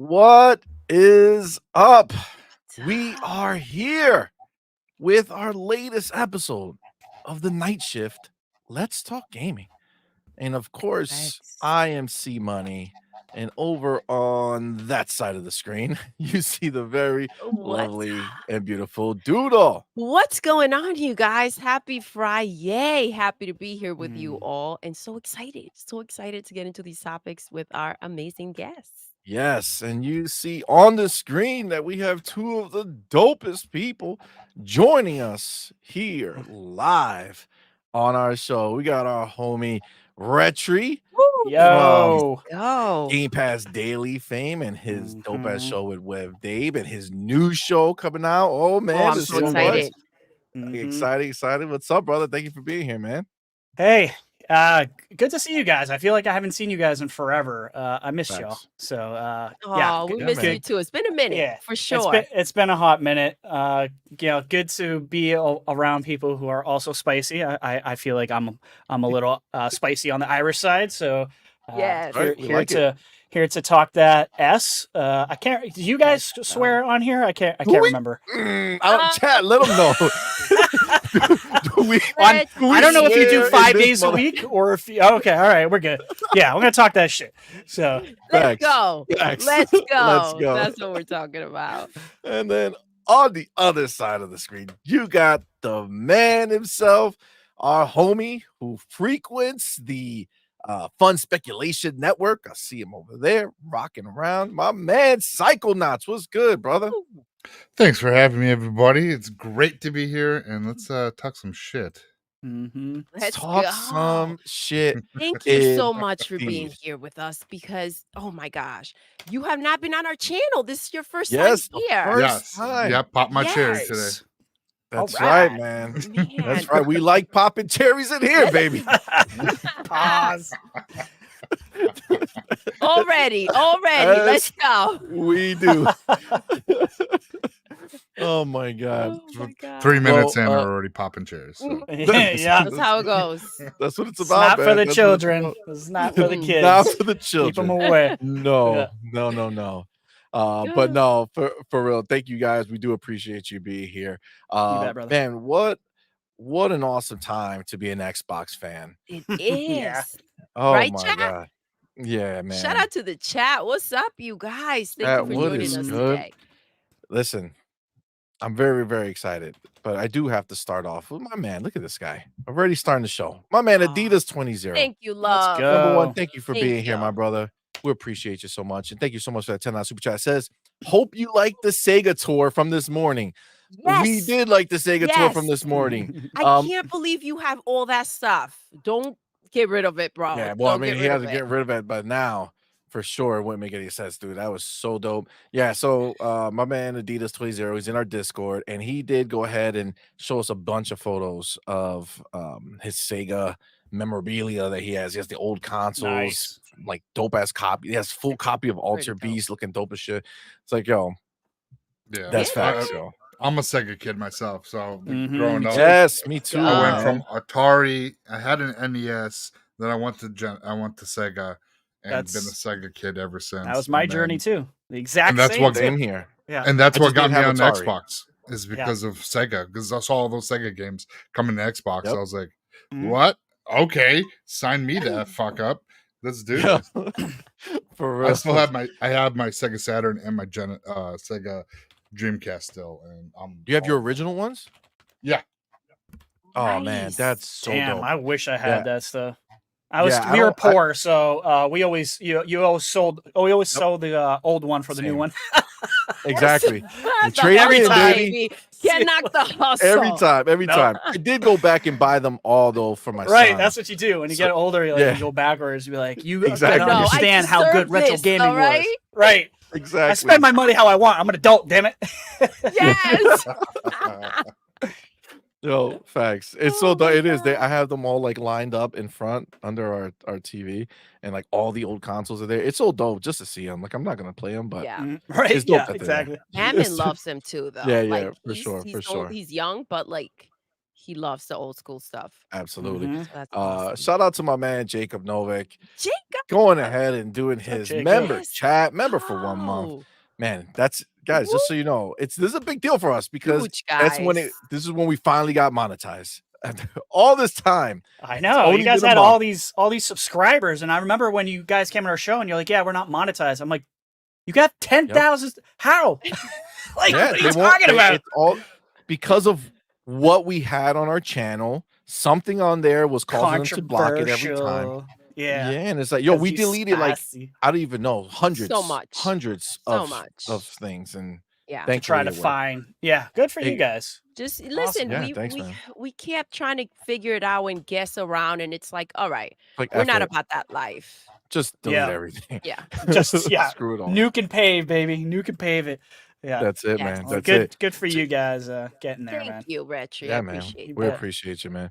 What is up? We are here with our latest episode of the Night Shift. Let's talk gaming. And of course, I am CMoney. And over on that side of the screen, you see the very lovely and beautiful Doodle. What's going on, you guys? Happy Friday. Happy to be here with you all. And so excited to get into these topics with our amazing guests. Yes, and you see on the screen that we have two of the dopest people joining us here live on our show. We got our homie Retri Yo, from Game Pass Daily fame and his dope ass show with Web Dave and his new show coming out. Oh man, I'm so excited. Excited. What's up, brother? Thank you for being here, man. Hey, good to see you guys. I feel like I haven't seen you guys in forever. I missed y'all. So, yeah. We miss you too. It's been a minute, for sure. It's been a hot minute. Good to be around people who are also spicy. I feel like I'm a little spicy on the Irish side. So, yes, here to talk that S. I can't. Do you guys swear on here? I can't remember. Chat. Let them know. I don't know if you do 5 days a week or if you, okay, all right, we're good. Yeah, we're gonna talk that shit. So let's go. Let's go. That's what we're talking about. And then on the other side of the screen, you got the man himself, our homie who frequents the Fun Speculation Network. I see him over there rocking around. My man, Psychonauts. What's good, brother? Thanks for having me, everybody. It's great to be here, and let's talk some shit. Let's talk some shit. Thank you so much for being here with us because, oh my gosh, you have not been on our channel. This is your first time here. Yeah, pop my cherry today. That's right, man. That's right. We like popping cherries in here, baby. Pause. Already. Let's go. We do. Oh my god. 3 minutes in, we're already popping cherries. So. Yeah, that's how it goes. That's what it's about. Not for the children. It's not for the kids. Not for the children. Keep them away. No. But no, for real. Thank you guys. We do appreciate you being here. You bet, brother. Man, what an awesome time to be an Xbox fan. It is. Yeah. Oh right, my chat? god. Yeah, man. Shout out to the chat. What's up, you guys? Thank you for joining us today. Listen, I'm very, very excited, but I do have to start off with my man. Look at this guy. Already starting the show. My man, Adidas 20. Thank you, love. Number one, thank you for being here, my brother. We appreciate you so much. And thank you so much for that $10 super chat. It says, hope you like the Sega tour from this morning. Yes. We did like the Sega tour from this morning. I can't believe you have all that stuff. Don't get rid of it, bro. Yeah, well, I mean, he has to get rid of it, but now for sure it wouldn't make any sense, dude. That was so dope. Yeah, so my man Adidas 20, he's in our Discord, and he did go ahead and show us a bunch of photos of his Sega memorabilia that he has. He has the old consoles, like dope ass copy. He has full copy of Alter Beast, looking dope as shit. It's like, yo, yeah, that's facts, yo. I'm a Sega kid myself, so growing up, yes, me too. I went from Atari. I had an NES, then I went to Sega, and been a Sega kid ever since. That was my journey too. The exact and that's same. What same here. Yeah, and that's what got me on Atari. Xbox is because of Sega. Because I saw all those Sega games coming to Xbox. I was like, what? Okay, sign me that fuck up. Let's do this. For real. I still have my Sega Saturn and my Sega Dreamcast still, and you have your original ones? Yeah. Oh man, that's so dope. I wish I had that stuff. We were poor, so we always always sold the old one for the new one. Exactly. Every time, baby. Can't knock the hustle. Every time. I did go back and buy them all though for my son. Right, that's what you do. When you get older, you go backwards. You be like, you understand how good retro gaming was. Right. Exactly. I spend my money how I want. I'm an adult, damn it. Yes. Yo, facts. It's so it is. I have them all like lined up in front under our TV, and like all the old consoles are there. It's so dope just to see them. Like I'm not gonna play them, but right, it's dope exactly. Hammond loves them too, though. Yeah, for sure. He's young, but like he loves the old school stuff. Absolutely. So that's awesome. Shout out to my man Jacob Novik. Jacob. going ahead and doing What's up, his Jacob? member Let's chat member for 1 month. go. Man, that's guys, just so you know, this is a big deal for us because Huge, that's when guys. this is when we finally got monetized. All this time. I know you only guys been a had month. all these subscribers, and I remember when you guys came on our show and you're like, "Yeah, we're not monetized." I'm like, "You got 10,000? How? Like, Yeah, what are you they won't. talking about?" It's all because of what we had on our channel. Something on there was causing them to block it every time. Controversial. Yeah. and it's like, yo, 'Cause we you deleted like spicy. I don't even know So hundreds much. So of much. things, and Yeah. To try thankfully to it worked. find. Yeah, good for you Hey, guys. Just Awesome. listen, Yeah, thanks, man. we kept trying to figure it out and guess around, and it's like, all right, Like we're F not it. about that life. Just delete Yeah. everything. Yeah. Just yeah, Screw it all. nuke and pave, baby. Nuke and pave it. Yeah. That's it, Yes. man. Well, That's good it. good for you guys getting there, Thank man. you, Retri. I Yeah, man. appreciate You We bet. appreciate you, man.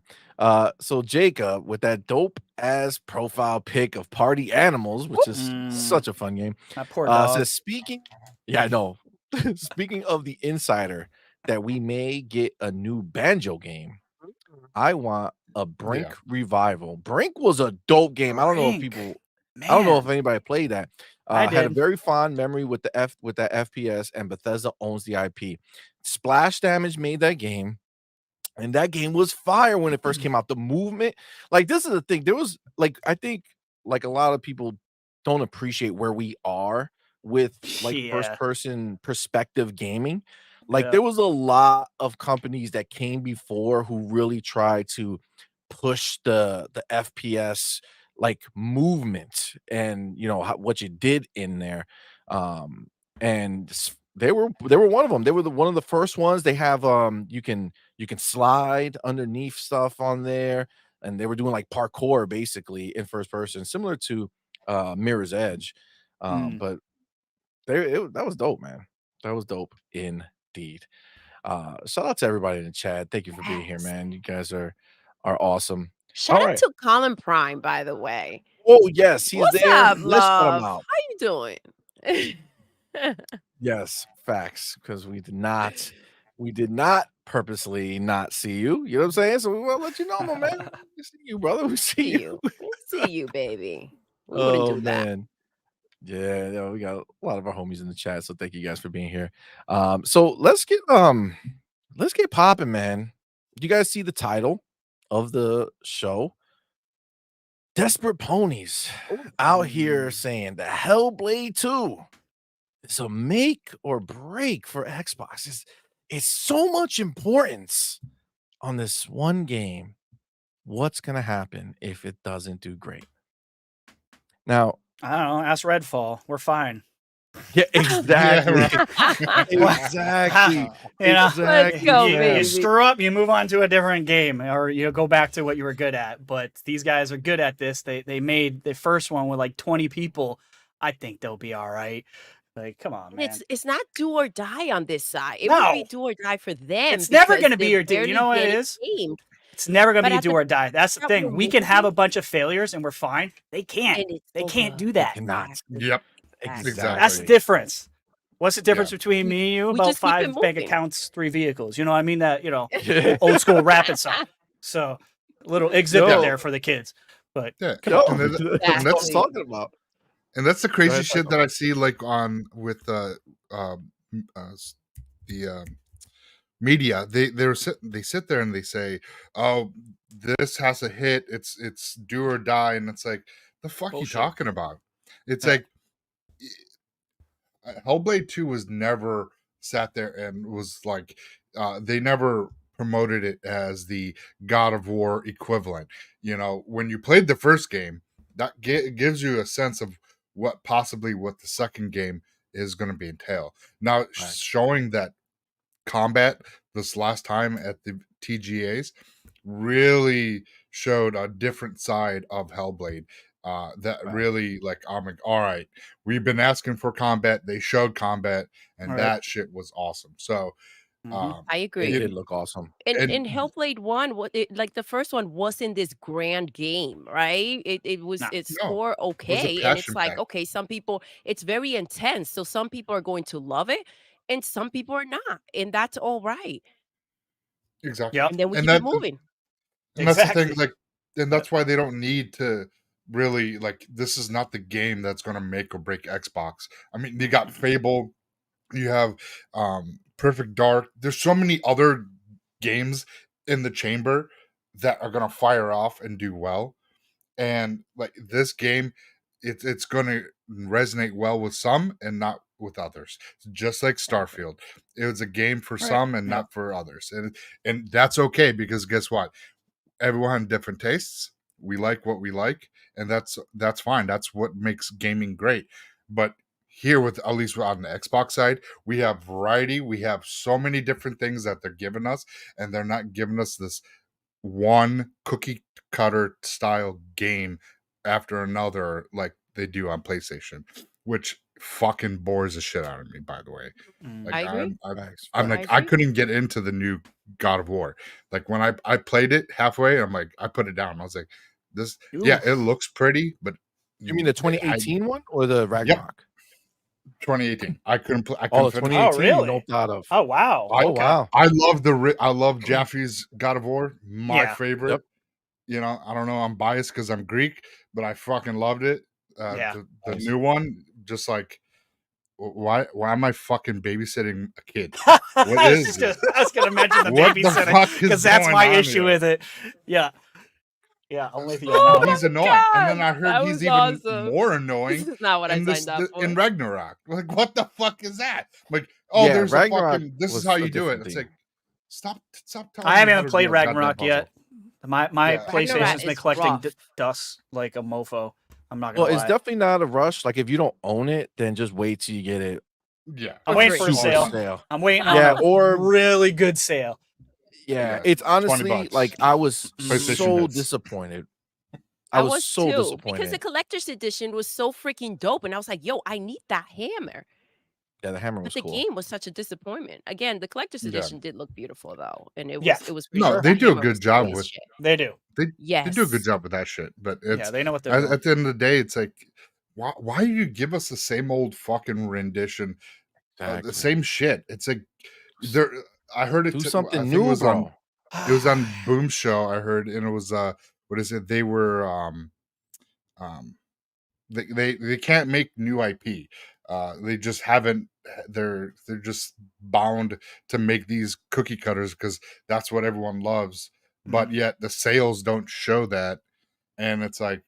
So Jacob with that dope ass profile pic of party animals, which is such a fun game. That poor dog. Says speaking. Yeah, I know. Speaking of the insider, that we may get a new banjo game. it. I want a Brink Yeah. revival. Brink was a dope game. I don't know if Brink. people. I don't know Man. if anybody played that. I Had a did. very fond memory with that FPS, and Bethesda owns the IP. Splash Damage made that game, and that game was fire when it first came out. The movement, like this is the thing. There was like I think like a lot of people don't appreciate where we are with like first Yeah. person perspective gaming. Like Yeah. there was a lot of companies that came before who really tried to push the FPS like movement and what you did in there. And they were one of them. They were one of the first ones. They have you can slide underneath stuff on there, and they were doing like parkour basically in first person, similar to Mirror's Edge. But that was dope, man. That was dope indeed. Shout out to everybody in the chat. Thank you for being here, Yes. man. You guys are awesome. Shout out right. to Colin Prime, by the way. Oh yes, he's What's there. up, Let's shout him love? out. How you doing? Yes, facts. Because we did not purposely not see you. You know what I'm saying? So we want to let you know, my man. We see you, brother. We see See you. you. We see you, baby. We wouldn't Oh do that. man. Yeah, we got a lot of our homies in the chat. So thank you guys for being here. So let's get popping, man. You guys see the title of the show? Desperate Ponies out here saying the Hellblade 2 is a make or break for Xbox. It's so much importance on this one game. What's gonna happen if it doesn't do great? Now, I don't know. Ask Redfall. We're fine. yeah, exactly. Exactly. You know, Let's go, you baby. screw up, you move on to a different game, or you go back to what you were good at. But these guys are good at this. They made the first one with like 20 people. I think they'll be all right. Like, come on, man. It's not do or die on this side. It would be No. do or die for them. It's never because going to be they're your do. You know what it barely is? getting gamed. It's never going to But be at do the or die. That's the that thing. we're We can have a moving- bunch of failures and we're fine. They can't. And it's They so can't good. do that. Cannot. Yep. Exactly. That's the difference. What's the difference between me and you? We About just keep it 5 bank moving. accounts, 3 vehicles. You know what I mean? That, old school rapid song. So, a little exhibit Yo. there for the kids. But Yeah. come Yo, on. And that's then- what I'm Exactly. talking about. And that's the crazy ahead, shit Michael. that I see like on with the media. They sit there and they say, "Oh, this has a hit. It's do or die," and it's like, the fuck Bullshit. you talking about? It's Yeah. like Hellblade 2 was never sat there and was like, they never promoted it as the God of War equivalent. When you played the first game, that gives you a sense of what the second game is going to be entail. Now, showing that combat this last time at the TGAs really showed a different side of Hellblade. Really, like, I'm like, all right, we've been asking for combat. They showed combat, and Right. that shit was awesome. So, I It agree. did look awesome. And and- in Hellblade 1, like the first one wasn't this grand game, right? It was No. it's No. score okay. And it's passion like, pack. okay, some people it's very intense. So some people are going to love it and some people are not. And that's all right. Exactly. Yep. And then we And keep it that- moving. And that's the Exactly. thing, like, and that's why they don't need to really like this is not the game that's going to make or break Xbox. I mean, you got Fable, you have Perfect Dark. There's so many other games in the chamber that are going to fire off and do well. And like this game, it's going to resonate well with some and not with others. Just like Starfield, it was a game for some and not for others, and that's okay because guess what? Everyone has different tastes. We like what we like, and that's fine. That's what makes gaming great. But here, with at least on the Xbox side, we have variety. We have so many different things that they're giving us, and they're not giving us this one cookie cutter style game after another like they do on PlayStation, which fucking bores the shit out of me, by the way. Like I agree. I'm like I couldn't get into the new God of War. Like when I played it halfway, I'm like I put it down. I was like, this yeah, it looks pretty, but You mean the 2018 one or the Ragnarok? 2018. I couldn't Oh, finish 2018 Oh, really? you don't thought of. Oh wow. Oh, wow. I love Jaffe's God of War, my Yeah. favorite. Yep. You know, I don't know, I'm biased because I'm Greek, but I fucking loved it. Yeah. The new one, just like, why am I fucking babysitting a kid? What I is this? was gonna mention the What the babysitting fuck is because that's going my on issue here? with it. Yeah. Yeah, I'm with you. Oh on that He's one. annoying, and then I that heard he's was even awesome. more This annoying is not what I in signed up for. in Ragnarok. Like, what the fuck is that? Like, oh, Yeah, there's Ragnarok a fucking. This is was how a you do it. different It's thing. like, stop telling I me haven't how even to played do a goddamn Ragnarok puzzle. yet. My Yeah. PlayStation's Ragnarok been is collecting rough. dust like a mofo. I'm not gonna Well, lie. it's definitely not a rush. Like if you don't own it, then just wait till you get it. Yeah, I'm For waiting free. for a super sale. I'm waiting Yeah, on a or really good sale. yeah, Yeah, it's $20. honestly like I was PlayStation so hits. disappointed. I was was so too, because the disappointed. collector's edition was so freaking dope, and I was like, "Yo, I need that hammer." Yeah, the hammer But was the cool. game was such a disappointment. Again, the collector's Yeah. edition did look beautiful though, and it Yeah. was No, great. they That do a hammer good was job cool as with shit. They do. they do a Yes. good job with that shit. But Yeah, it's they know what they're doing. at the end of the day, it's like, why do you give us the same old fucking rendition, Exactly. the same shit? It's like there. I heard it. Do I something think new, it was bro. It was on Boom Show. I heard, and it was what is it? They were they can't make new IP. They just haven't. They're just bound to make these cookie cutters because that's what everyone loves. But yet the sales don't show that, and it's like,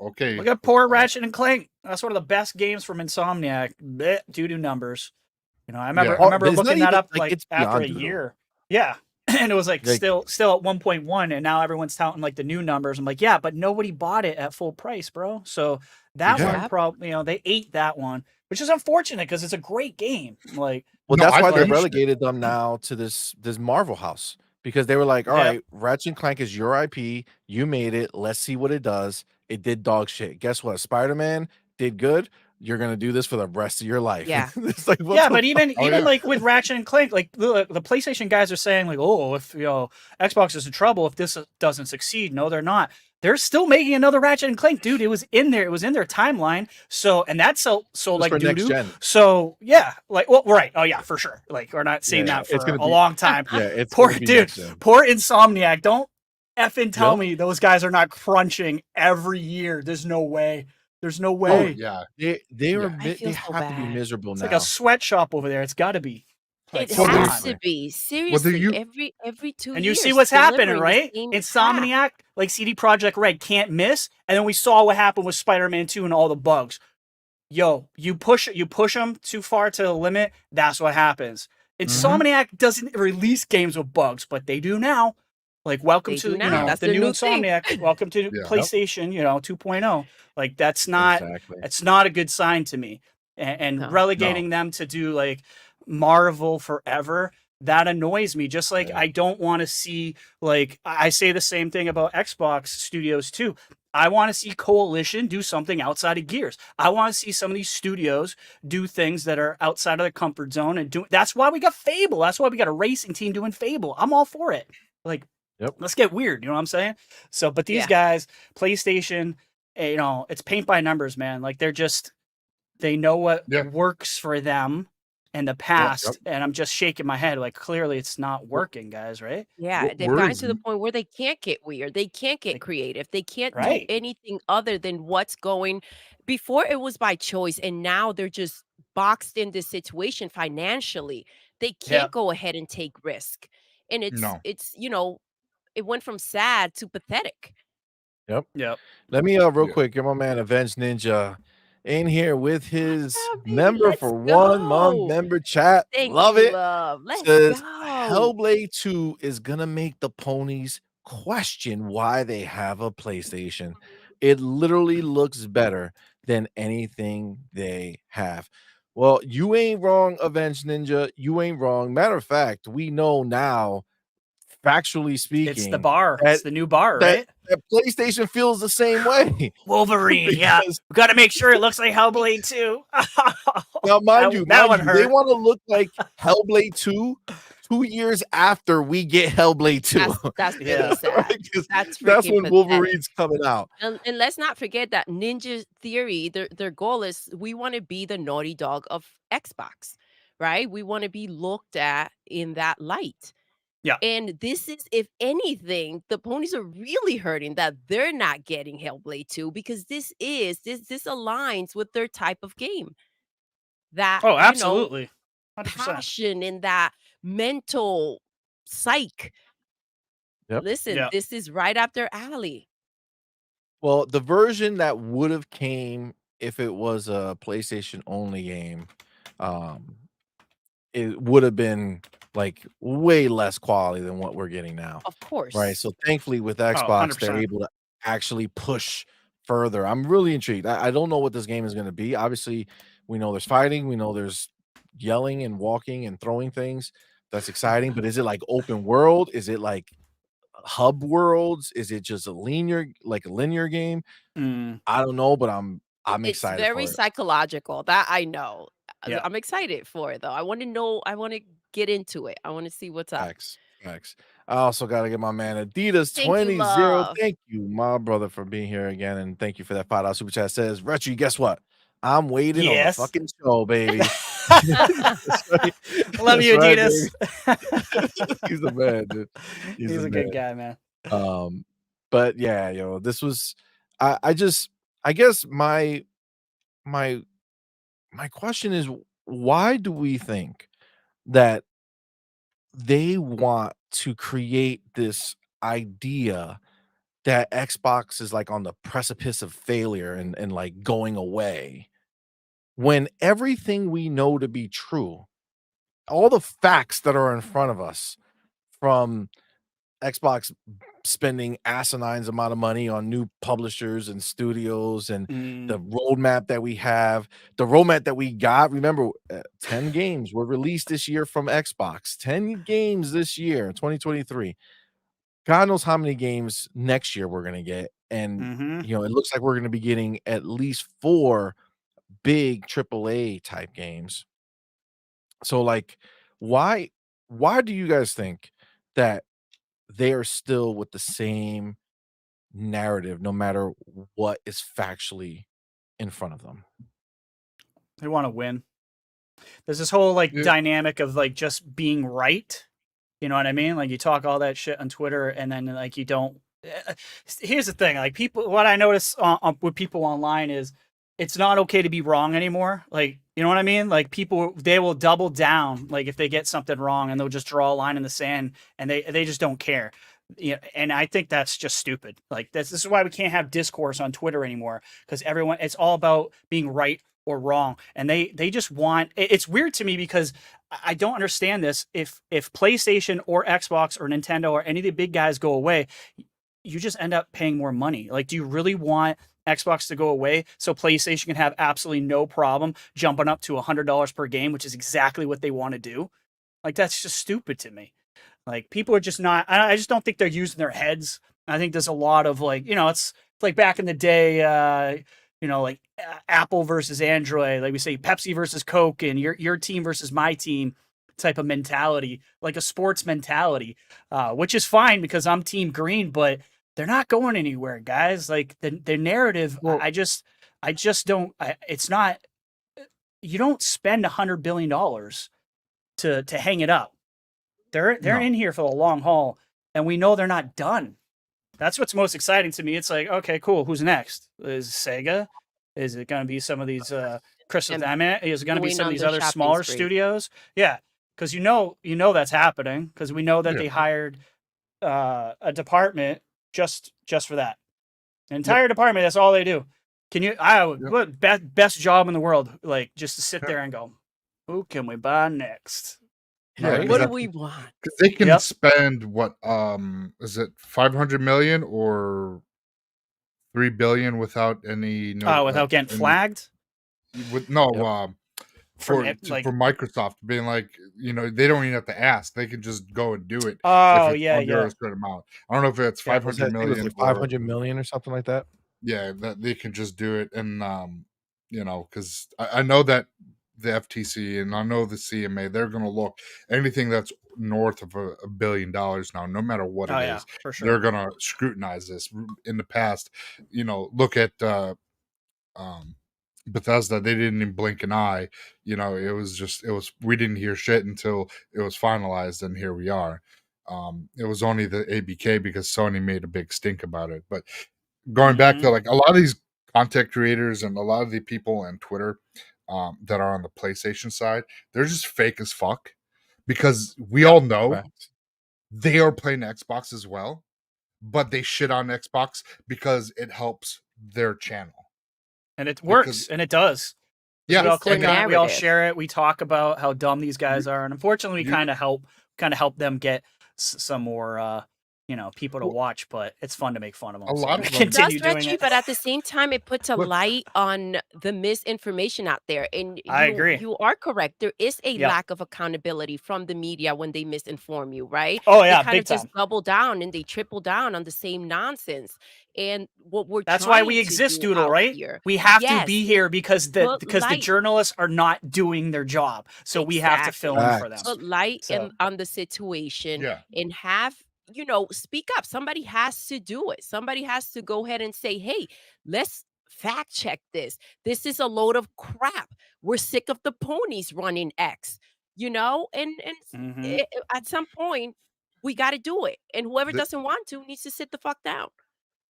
okay. Look at poor Ratchet and Clank. That's one of the best games from Insomniac. Due to numbers. You know, I remember Yeah. I remember It's not looking that even- up like, like it's after a beyond Doodle. year. Yeah. And it was like Like- still at 1.1, and now everyone's touting like the new numbers. I'm like, yeah, but nobody bought it at full price, bro. So that Yeah. one probably, they ate that one, which is unfortunate because it's a great game. Like, Well, No, that's I why they finished it. relegated them now to this Marvel house because they were like, all Yeah. right, Ratchet and Clank is your IP. You made it. Let's see what it does. It did dog shit. Guess what? Spider-Man did good. You're gonna do this for the rest of your life. Yeah. It's like, what yeah, the but even Oh, yeah. like with Ratchet and Clank, like the PlayStation guys are saying like, oh, if Xbox is in trouble if this doesn't succeed. No, they're not. They're still making another Ratchet and Clank, dude. It was in there. It was in their timeline. So, and that's so Just like for next doo-doo. gen. So yeah, like, well, right. Oh yeah, for sure. Like, we're not seeing Yeah, that it's for gonna a be- long time. Yeah, it's Poor gonna be dude, next gen. poor Insomniac. Don't effing tell Yep. me those guys are not crunching every year. There's no way. There's no Oh way. yeah. They are Yeah. I they feel have so to be bad. miserable It's now. like a sweatshop over there. It's got to be. Like, It Well, come has on. to be. Seriously, you- every 2 And years. you see what's happening, delivering the right? same crap. Insomniac, like CD Projekt Red, can't miss. And then we saw what happened with Spider-Man 2 and all the bugs. Yo, you push them too far to the limit, that's what happens. Insomniac doesn't release games with bugs, but they do now. Like, welcome They to do now. That's the their new new thing. Insomniac. Welcome to Yeah. PlayStation, 2.0. Like, that's not Exactly. it's not a good sign to me. And No. relegating them to do like Marvel forever, that annoys me. Just like Yeah. I don't want to see, like, I say the same thing about Xbox studios too. I want to see Coalition do something outside of Gears. I want to see some of these studios do things that are outside of their comfort zone and do. That's why we got Fable. That's why we got a racing team doing Fable. I'm all for it. Like, Yep. let's get weird. You know what I'm saying? So, but these Yeah. guys, PlayStation, it's paint by numbers, man. Like, they know what Yeah. works for them, in the past, and I'm just shaking my head like clearly it's not working, guys, right? Yeah, they've gotten to the point where they can't get weird. They can't get creative. They can't do Right. anything other than what's going. Before it was by choice, and now they're just boxed in this situation financially. They Yeah. can't go ahead and take risk. And No. it's it went from sad to pathetic. Yep. Yep. Let me real Yeah. quick get my man Avenged Ninja in here with his Baby, member let's for 1 month go. member chat. Thank Love you, it. love. Let's Says go. Hellblade 2 is gonna make the ponies question why they have a PlayStation. It literally looks better than anything they have. Well, you ain't wrong, Avenged Ninja. You ain't wrong. Matter of fact, we know now, factually It's the speaking, bar. that It's the new bar, that right? that PlayStation feels the same way. Wolverine, yeah. Because We got to make sure it looks like Hellblade 2. now, mind you, that one they hurt. want to look like Hellblade 2 2 years after we get Hellblade 2. That's Yeah. really sad. Right? 'Cause That's that's freaking when pathetic. Wolverine's coming out. And let's not forget that Ninja Theory, their goal is we want to be the Naughty Dog of Xbox, right? We want to be looked at in that light. Yeah. And this is, if anything, the ponies are really hurting that they're not getting Hellblade 2 because this aligns with their type of game. That, Oh, absolutely. 100%. passion and that mental psych. Yep. Listen, Yeah. this is right up their alley. Well, the version that would have came if it was a PlayStation only game, it would have been like way less quality than what we're getting now. Of course. Right. So thankfully with Oh, Xbox, they're 100%. able to actually push further. I'm really intrigued. I don't know what this game is going to be. Obviously, we know there's fighting, we know there's yelling and walking and throwing things. That's exciting. But is it like open world? Is it like hub worlds? Is it just a linear game? Mm, I don't know, but I'm It's excited very for it. psychological. That I know. Yeah. I'm excited for it though. I want to know. I want to get into it. I want to see what's up. Facts. I also got to get my man Adidas Thank you, 20. love. Thank you, my brother, for being here again. And thank you for that $5 super chat. Says, Retchy, guess what? I'm waiting on the Yes. fucking show, baby. That's right. Love you, That's right, Adidas. He's the man, dude. He's the a good guy, man. But yeah, this was I guess my question is, why do we think that they want to create this idea that Xbox is like on the precipice of failure and like going away, when everything we know to be true, all the facts that are in front of us, from Xbox spending asinine amount of money on new publishers and studios, and the roadmap that we have, the roadmap that we got. Remember, 10 games were released this year from Xbox. 10 games this year, 2023. God knows how many games next year we're gonna get. And it looks like we're gonna be getting at least 4 big AAA type games. So like, why do you guys think that they are still with the same narrative no matter what is factually in front of them? They want to win. There's this whole like Yeah. dynamic of like just being right. You know what I mean? Like you talk all that shit on Twitter and then like you don't. Here's the thing, like what I notice with people online is it's not okay to be wrong anymore. Like, you know what I mean? Like people, they will double down. Like if they get something wrong and they'll just draw a line in the sand and they just don't care. Yeah, and I think that's just stupid. Like this is why we can't have discourse on Twitter anymore, because it's all about being right or wrong, and they just want. It's weird to me because I don't understand this. If PlayStation or Xbox or Nintendo or any of the big guys go away, you just end up paying more money. Like, do you really want Xbox to go away so PlayStation can have absolutely no problem jumping up to $100 per game, which is exactly what they want to do? Like, that's just stupid to me. Like, people are just not. I just don't think they're using their heads. I think there's a lot of like, it's like back in the day, like Apple versus Android, like we say Pepsi versus Coke, and your team versus my team type of mentality, like a sports mentality, which is fine because I'm Team Green, but they're not going anywhere, guys. Like the narrative, Well, I just don't. It's not. you don't spend $100 billion to hang it up. They're No. in here for the long haul, and we know they're not done. That's what's most exciting to me. It's like, okay, cool. Who's next? Is Sega? Is it going to be some of these Crystal And Diamond? Is it going to be going some of on these their other shopping smaller spree. studios? Yeah, because you know that's happening, because we know that Yeah. they hired a department just for that. An entire department. That's all they do. Can you? What best job in the world? Like, just to sit there and go, who can we buy next? Yeah, Right? What do exactly. we want? 'Cause they can Yep. spend what is it 500 million or 3 billion without any Without getting any, flagged. with no Yep. From for Microsoft being like, they don't even have to ask, they can just go and do it if Oh it's yeah, under yeah. a certain amount. I don't know if it's Yeah, 500 I think it was million like or 500 million or something like that. yeah, that they can just do it. And because I know that the FTC and I know the CMA, they're going to look anything that's north of $1 billion now, no matter what Oh it yeah, is, for sure. they're going to scrutinize this. In the past, look at Bethesda, they didn't even blink an eye. It was we didn't hear shit until it was finalized, and here we are. It was only the ABK because Sony made a big stink about it. But going back to like a lot of these content creators and a lot of the people on Twitter that are on the PlayStation side, they're just fake as fuck, because we all know Facts. they are playing Xbox as well, but they shit on Xbox because it helps their channel. And it works, and it does. Yeah, We all It's their click on it, we all narrative. share it, we talk about how dumb these guys are, and unfortunately, we you- kind of help them get some more, people to watch. But it's fun to make fun of them. A So lot we of them- It does, continue doing Reggie, it. but at the same time, it puts a Look- light on the misinformation out there. And I agree. you are correct. There is a Yep. lack of accountability from the media when they misinform you, right? Oh yeah, They kind big of just time. double down and they triple down on the same nonsense. And what we're That's why we trying to exist, do Doodle, out right? here, We have to yes, be is here because the put light. journalists are not doing their job, so we have to fill in for them. Facts. Put light So on the situation Yeah. and have speak up. Somebody has to do it. Somebody has to go ahead and say, hey, let's fact check this. This is a load of crap. We're sick of the ponies running X, and mhm. at some point we got to do it, and whoever The- doesn't want to needs to sit the fuck down.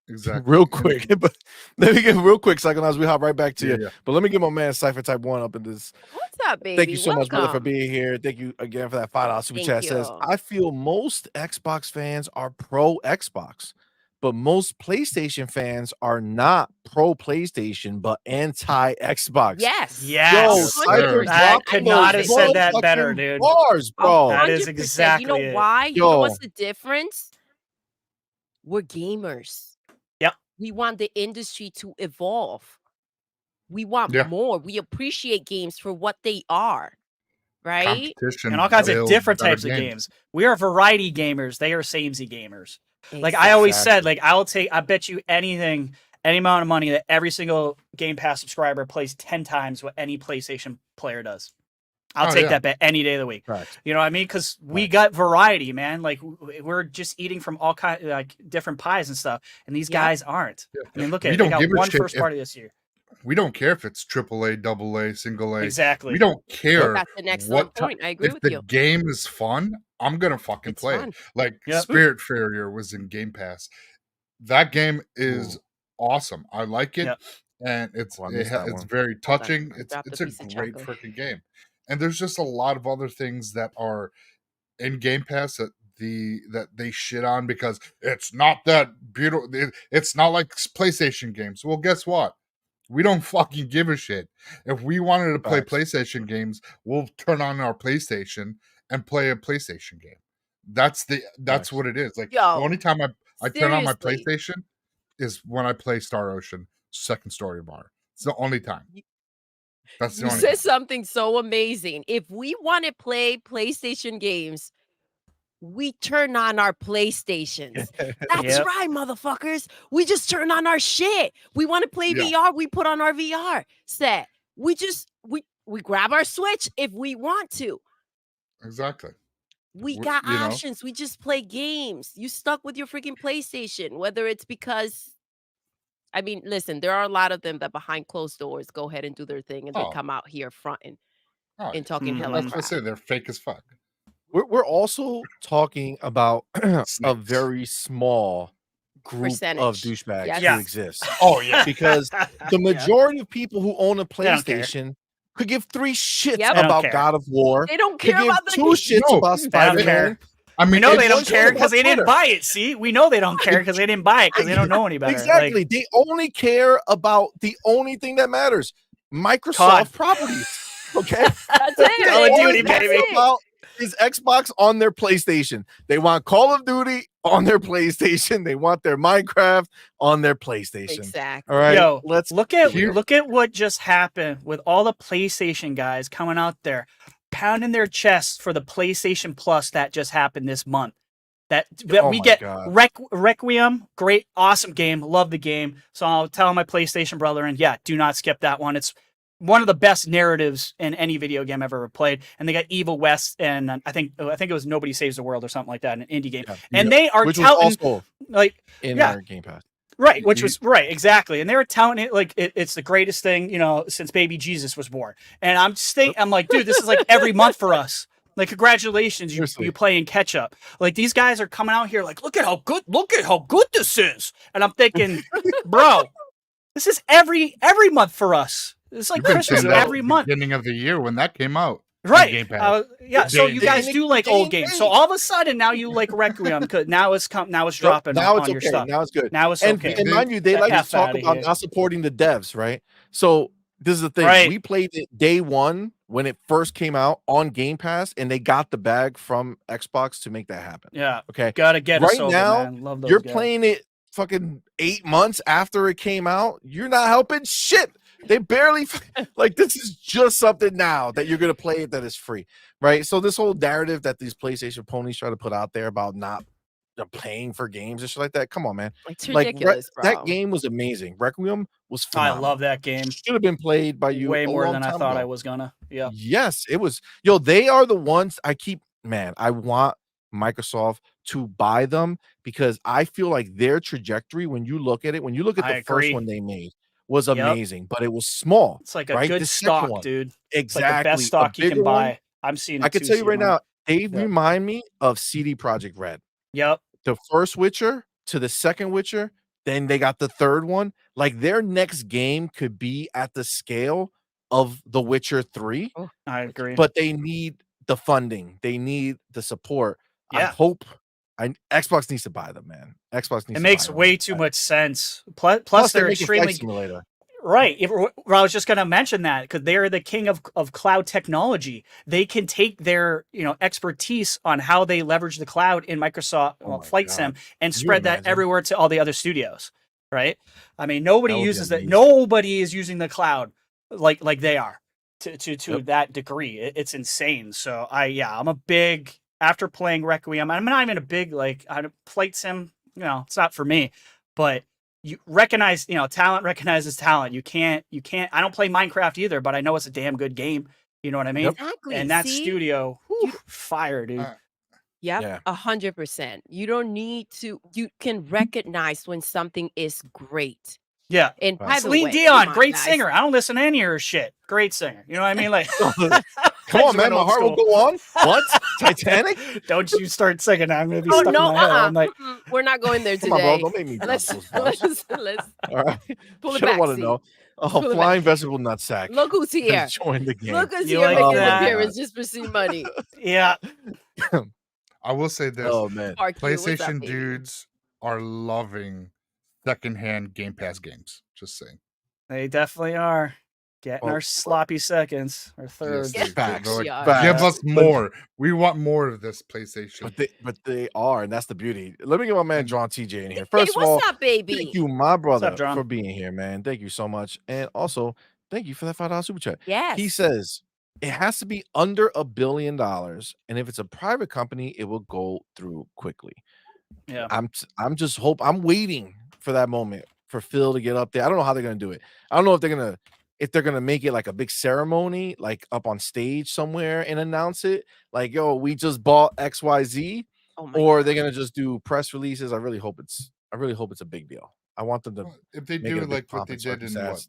exactly. Real quick, but let me get real quick, second as we hop right back to Yeah, you. yeah. But let me get my man Cypher Type 1 up in this. What's up, baby? Thank you so much, brother, for Welcome. being here. Thank you again for that $5 super Thank chat. Says, you. I feel most Xbox fans are pro Xbox, but most PlayStation fans are not pro PlayStation, but anti Xbox. Yes. Yo, Yes. Cypher, 100%. I drop could those not have said that fucking better, dude. Bars, bro. That is 100%. You exactly know it. why? You know Yo. what's the difference? We're gamers. Yep. We want the industry to evolve. We want Yeah. more. We appreciate games for what they are, right? Competition And all kinds of builds different better types of games. We are variety gamers. They are samey gamers. Like I always said, like I bet you anything, any amount of money that every single Game Pass subscriber plays 10 times what any PlayStation player does. I'll Oh, take yeah. that bet any day of the week. Facts. You know what I mean? Because we Right. got variety, man. Like we're just eating from all kind like different pies and stuff, and these Yep. guys aren't. Yeah. I mean, look We at it. don't They got give a one shit first if- party this year. We don't care if it's AAA, AA, single A. Exactly. We don't care That's an excellent what point. I agree if with the you. game is fun, I'm gonna fucking It's play fun. it. Like Yep. Spirit Failure was in Game Pass. That game is awesome. I like it, Yep. and it's Oh, I missed that it's one. very touching. I dropped It's a a piece of great chocolate. freaking game. And there's just a lot of other things that are in Game Pass that they shit on because it's not that beautiful. It's not like PlayStation games. Well, guess what? We don't fucking give a shit. If we wanted to play Facts. PlayStation games, we'll turn on our PlayStation and play a PlayStation game. That's Facts. what it is. Like the Yo, only time I turn on my seriously. PlayStation is when I play Star Ocean Second Story Bar. It's the only time. That's the You only said time. something so amazing. If we want to play PlayStation games, we turn on our PlayStations. That's Yep. right, motherfuckers. We just turn on our shit. We want to play Yeah. VR, we put on our VR set. We grab our Switch if we want to. Exactly. We W- got you know? options. We just play games. You stuck with your freaking PlayStation, whether it's because I mean, listen, there are a lot of them that behind closed doors go ahead and do their thing, and they Oh, come out here fronting oh, and talking hella Mhm. that's what I crap. say. They're fake as fuck. We're also talking about a Snakes. very small group of Percentage. douchebags Yes. who Yeah. exist. Oh yeah. Because the Yeah. majority of people who own a They don't care. PlayStation could give 3 shits Yep. They don't about care. God of War. They don't Could care give about the 2 game. shits No, about They don't Spider-Man. care. I We mean, know and they one don't shit care about because they didn't Twitter. buy it. See, we know they don't care because they didn't buy it because they don't know any better. Exactly. Like, They only care about the only thing that matters: Microsoft COD. properties. Okay? That's That's it. Call of all Duty, they care baby. about is Xbox on their PlayStation. They want Call of Duty on their PlayStation. They want their Minecraft on their PlayStation. Exactly. All right, Yo, let's look at be real. what just happened with all the PlayStation guys coming out there, pounding their chests for the PlayStation Plus that just happened this month. That Oh we my get God. Requiem, great, awesome game, love the game. So I'll tell my PlayStation brother, and yeah, do not skip that one. It's one of the best narratives in any video game I've ever played. And they got Evil West, and I think it was Nobody Saves the World or something like that, an indie game. Yeah, And yeah. they are Which was touting also like in yeah. their Game Pass. Right, which You- was right, exactly, and they were touting it like it's the greatest thing, since baby Jesus was born. And I'm like, dude, this is like every month for us. Like, congratulations, Seriously. you playing catch up. Like, these guys are coming out here like, look at how good this is. And I'm thinking, bro, this is every month for us. It's like You've been Christmas saying that every at the month. beginning of the year when that came out. on Right. Game Pass. Yeah. So Day you and guys date. do like Day old and games. So date. all of a sudden now you like Requiem because now it's Nope, dropping now it's on your okay. stuff. Now it's good. Now it's And okay. and mind you, they Get like to F talk outta about here. not supporting the devs, right? So this is the thing. Right. We played it day one when it first came out on Game Pass, and they got the bag from Xbox to make that happen. Yeah. Okay. Gotta get us Right over, now, man. Love those you're guys. playing it fucking 8 months after it came out. You're not helping shit. They barely like this is just something now that you're gonna play it that is free, right? So this whole narrative that these PlayStation ponies try to put out there about not paying for games and shit like that. Come on, man. It's Like ridiculous, that bro. game was amazing. Requiem was I phenomenal. love that game. Should have been played by you Way a more long than I time thought ago. I was gonna. Yeah. Yes, it was. Yo, they are the ones I want Microsoft to buy them because I feel like their trajectory, when you look at it, when you look at I the first agree. one they made, was Yep. amazing, but it was small. It's like a right? good The second stock, one, dude. It's exactly. like the best a stock you bigger can one, buy. I'm seeing it I could too, tell you right CMoney. now, they Yep. remind me of CD Projekt Red. Yep. The first Witcher to the second Witcher, then they got the third one. Like their next game could be at the scale of The Witcher 3, I agree. but they need the funding. They need the support. I Yeah. hope Xbox needs to buy them, man. Xbox needs It to makes buy them. way too much sense. Plus Plus they're make a Flight extremely Simulator. right. Well, I was just going to mention that because they're the king of cloud technology. They can take their expertise on how they leverage the cloud in Microsoft Oh my Flight God. Sim and Can you spread that imagine? everywhere to all the other studios. Right. I mean, nobody That would be uses that. amazing. Nobody is using the cloud like they are to Yep. that degree. It's insane. So I'm a big after playing Requiem. I'm not even a big Flight Sim. It's not for me, but. You recognize, talent recognizes talent. You can't, I don't play Minecraft either, but I know it's a damn good game. You know what I mean? Yep. Exactly. And that See? studio, You- fire, dude. Yep, Yeah. 100%. You don't need to. You can recognize when something is great. Yeah. And by Right. the Celine way, Dion, come on, great guys. singer. I don't listen to any of her shit. Great singer. You know what I mean? Like, Come I on, just man. went My old heart will school. go on. What? Titanic? Don't you start singing that. I'm going to be Oh stuck no, in my head all night. we're not going there Come on, bro. today. Don't make me drop Let's those bars. let's All right. pull it Should've back. wanna See. know. Oh, Pull it back. flying vegetable nutsack. Look who's here. has joined the game. Look who's You here like making that? an appearance just for CMoney. Yeah. I will say this: Oh man. Park you, what's up, PlayStation baby? dudes are loving secondhand Game Pass games. Just saying. They definitely are. Getting Well, our sloppy seconds, our thirds. Yes, Facts. they're like, Yeah. give Facts. us more. We want more of this PlayStation. But they are, and that's the beauty. Let me get my man John TJ in here. Hey, First of what's all, up, baby? thank you, my brother, up, John? for being here, man. Thank you so much. And also, thank you for that $5 super chat. Yes. He says it has to be under $1 billion, and if it's a private company, it will go through quickly. Yeah. I'm just I'm waiting for that moment for Phil to get up there. I don't know how they're gonna do it. I don't know if they're gonna make it like a big ceremony, like up on stage somewhere and announce it, like, yo, we just bought XYZ, Oh my or God. they're gonna just do press releases. I really hope it's a big deal. I want them to If they make it do a big like what pop they and start did these in ads.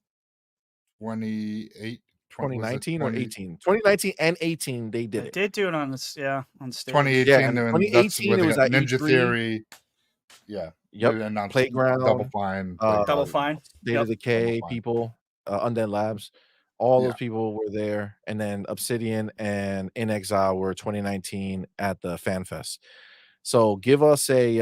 28, 2019 or 20, 18? 2019 and 18, they did They it. did do it on this, on stage. 2018, Yeah, and and that's 2018 where it they was got at Ninja E3. Theory. Yeah, Yep. they announced Playground, Double Fine, Double Fine. State of Decay Fine. people, Undead Labs, all Yeah. those people were there, and then Obsidian and In Exile were 2019 at the Fan Fest. So give us a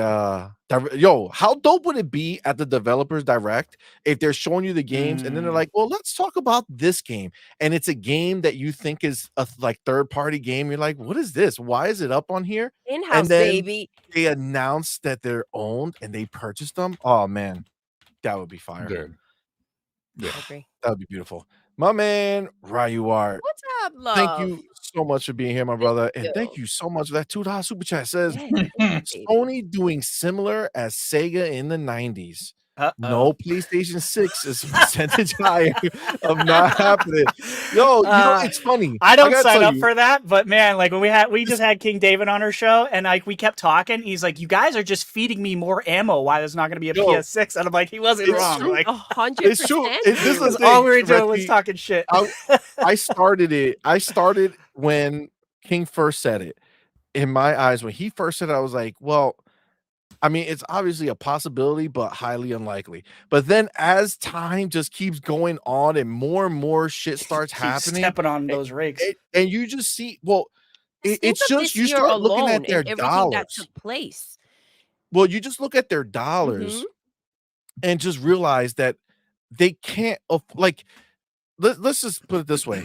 how dope would it be at the developers direct if they're showing you the games and then they're like, well, let's talk about this game, and it's a game that you think is a like third-party game. You're like, what is this? Why is it up on here? And In-house, then baby. they announce that they're owned and they purchased them. Oh man, that would be fire. Dude. Yeah. I agree. That would be beautiful. My man, Ryu Art. What's up, love? Thank you so much for being here, my brother. And thank you. you so much for that $2 super chat. Says Yes, thank you, baby. Sony doing similar as Sega in the 90s. No PlayStation 6 is percentage higher of not happening. Yo, you know, it's funny. I don't gotta sign tell up you, for that, but man, like when we just had King David on our show, and like we kept talking, he's like, "You guys are just feeding me more ammo. Why there's not going to be a PS6?" And I'm like, he wasn't it's wrong. true. Like, 100%. It's true. This is because the all we were thing, doing was Reggie. talking shit. I started it. I started when King first said it. In my eyes, when he first said it, I was like, well, I mean, it's obviously a possibility, but highly unlikely. But then as time just keeps going on and more shit starts Keep happening, stepping on those rakes. and you just see, well, Think it's of just this you year start looking alone at their and everything that dollars. took place. Well, you just look at their dollars and just realize that they can't like. Let's just put it this way: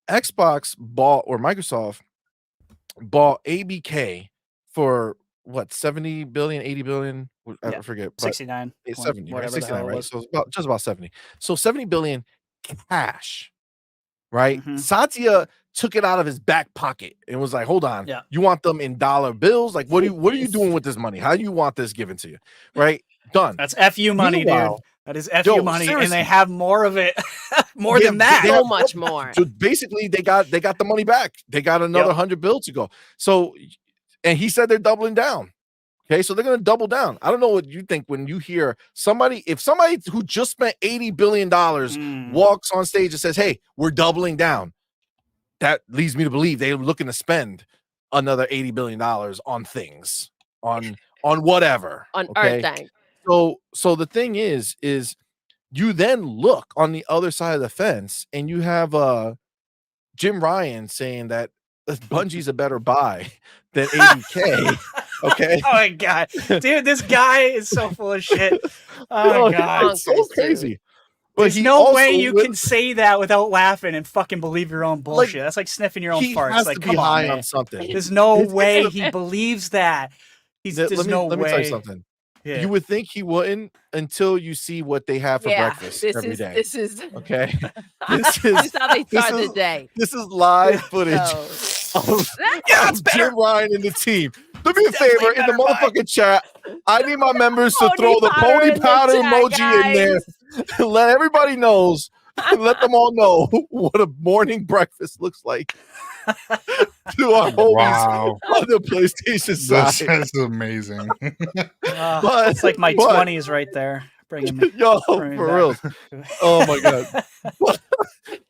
Xbox bought or Microsoft bought ABK for what 70 billion, 80 billion, I forget, but 69, it's 70, right? whatever the 69, hell it right? was. So it's about just about 70. So 70 billion cash, right? Satya took it out of his back pocket and was like, hold on, you want them in dollar bills? Like, what are you doing with this money? How do you want this given to you? Right? Done. That's FU money, Meanwhile, dude. That is FU money, and seriously. they have more of it, more Yeah, than that. So much more. So basically, they got the money back. They got another 100 bill to go. So, and he said they're doubling down. Okay, so they're gonna double down. I don't know what you think when you hear if somebody who just spent $80 billion walks on stage and says, "Hey, we're doubling down," that leads me to believe they're looking to spend another $80 billion on things, on whatever, On okay? everything. So the thing is you then look on the other side of the fence and you have Jim Ryan saying that Bungie's a better buy than ABK. Okay. Oh my god, dude, this guy is so full of shit. Oh god, it's so crazy. But there's no way you can say that without laughing and fucking believe your own bullshit. That's like sniffing your own farts. Has like, to come be high on, on something. There's no way he believes that. There's no way. Let me tell you something. Yeah. You would think he wouldn't until you see what they have for breakfast every day. This is okay. This is how they start the day. This is live footage of Jim Ryan and the team. Do me a favor in the motherfucking chat. I need my members to throw the pony powder emoji in there. Let everybody knows. Let them all know what a morning breakfast looks like. To our homies on the PlayStation side. This is amazing. But it's like my 20s right there. Bringing me, yo, for real. Oh my god.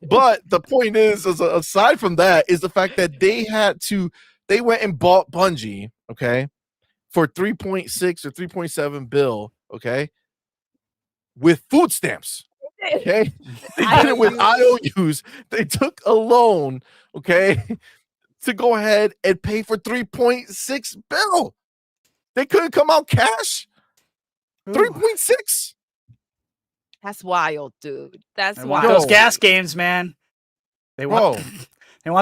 But the point is, aside from that, is the fact that they went and bought Bungie, okay, for 3.6 or 3.7 bill, okay, with food stamps. Okay, they did it with IOUs. They took a loan, okay, to go ahead and pay for 3.6 bill. They couldn't come out cash. 3.6. That's wild, dude. That's they wild. want those gas games, man. They want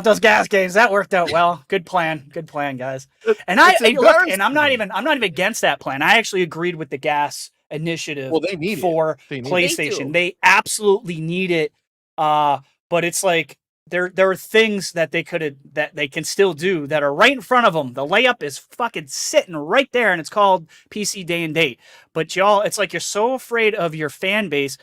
those gas games. That worked out well. Good plan, guys. And look, and I'm not even against that plan. I actually agreed with the gas initiative for PlayStation. They absolutely need it. But it's like there are things that they can still do that are right in front of them. The layup is fucking sitting right there, and it's called PC Day and Date. But y'all, it's like you're so afraid of your fan base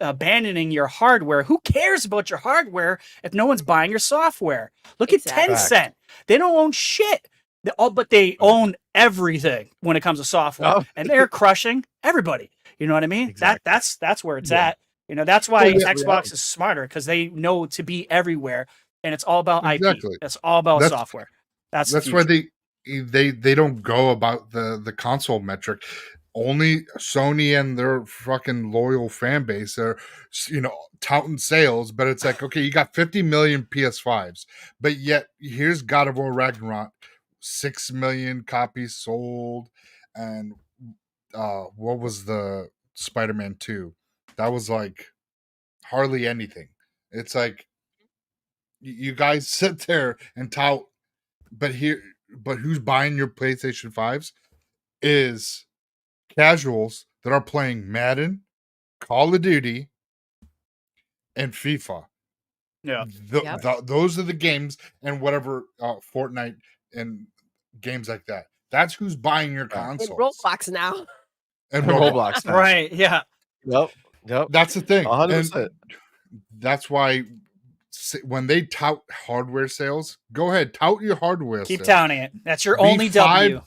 abandoning your hardware. Who cares about your hardware if no one's buying your software? Look at Tencent. They don't own shit. But they own everything when it comes to software, Oh. and they're crushing everybody. You know what I mean? Exactly. That's where it's Yeah. at. You know, that's why yeah. Xbox is smarter, because they know to be everywhere, and it's all about IP. Exactly. It's all about That's- software. That's why the they don't go about the console metric. Only Sony and their fucking loyal fan base are, touting sales, but it's like, okay, you got 50 million PS5s, but yet here's God of War Ragnarok, 6 million copies sold, and what was the Spider-Man 2? That was like hardly anything. It's like you guys sit there and tout, but who's buying your PlayStation 5s is casuals that are playing Madden, Call of Duty, and FIFA. Yeah. Those are the games, and whatever Fortnite and games like that. That's who's buying your In consoles. Roblox now. And Roblox. now. right. Yeah. Yep. That's the thing. 100%. And that's why when they tout hardware sales, go ahead, tout your hardware Keep sales. touting it. That's your Be only W.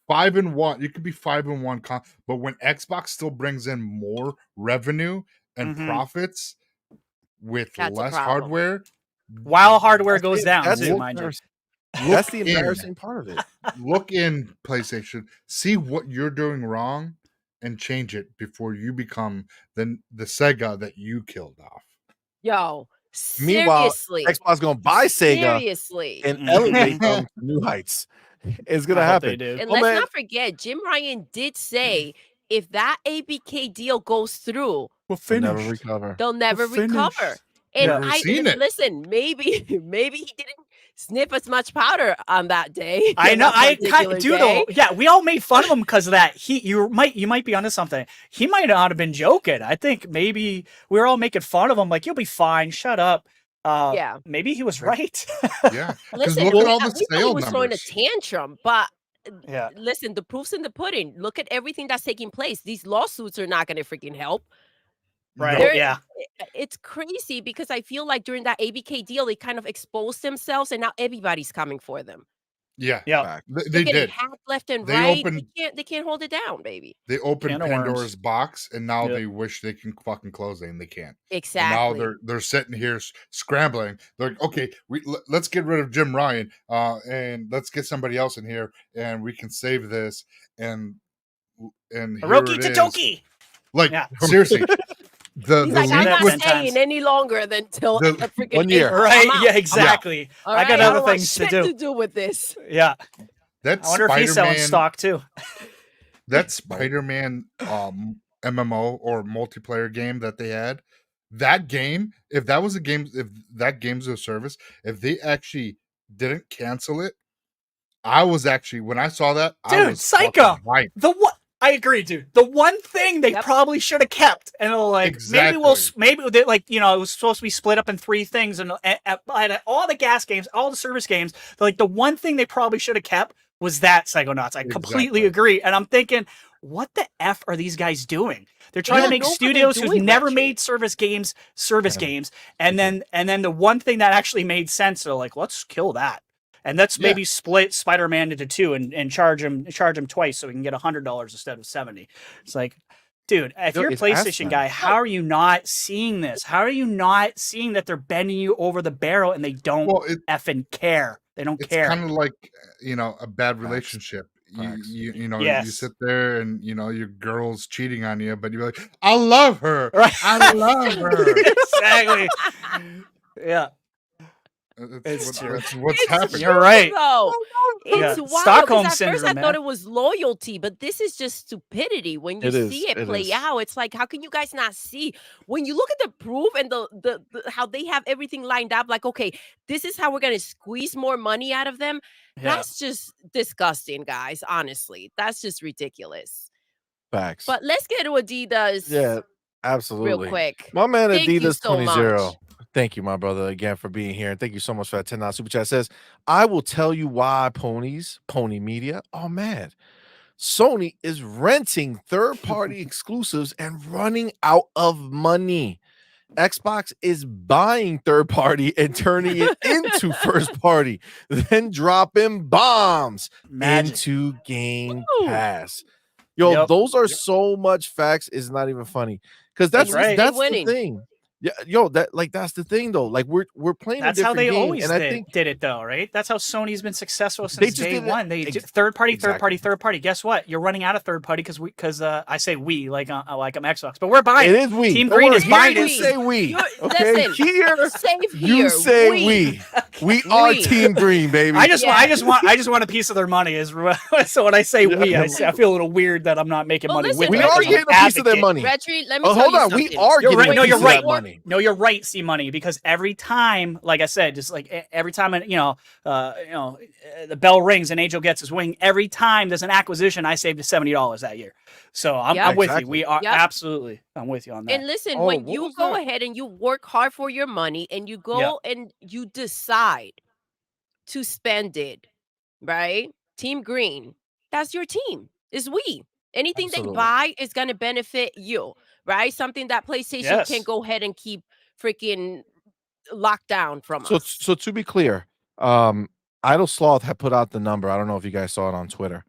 5-1. You could be 5-1, but when Xbox still brings in more revenue and profits with That's a less problem. hardware, While hardware goes down, that's too, the mind you. That's the embarrassing part of it. Look in PlayStation, see what you're doing wrong, and change it before you become the Sega that you killed off. Yo, Meanwhile, seriously. Xbox gonna buy Sega Seriously. and elevate them to new heights. It's gonna I hope happen. they do. And Oh, let's man. not forget, Jim Ryan did say if that ABK deal goes through, They'll never recover. they'll never We're recover. finished. And Yeah. Never seen it. listen, maybe he didn't sniff as much powder on that day. I on know. that particular Doodle. day. Yeah, we all made fun of him because of that. You might be onto something. He might not have been joking. I think maybe we were all making fun of him, like, you'll be fine. Shut up. Yeah. Maybe he was right. Yeah, because Listen, look at all the we thought he sale was throwing a numbers. tantrum, but Yeah. listen, the proof's in the pudding. Look at everything that's taking place. These lawsuits are not going to freaking help. Right. No. Yeah. It's crazy because I feel like during that ABK deal, they kind of exposed themselves, and now everybody's coming for them. Yeah, Yeah. They're they getting did. hacked left and They right. opened- They can't hold it down, baby. They opened Can of worms. Pandora's box, and now Yep. they wish they can fucking close it, and they can't. Exactly. And now they're sitting here scrambling. They're like, okay, let's get rid of Jim Ryan, and let's get somebody else in here, and we can save this. And here Hiroki it is. Totoki. Like, Yeah. seriously, the He's like, I'm leak not with- staying any longer than till The- the freaking 1 year. April. Right. I'm out. Yeah, exactly. All I got right? other don't want things to shit do. to do with this. Yeah. that I wonder if he's selling Spider-Man stock too. that Spider-Man MMO or multiplayer game that they had, that game, if that game's a service, if they actually didn't cancel it, I was actually, when I saw that, I Dude, was psycho. fucking hyped. The one I agree, dude. The one thing they Yep. probably should have kept, and they're like, maybe they, like, you know, it was supposed to be split up in 3 things, and all the gas games, all the service games, like, the one thing they probably should have kept was that Psychonauts. I completely Exactly. agree, and I'm thinking, what the f are these guys doing? They're trying to don't make know what they're studios who've doing, never Richie. made service games, and then the one thing that actually made sense, they're like, let's kill that. And let's maybe split Spider-Man into 2 and charge him twice so we can get $100 instead of 70. It's like, dude, if Dude, you're a it's PlayStation asinine. guy, how are you not seeing this? How are you not seeing that they're bending you over the barrel and they don't Well, effing care? They don't it's care. kind of like, a bad Facts. relationship. Facts. You Yes. sit there and your girl's cheating on you, but you're like, I love her. Right. I love her. Exactly. Yeah. It's true. what's It's happening. You're right. Though. Yeah. It's wild. Stockholm 'Cause at first I syndrome, thought man. it was loyalty, but this is just stupidity. When you It is. see it It play is. out, it's like, how can you guys not see? When you look at the proof and the how they have everything lined up, like, okay, this is how we're gonna squeeze more money out of them. Yeah. That's just disgusting, guys. Honestly, that's just ridiculous. Facts. But let's get to Adidas yeah, absolutely. real quick. My man Thank you Adidas so 20. much. Thank you, my brother, again for being here. And thank you so much for that $10 super chat. It says, I will tell you why Pony Media are mad. Sony is renting third-party exclusives and running out of money. Xbox is buying third party and turning it into first party, then dropping bombs Magic. into Game Woo! Pass. Yo, Yep. those are so much facts. It's not even funny because that's And we stay that's the winning. thing. Yeah, yo, that's the thing though. Like we're playing That's a how different they game, always and I think did it, though, right? That's how Sony's been successful They since just day did it- one. They ex- do third party, exactly. third party. Guess what? You're running out of third party because I say we like I'm Xbox, but we're buying it it. is we. Team Don't Green worry, is here buying you it. say we. You're- Okay, listen, here Save you here. say we. We are We. Team Green, baby. I just Yes. want a piece of their money. So when I say we, I feel a little weird that I'm not making Well, money listen, with we them. are I'm getting a piece of their advocate. money. Reggie, let me Oh, tell hold you on, something. we are You're getting right. a No, piece you're of right. that money. No, you're right, C-Money, because every time, like I said, just like every time, the bell rings and Angel gets his wing, every time there's an acquisition, I saved $70 that year. So I'm Yep. with you. Exactly. We are Yep. absolutely. I'm with you on that. And listen, Oh, when what you was go that? ahead and you work hard for your money and you go and you decide to spend it, right? Team Green, that's your team. It's we. Anything they Absolutely. buy is going to benefit you, right? Something that PlayStation can Yes. go ahead and keep freaking locked down from So us. so to be clear, Idle Sloth had put out the number. I don't know if you guys saw it on Twitter,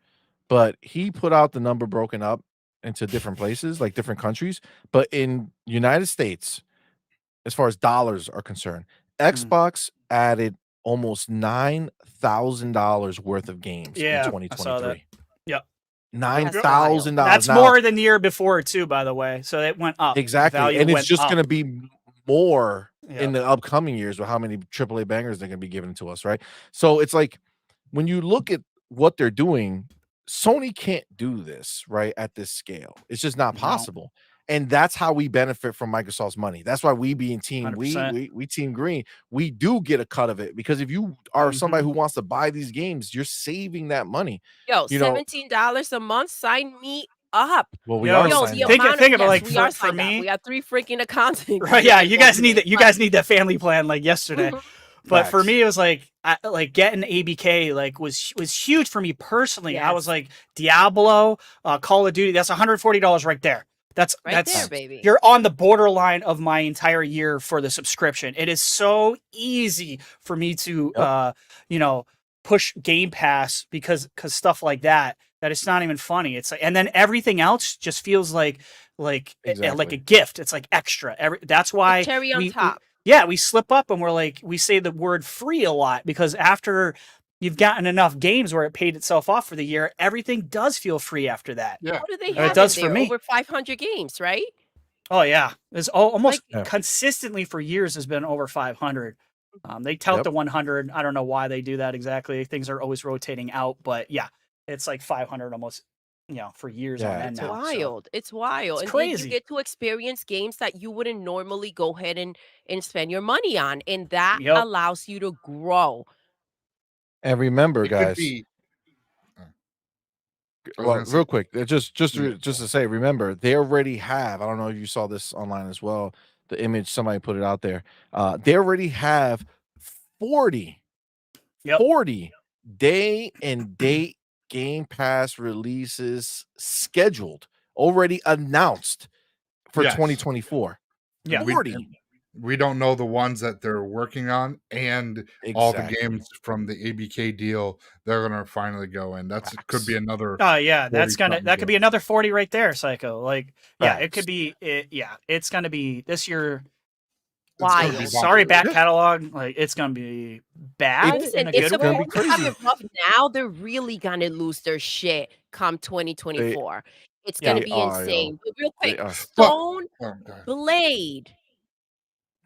but he put out the number broken up into different places, like different countries. But in United States, as far as dollars are concerned, Xbox added almost $9,000 worth of games in Yeah, I saw 2023. that. Yep. $9,000. That's Now, more than the year before too, by the way. So it went up. exactly, Value and it's went just up. going to be more Yeah. in the upcoming years with how many AAA bangers they're going to be giving to us, right? So it's like when you look at what they're doing, Sony can't do this right at this scale. It's just not No. possible. And that's how we benefit from Microsoft's money. That's why we being team 100%. we team green, we do get a cut of it because if you are somebody who wants to buy these games, you're saving that money. Yo, You know, $17 a month, sign me up. well, we Yo, are Yo, signed the up. Think amount of it, of, yes, like, we are for signed me- up. We got 3 freaking accounts. Right, yeah, you guys need that. You guys need that family plan like yesterday. Mhm. But for Facts. me, it was like getting ABK was huge for me personally. I was Yes. like Diablo, Call of Duty. That's $140 right there. That's Right there, baby. You're on the borderline of my entire year for the subscription. It is so easy for me to push Game Pass because stuff like that it's not even funny. It's like, and then everything else just feels like a Exactly. gift. It's like extra. That's why Cherry on we top. we slip up and we say the word free a lot because after you've gotten enough games where it paid itself off for the year, everything does feel free after that. Yeah. What do they It have does in for there? me. Over 500 games, right? Oh yeah, it's almost Yeah. consistently for years has been over 500. They tout Yep. the 100. I don't know why they do that exactly. Things are always rotating out, but yeah, it's like 500 almost, for years on Yeah, end It's now. so- wild. It's wild. It's And then crazy. you get to experience games that you wouldn't normally go ahead and spend your money on. And that Yep. allows you to grow. And remember, It could guys, be. I was well, gonna say- real quick, just Yeah. to say, remember, they already have. I don't know if you saw this online as well. The image somebody put it out there. They already have 40, Yep. 40 day and date Game Pass releases scheduled, already announced for Yes. 2024. Yeah. 40. We don't know the ones that they're working on and all the Exactly. games from the ABK deal they're gonna finally go in. That's could be another Oh yeah, 40 something that could be another 40 right there, Psycho. Like, yeah, it Facts. could be. It's gonna be this year. it's gonna be Wild. Sorry, bonkers. back Yeah. catalog. Like, it's gonna be bad Listen, in a if good the gonna way. be phones have crazy. it rough now, they're really gonna lose their shit come 2024. It's gonna They be are, yo. insane. But real They quick, are. Stone Oh, God. Blade.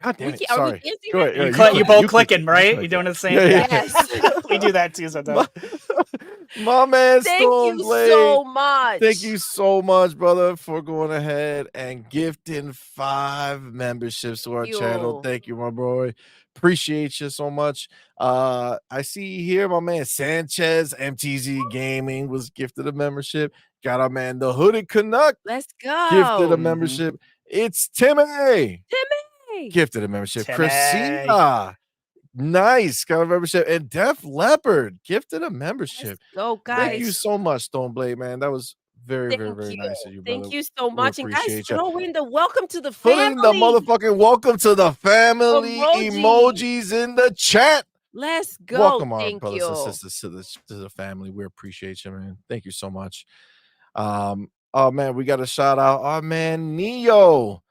God damn it. Are we Sorry. dancing Go right ahead. now? Yeah, You click both it, clicking, you right? click You doing it. the same? Yeah, yeah. Yes. We do that too sometimes. My man Thank Stone you Blade. so much. Thank you so much, brother, for going ahead and gifting 5 memberships to our channel. you. Thank you, my boy. Appreciate you so much. I see here my man Sanchez MTZ Gaming was gifted a membership. Got our man the Hooded Canuck Let's gifted a go. membership. It's Timmy Timmy. gifted a membership. Timmy. Christina, nice, got a membership. And Def Leopard gifted a membership. Let's go, Thank you guys. so much, Stoneblade, man. That was Very, very, Thank very you. nice of you, brother. Thank you so We much. And guys, appreciate you. throw in the welcome to the Putting the family motherfucking welcome to the family emoji. emojis in the chat. Let's go. Welcome our Thank brothers you. and sisters to the family. We appreciate you, man. Thank you so much. Oh man, we got a shout out. Our man Neo.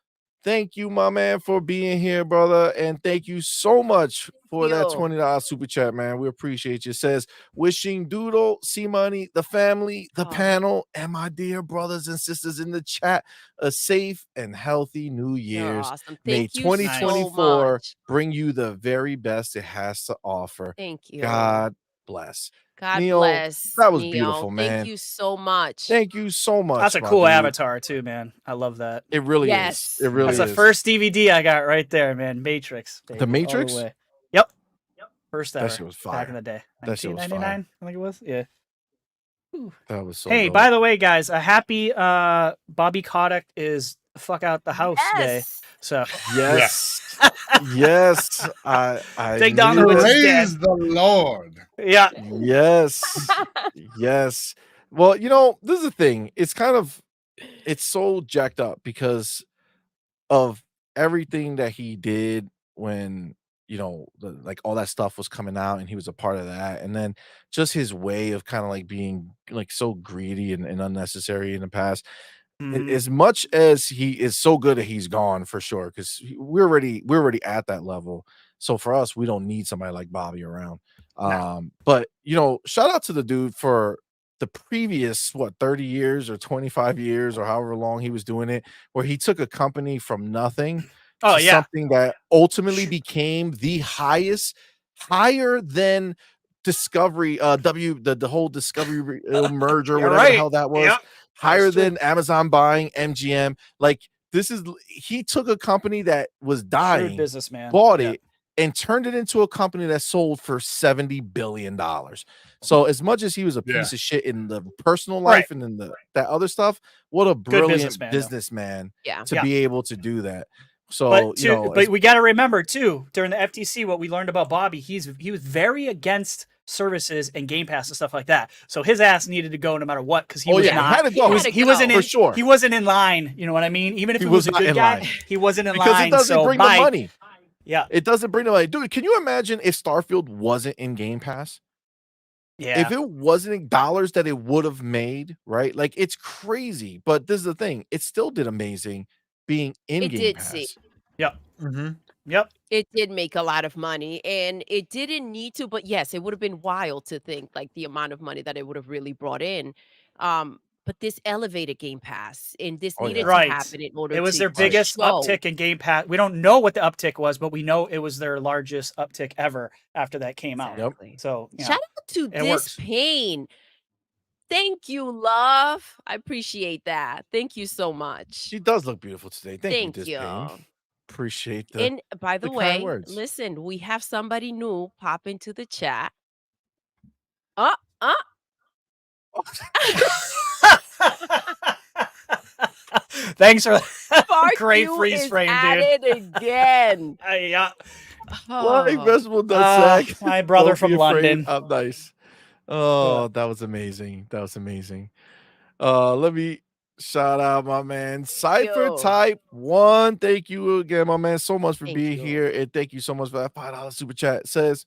Thank you, my man, for being here, brother. And thank you so much for that $20 super chat, man. We appreciate you. It says, wishing Doodle, CMoney, the family, the panel, and my dear brothers and sisters in the chat a safe and healthy New You're Year's. awesome. May Thank you so 2024 much. bring you the very best it has to offer. Thank you. God bless. God Neo, bless. that was Neo. beautiful, man. Thank you so much. Thank you so much. That's a my cool dude. avatar too, man. I love that. It really Yes. is. It really That's is. the first DVD I got right there, man. Matrix. Baby, The all Matrix? way. Yep. First ever. That shit was fire. Back in the day. That shit was fire. 1999, I think it was. Yeah. Ooh. That was so Hey, dope. by the way, guys, a happy Bobby Kotick is fuck out the house day. Yes. So Yes. Yes. I Take down knew the it. witches. Praise the Lord. yeah. Yes. Yes. Well, you know, this is the thing. It's so jacked up because of everything that he did when, you know, like all that stuff was coming out and he was a part of that. And then just his way of kind of like being like so greedy and unnecessary in the past. As much as he is so good that he's gone for sure, because we're already at that level. So for us, we don't need somebody like Bobby around. But you know, shout out to the dude for the previous 30 years or 25 years or however long he was doing it, where he took a company from nothing Oh, to yeah. something that ultimately became the higher than Discovery, the whole Discovery merger, You're whatever right. the hell that was. Yep. Higher That's true. than Amazon buying MGM. Like he took a company that was Shrewd dying, businessman. bought Yeah. it, and turned it into a company that sold for $70 billion. So as much as he was a Yeah. piece of shit in the personal life and in that other stuff, what a brilliant businessman Yeah. to Yeah. be able to do that. So but we got to remember too, during the FTC, what we learned about Bobby, he was very against services and Game Pass and stuff like that. So his ass needed to go no matter what, because he was not. had to go. He wasn't for in. sure. He wasn't in line. You know what I mean? Even if He he was a was not good in guy, line. he wasn't in Because line. it doesn't so bring bye. the money. Yeah. It doesn't bring the money. Dude, can you imagine if Starfield wasn't in Game Pass? Yeah. If it wasn't dollars that it would have made, right? Like it's crazy. But this is the thing. It still did amazing being in Game Pass. Yep. Mm-hmm. Yep. It did make a lot of money, and it didn't need to, but yes, it would have been wild to think like the amount of money that it would have really brought in. But this elevated Game Pass, and this Oh, yeah. needed Right. to happen in order It was to their biggest show. uptick in Game Pass. We don't know what the uptick was, but we know it was their largest uptick ever after that came out. Exactly. So Shout out to it this works. pain. Thank you, love. I appreciate that. Thank you so much. She does look beautiful today. Thank you, Thank you. Dispain. Appreciate the And by the kind way, words. listen, we have somebody new pop into the chat. Thanks for Part great two freeze is frame, dude. added again. Yeah. Flying Oh, Vegetable Nutsack. My brother Don't from be afraid. London. I'm nice. Oh, that was amazing. That was amazing. Let me shout out my man Cypher you. Type 1. Thank you again, my man, so much for Thank being you. here. And thank you so much for that $5 super chat. It says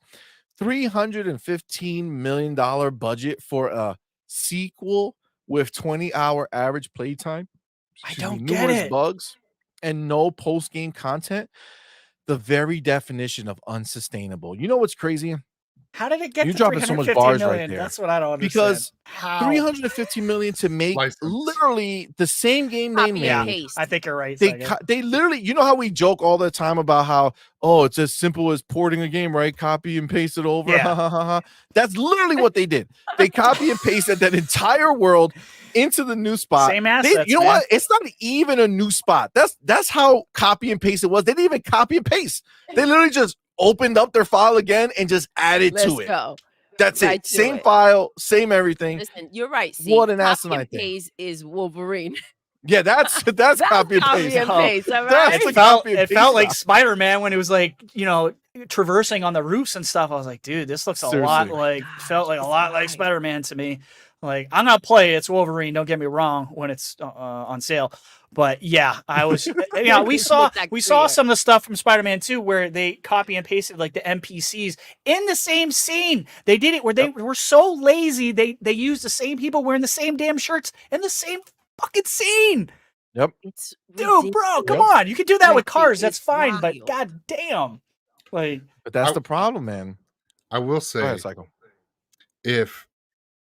$315 million budget for a sequel with 20-hour average playtime. I don't Numerous get it. bugs and no post-game content. The very definition of unsustainable. You know what's crazy? How did it get You to dropping so much 350 bars right million? there. That's what I don't understand. Because how 350 million to make License. literally the same game they Copy and made. paste. I think you're right. They Sagan. they literally, you know how we joke all the time about how, oh, it's as simple as porting a game, right? Copy and paste it over. Yeah. That's literally what they did. They copy and pasted that entire world into the new spot. Same assets, You know man. what? It's not even a new spot. That's how copy and paste it was. They didn't even copy and paste. They literally just opened up their file again and just added Let's to it. go. That's Right it. to Same it. file, same everything. Listen, you're right. See, What an copy asinine and thing. paste is Wolverine. Yeah, that's copy and paste. Copy and paste. All That's right. the It felt, copy and it paste felt like stuff. Spider-Man when it was like, you know, traversing on the roofs and stuff. I was like, dude, this looks a lot Seriously. like, felt like a lot like Right. Spider-Man to me. Like, I'm gonna play It's Wolverine. Don't get me wrong when it's on sale, but yeah, I was. Yeah, we saw some of the stuff from Spider-Man 2 where they copy and pasted like the NPCs in the same scene. They did it where they were so lazy they used the same people wearing the same damn shirts in the same fucking scene. Yep. It's Dude, bro, come on. You can do that with cars. That's fine, but god damn. Like, but that's the problem, man. I will Go say, ahead, Psycho. if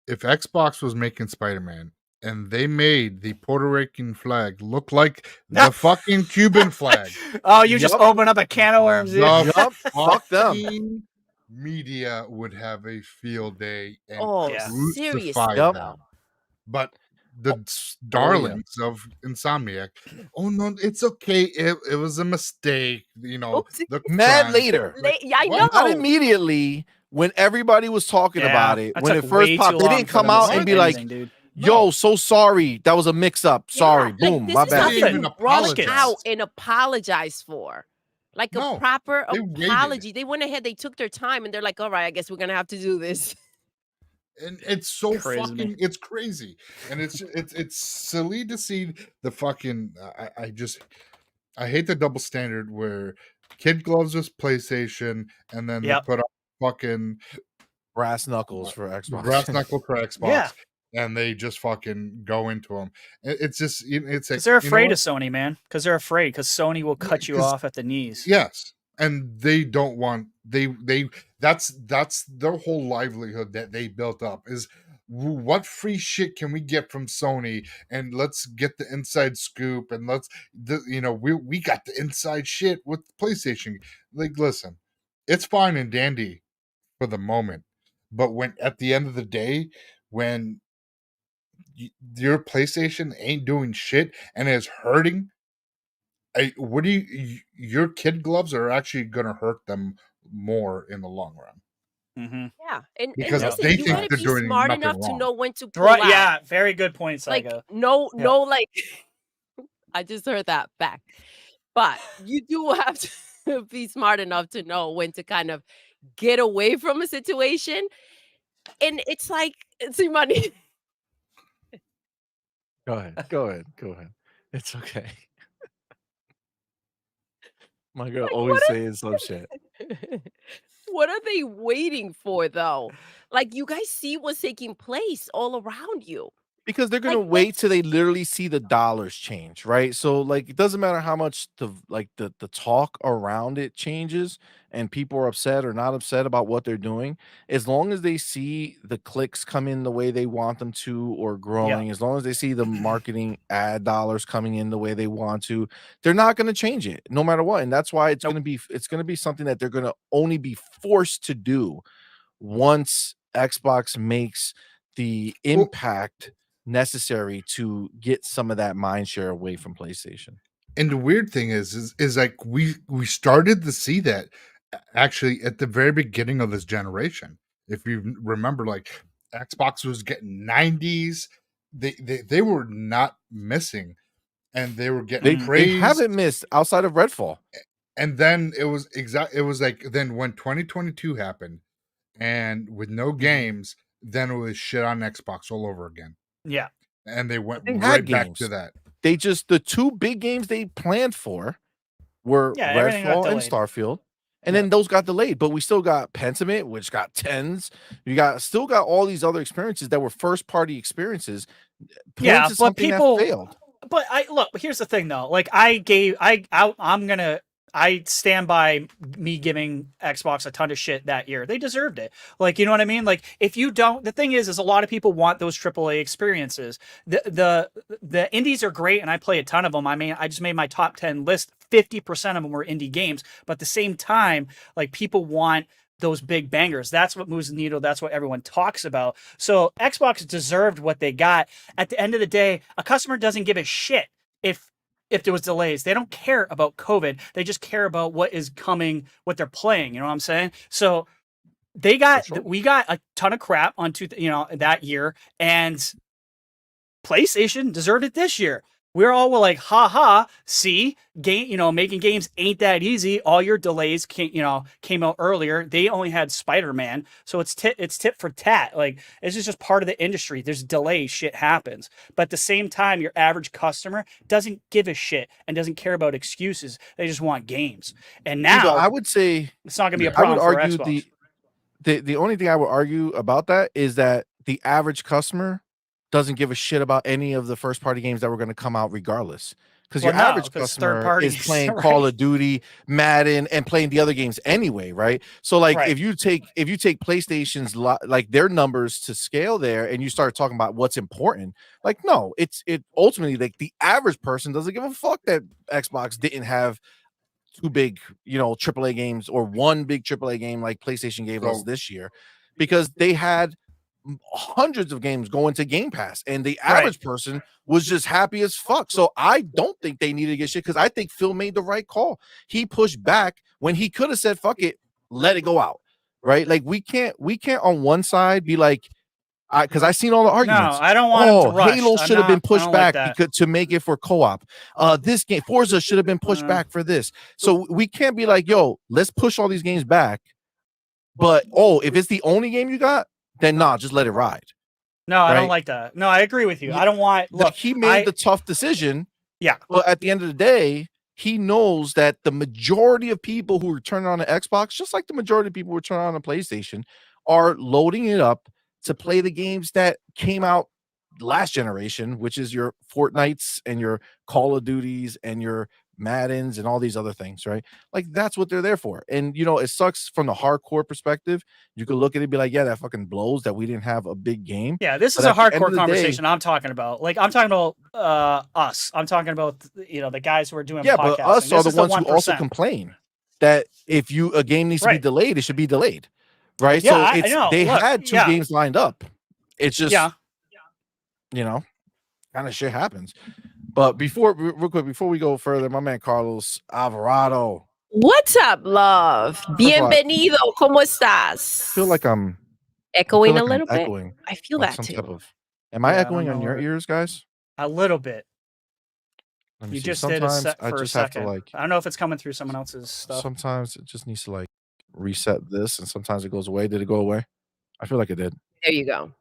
Xbox was making Spider-Man and they made the Puerto Rican flag look like the fucking Cuban flag, oh, you just open up a can of worms, dude. Yup. Fuck them. fucking media would have a field day and seriously. crucify them. But the darlings of Insomniac, oh no, it's okay. It was a mistake. You know, the mad later. I know. Not immediately when everybody was talking about it. When it first popped, they didn't come out and be like, yo, so sorry. That was a mix up. Sorry. Boom. My bad. This is something you rush out and apologize for. Like a proper apology. They went ahead, they took their time, and they're like, all right, I guess we're going to have to do this. And it's so fucking, it's crazy. And it's silly to see the fucking, I hate the double standard where kid gloves was PlayStation and then they put up fucking brass knuckles for Xbox. Brass knuckle for Xbox. Yeah. And they just fucking go into them. It's just, it's like, they're afraid of Sony, man. Because they're afraid. Because Sony will cut you off at the knees. Yes. And they don't want that's their whole livelihood that they built up is what free shit can we get from Sony, and let's get the inside scoop, and we got the inside shit with PlayStation. Like, listen, it's fine and dandy for the moment, but when at the end of the day, when your PlayStation ain't doing shit and is hurting, your kid gloves are actually going to hurt them more in the long run. Mm-hmm. Yeah, and because listen, they you think gotta they're be doing smart nothing enough wrong. to know when to pull out. Yeah, very good point, Psycho. Like no, like I just heard that back, but you do have to be smart enough to know when to kind of get away from a situation, and it's like CMoney. Go ahead. It's okay. My girl always saying some shit. What are they waiting for, though? Like, you guys see what's taking place all around you. Because they're gonna wait till they literally see the dollars change, right? So like it doesn't matter how much the talk around it changes and people are upset or not upset about what they're doing, as long as they see the clicks come in the way they want them to or growing, as long as they see the marketing ad dollars coming in the way they want to, they're not gonna change it no matter what. And that's why it's gonna be something that they're gonna only be forced to do once Xbox makes the impact necessary to get some of that mind share away from PlayStation. And the weird thing is like we started to see that actually at the very beginning of this generation. If you remember, like Xbox was getting 90s, they were not missing, and they were getting praised. They haven't missed outside of Redfall. And then it was like then when 2022 happened, and with no games, then it was shit on Xbox all over again. Yeah. And they went right back to that. They just, the two big games they planned for were Redfall and Starfield. And then those got delayed, but we still got Pentiment, which got 10s. You still got all these other experiences that were first party experiences. Yeah, but people failed. But here's the thing though. Like I stand by me giving Xbox a ton of shit that year. They deserved it. Like, you know what I mean? Like, if you don't, the thing is a lot of people want those AAA experiences. The indies are great, and I play a ton of them. I mean, I just made my top 10 list. 50% of them were indie games, but at the same time, like, people want those big bangers. That's what moves the needle. That's what everyone talks about. So Xbox deserved what they got. At the end of the day, a customer doesn't give a shit if there was delays. They don't care about COVID. They just care about what is coming, what they're playing. You know what I'm saying? So we got a ton of crap on that year, and PlayStation deserved it this year. we're all like, ha ha, see, making games ain't that easy. All your delays came out earlier. They only had Spider-Man, so it's tit for tat. Like, this is just part of the industry. There's delays, shit happens. But at the same time, your average customer doesn't give a shit and doesn't care about excuses. They just want games. And now I would say it's not gonna be a I problem would for argue Xbox. the only thing I would argue about that is that the average customer doesn't give a shit about any of the first party games that were going to come out regardless. Because your average customer is playing right? Call of Duty, Madden, and playing the other games anyway, right? So like Right. if you take PlayStation's like their numbers to scale there, and you start talking about what's important, like no, it ultimately, like the average person doesn't give a fuck that Xbox didn't have two big, AAA games or one big AAA game like PlayStation gave us this year, because they had hundreds of games going to Game Pass, and the average person was just happy as fuck. So I don't think they needed to get shit, because I think Phil made the right call. He pushed back when he could have said, fuck it, let it go out. Right? Like we can't on one side be like, because I seen all the arguments. No, I don't want him to rush. Halo should have been pushed back like to make it for co-op. This game, Forza, should have been pushed back for this. So we can't be like, yo, let's push all these games back. But if it's the only game you got, then nah, just let it ride. No, I don't like that. No, I agree with you. I don't want. Look, he made the tough decision. Yeah. But at the end of the day, he knows that the majority of people who are turning on an Xbox, just like the majority of people who are turning on a PlayStation, are loading it up to play the games that came out last generation, which is your Fortnites and your Call of Duties and your Maddens and all these other things, right? Like that's what they're there for. And it sucks from the hardcore perspective. You could look at it and be like, yeah, that fucking blows that we didn't have a big game. Yeah, this is a hardcore conversation I'm talking about. Like, I'm talking about us. I'm talking about the guys who are doing podcasting. But us are the ones who also complain that if a game needs to be delayed, it should be delayed. Right? Yeah, so they had two games lined up. It's just kind of shit happens. But real quick, before we go further, my man Carlos Alvarado. What's up, love? Bienvenido. ¿Cómo estás? I feel like I'm echoing a little bit. Echoing, I feel like that too. Am I echoing on your ears, guys? A little bit. You just did a set I for just a have second. I don't know if it's coming through someone else's stuff. Sometimes it just needs to reset this, and sometimes it goes away. Did it go away? I feel like it did. There you go.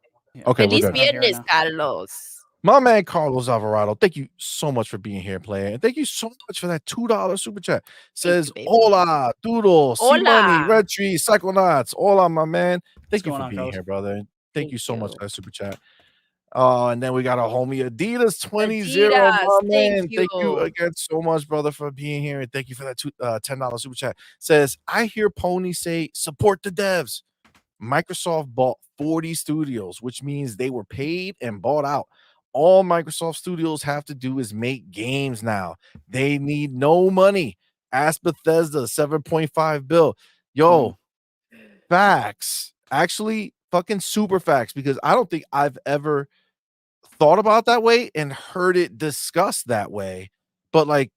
Okay, Feliz viernes, Carlos. My man Carlos Alvarado, thank you so much for being here, player. And thank you so much for that $2 super chat. Says, hola, Doodle, CMoney, Red Tree, Psychonauts. Hola, my man. Thank you for being here, brother. Thank you so much for that super chat. And then we got our homie Adidas 20, my man. Thank you again so much, brother, for being here. And thank you for that $10 super chat. Says, I hear Pony say, support the devs. Microsoft bought 40 studios, which means they were paid and bought out. All Microsoft studios have to do is make games now. They need no money. Ask Bethesda, 7.5 bill. Yo, facts. Actually, fucking super facts, because I don't think I've ever thought about that way and heard it discussed that way. But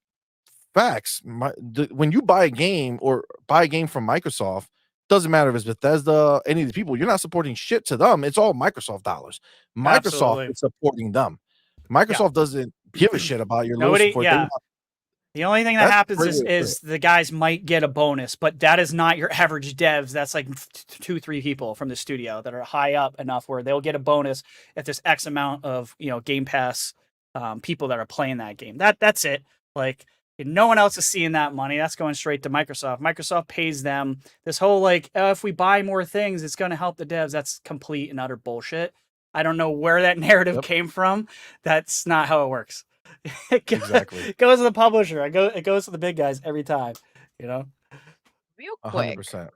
facts. When you buy a game or buy a game from Microsoft, doesn't matter if it's Bethesda, any of the people, you're not supporting shit to them. It's all Microsoft dollars. Microsoft is supporting them. Microsoft doesn't give a shit about your low support. The only thing that happens is the guys might get a bonus, but that is not your average devs. That's like 2-3 people from the studio that are high up enough where they'll get a bonus if there's X amount of Game Pass people that are playing that game. That's it. Like, no one else is seeing that money. That's going straight to Microsoft. Microsoft pays them. This whole if we buy more things, it's going to help the devs. That's complete and utter bullshit. I don't know where that narrative came from. That's not how it works. It goes to the publisher. It goes to the big guys every time. Real quick. 100%.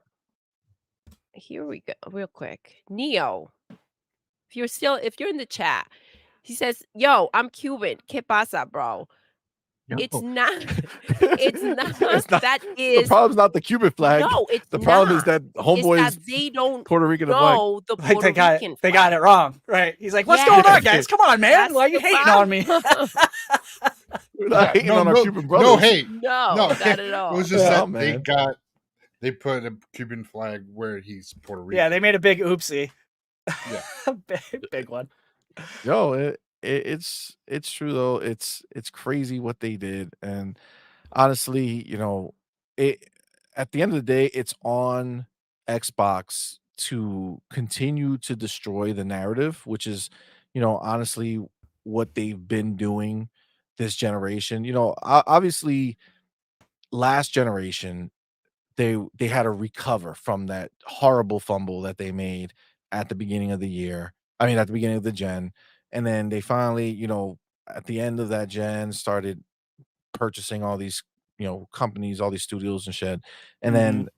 Here we go. Real quick. Neo, if you're in the chat, he says, "Yo, I'm Cuban. ¿Qué pasa, bro?" No. It's not. That is the problem's not the Cuban flag. No, it's the problem is that homeboys they don't Puerto Rican know the Puerto Rican flag. They got it wrong, right? He's like, "What's going on, guys? Come on, man! Why are you hating on me?" We're not hating on our Cuban brothers. No hate. No, not at all. It was just that they put a Cuban flag where he's Puerto Rican. Yeah, they made a big oopsie. Yeah, big one. Yo, it's true though. It's crazy what they did, and honestly, it at the end of the day, it's on Xbox to continue to destroy the narrative, which is, honestly what they've been doing this generation. Obviously last generation they had to recover from that horrible fumble that they made at the beginning of the year. I mean, at the beginning of the gen, and then they finally, at the end of that gen started purchasing all these, companies, all these studios and shit. And Mhm. then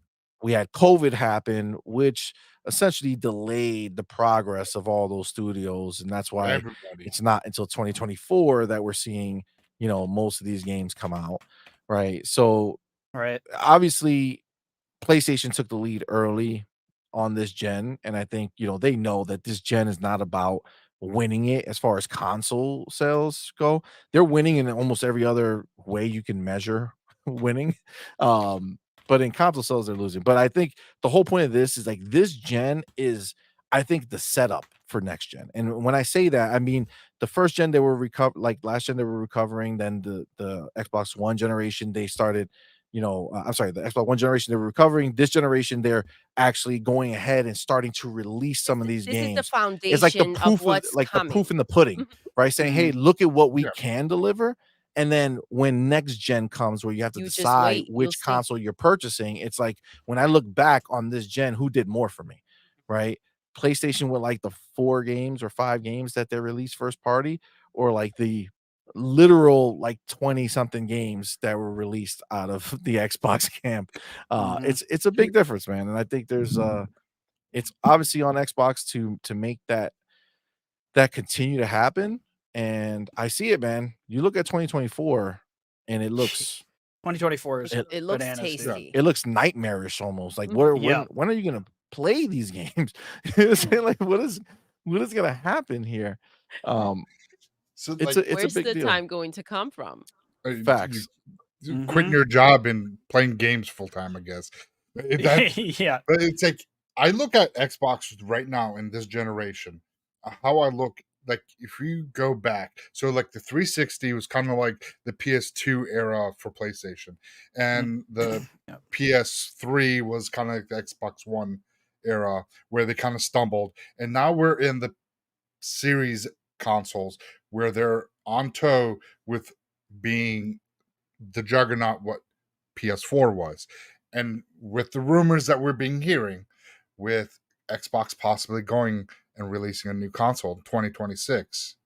we had COVID happen, which essentially delayed the progress of all those studios. And that's why Everybody. it's not until 2024 that we're seeing, most of these games come out. Right. So Right. obviously PlayStation took the lead early on this gen, and I think, they know that this gen is not about winning it as far as console sales go. They're winning in almost every other way you can measure winning. Um, but in console sales, they're losing. But I think the whole point of this is like this gen is, I think, the setup for next gen. And when I say that, I mean the first gen they were like last gen they were recovering, then the Xbox One generation they started I'm sorry, the Xbox One generation, they were recovering. This generation, they're actually going ahead and starting to release some of these This is the games. It's foundation of what's the proof coming. in the pudding, Mhm. right? Saying, hey, Mhm. look at what we Yeah. can deliver. And then when next gen comes, where you have to You just decide wait, you'll which see. console you're purchasing, it's like when I look back on this gen, who did more for me, right? PlayStation with like the 4 games or 5 games that they released first party, or like the literal like 20 something games that were released out of the Xbox camp. Mhm. It's a big difference, man. And I think there's it's obviously on Xbox to make that continue to happen. And I see it, man. You look at 2024 and it looks 2024 is it, It looks bananas, dude. Yeah. tasty. it looks nightmarish almost. Like Mhm. when are you gonna play these games? You know what I'm saying? Like what is gonna happen here? Um So it's like a Where's big the deal. time going to come from? you Facts. quitting Mhm. your job and playing games full time, I guess. That's Yeah. but it's like I look at Xbox right now in this generation. How I look like if you go back, so like the 360 was kind of like the PS2 era for PlayStation, Mm. and the Yep. PS3 was kind of like the Xbox One era where they kind of stumbled, and now we're in the series consoles where they're on toe with being the juggernaut what PS4 was. And with the rumors that we're being hearing with Xbox possibly going and releasing a new console in 2026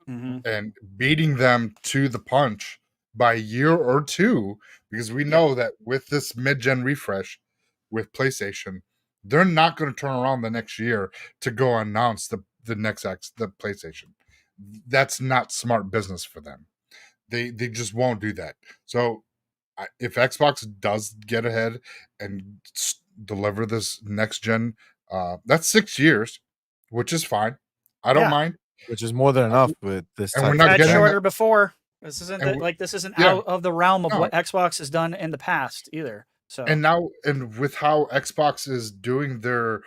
Mhm. and beating them to the punch by a year or two, because we Yep. know that with this mid-gen refresh with PlayStation, they're not going to turn around the next year to go announce the PlayStation. That's not smart business for them. They just won't do that. So if Xbox does get ahead and deliver this next gen, that's 6 years, which is fine. I don't Yeah. mind, Which is more than enough with this and we're type We've of not had getting gen. that. shorter before. This isn't And this isn't yeah, out of the realm of no, what Xbox has done in the past either. So and now and with how Xbox is doing their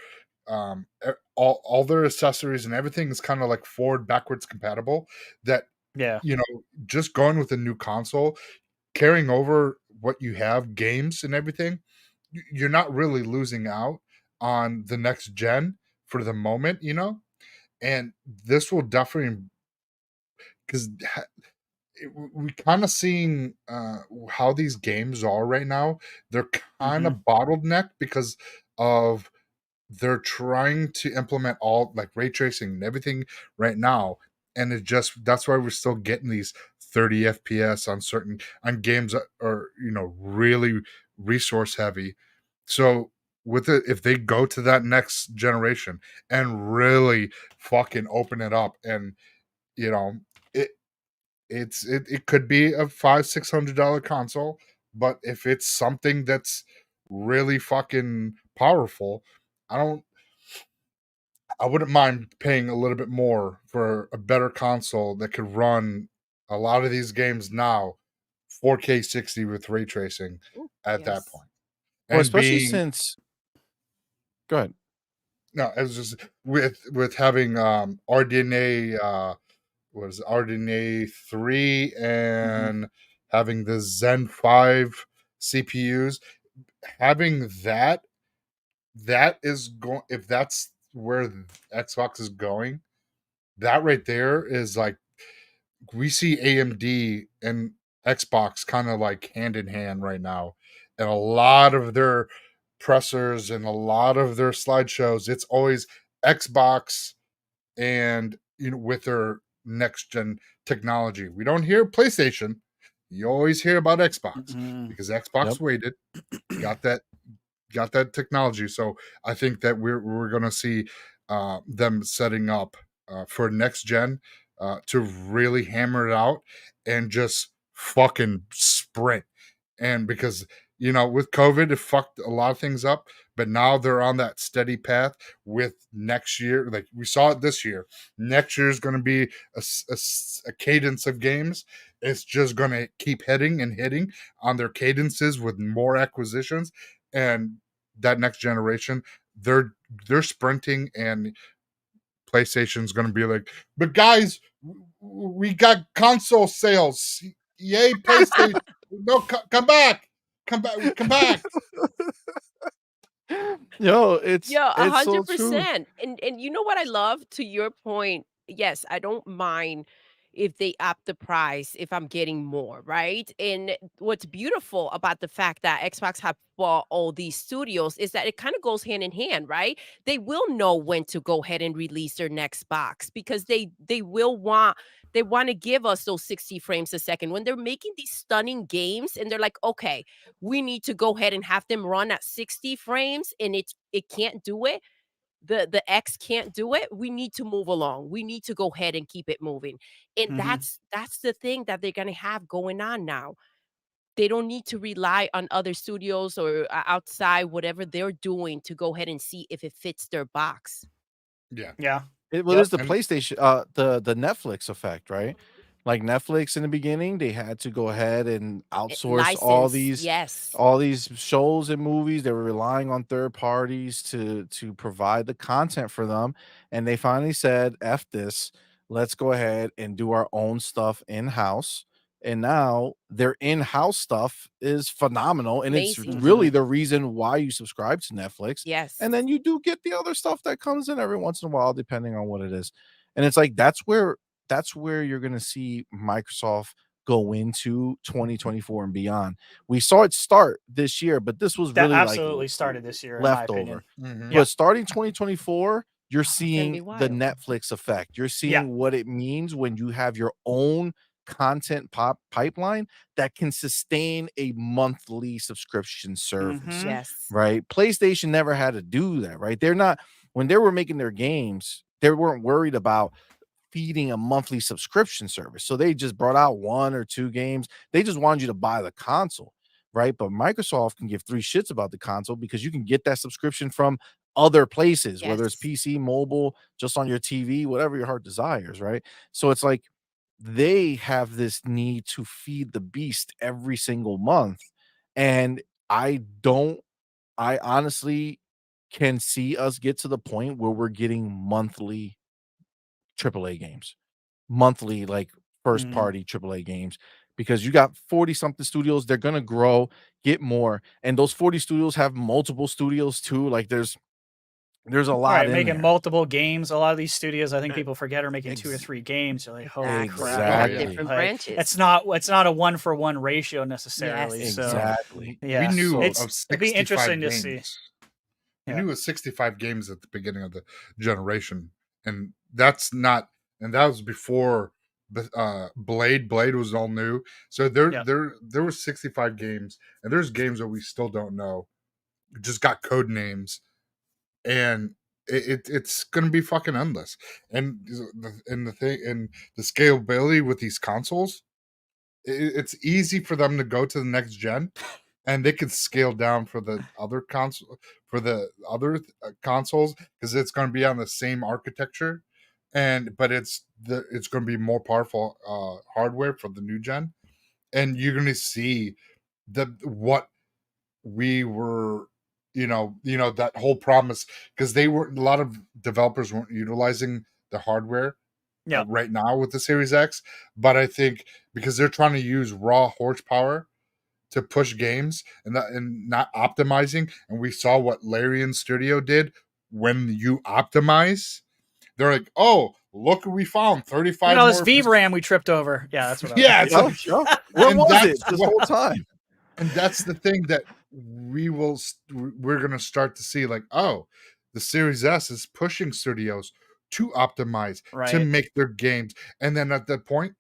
all their accessories and everything is kind of like forward backwards compatible. That yeah. just going with a new console, carrying over what you have, games and everything, you're not really losing out on the next gen for the moment. And this will definitely, because we kind of seeing how these games are right now. They're kind Mhm. of bottlenecked because of they're trying to implement all like ray tracing and everything right now, and that's why we're still getting these 30 FPS on games that are really resource heavy. So with it, if they go to that next generation and really fucking open it up, and you know it it could be a $500-600 console, but if it's something that's really fucking powerful, I don't I wouldn't mind paying a little bit more for a better console that could run a lot of these games now 4K 60 with ray tracing Ooh, at that yes. point. Well, And especially being since go ahead. no, it's just with having RDNA was RDNA 3 and having the Zen 5 CPUs, having that is going, if that's where Xbox is going, that right there is like, we see AMD and Xbox kind of like hand in hand right now, and a lot of their pressers and a lot of their slideshows, it's always Xbox and, you know, with their next gen technology. We don't hear PlayStation. You always hear about Xbox because Xbox Yep. waited, got that technology. So I think that we're gonna see them setting up for next gen to really hammer it out and just fucking sprint. And because, you know, with COVID, it fucked a lot of things up, but now they're on that steady path with next year. Like we saw it this year. Next year is going to be a cadence of games. It's just going to keep hitting and hitting on their cadences with more acquisitions. And that next generation, they're sprinting, and PlayStation's going to be like, but guys, we got console sales. Yay, PlayStation. No, come back. Come back. Come back. Yo, it's Yeah, a so hundred true. percent. And you know what I love? To your point, yes, I don't mind if they up the price if I'm getting more, right? And what's beautiful about the fact that Xbox have bought all these studios is that it kind of goes hand in hand, right? They will know when to go ahead and release their next box because they want to give us those 60 frames a second when they're making these stunning games, and they're like, okay, we need to go ahead and have them run at 60 frames, and it can't do it. The X can't do it. We need to move along. We need to go ahead and keep it moving. And that's the thing that they're going to have going on now. They don't need to rely on other studios or outside whatever they're doing to go ahead and see if it fits their box. Yeah. Yeah. Well, Yep. there's the And PlayStation, the Netflix effect, right? Like Netflix in the beginning, they had to go ahead and outsource License, yes. all these shows and movies. They were relying on third parties to provide the content for them, and they finally said, "F this, let's go ahead and do our own stuff in house." And now their in-house stuff is phenomenal, and it's Amazing. really the reason why you subscribe to Netflix. Yes. And then you do get the other stuff that comes in every once in a while, depending on what it is. And it's like that's where you're gonna see Microsoft go into 2024 and beyond. We saw it start this year, but this was That really like absolutely started this year, in my opinion. leftover. mhm. Yeah. But starting 2024, you're It's gonna be seeing the wild. Netflix effect. You're Yeah. seeing what it means when you have your own content pipeline that can sustain a monthly subscription service, Yes. right? PlayStation never had to do that, right? They're not, when they were making their games, they weren't worried about feeding a monthly subscription service. So they just brought out 1 or 2 games. They just wanted you to buy the console, right? But Microsoft can give 3 shits about the console because you can get that subscription from other places, whether it's Yes. PC, mobile, just on your TV, whatever your heart desires, right? So it's like they have this need to feed the beast every single month. And I honestly can see us get to the point where we're getting monthly AAA games, monthly, like first party AAA games, because you got 40 something studios. They're going to grow, get more. And those 40 studios have multiple studios too. Like there's a lot Right, in making there. multiple games. A lot of these studios, I think E people forget, are making 2 or ex 3 games. You're like, holy Exactly. crap! They Oh have yeah. Exactly. different Like, branches. it's not a 1-for-1 ratio necessarily. Yes. So Exactly. We yeah, knew So of it'd be 65 interesting to see. games. We Yeah. knew of 65 games at the beginning of the generation, and that's not, and that was before Blade was all new. So Yeah. there were 65 games, and there's games that we still don't know, just got code names, and it's gonna be fucking endless. And the thing, and the scalability with these consoles, it's easy for them to go to the next gen, and they could scale down for the other consoles, because it's going to be on the same architecture, and but it's going to be more powerful hardware for the new gen, and you're going to see what we were, that whole promise, because they were, a lot of developers weren't utilizing the hardware Yeah. right now with the Series X. But I think because they're trying to use raw horsepower to push games and not optimizing, and we saw what Larian Studio did when you optimize. They're like, oh, look what we found, Look 35 at all this more. VRAM we tripped over. Yeah, that's what I was. Yeah, it's Yup, like, yup. Where and was it that's this what, whole time? and that's the thing that we're gonna start to see. Like, oh, the Series S is pushing studios to optimize, to Right. make their games, and then at that point,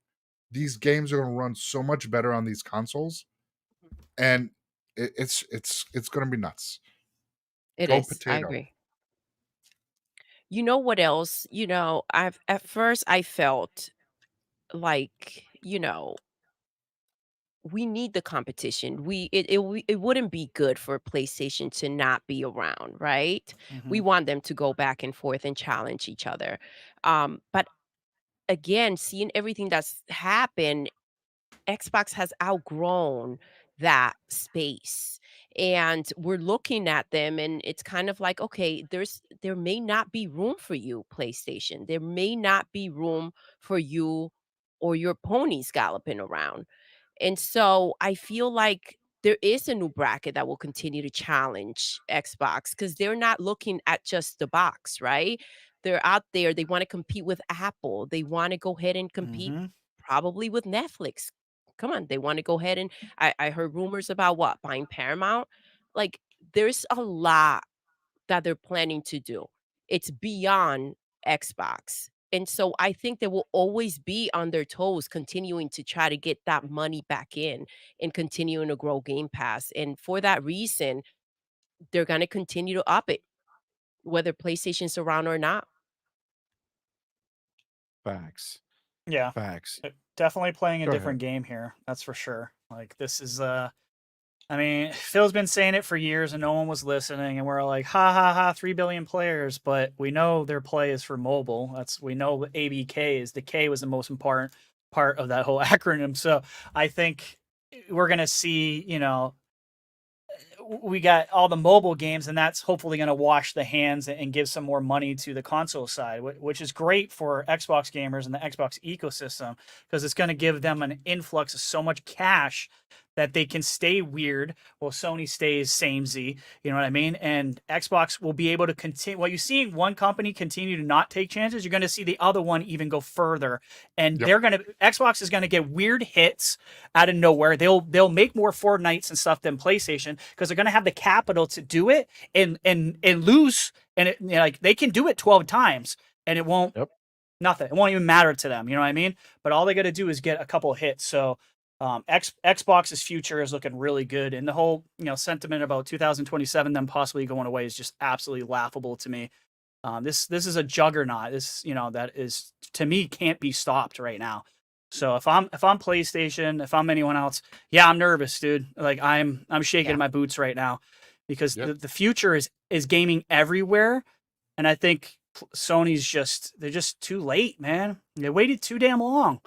these games are gonna run so much better on these consoles, and it's gonna be nuts. It Go is. I potato. agree. You know what else? I've at first I felt like, we need the competition. It wouldn't be good for PlayStation to not be around, right? We Mhm. want them to go back and forth and challenge each other. But again, seeing everything that's happened, Xbox has outgrown that space. And we're looking at them and it's kind of like, okay, there may not be room for you, PlayStation. There may not be room for you or your ponies galloping around. And so I feel like there is a new bracket that will continue to challenge Xbox because they're not looking at just the box, right? They're out there. They want to compete with Apple. They want to go ahead and compete Mhm. probably with Netflix. Come on, they want to go ahead and I heard rumors about what buying Paramount. Like there's a lot that they're planning to do. It's beyond Xbox. And so I think they will always be on their toes, continuing to try to get that money back in and continuing to grow Game Pass. And for that reason, they're going to continue to up it, whether PlayStation's around or not. Facts. Yeah. Facts. Definitely playing a Go different ahead. game here. That's for sure. Like this is I mean, Phil's been saying it for years and no one was listening and we're like, ha ha ha, 3 billion players, but we know their play is for mobile. We know what ABK is. The K was the most important part of that whole acronym. So I think we're gonna see, we got all the mobile games, and that's hopefully going to wash the hands and give some more money to the console side, which is great for Xbox gamers and the Xbox ecosystem because it's going to give them an influx of so much cash that they can stay weird while Sony stays samey. You know what I mean? And Xbox will be able to continue. While you're seeing one company continue to not take chances, you're going to see the other one even go further. And Yep. Xbox is going to get weird hits out of nowhere. They'll make more Fortnites and stuff than PlayStation because they're going to have the capital to do it and lose. And like they can do it 12 times and it won't. Yep. Nothing. It won't even matter to them. You know what I mean? But all they got to do is get a couple of hits. So Xbox's future is looking really good, and the whole sentiment about 2027 them possibly going away is just absolutely laughable to me. This is a juggernaut. This that is to me can't be stopped right now. So if I'm PlayStation, if I'm anyone else, yeah, I'm nervous, dude. Like I'm shaking Yeah. in my boots right now because Yep. the future is gaming everywhere, and I think Sony's they're just too late, man. They waited too damn long.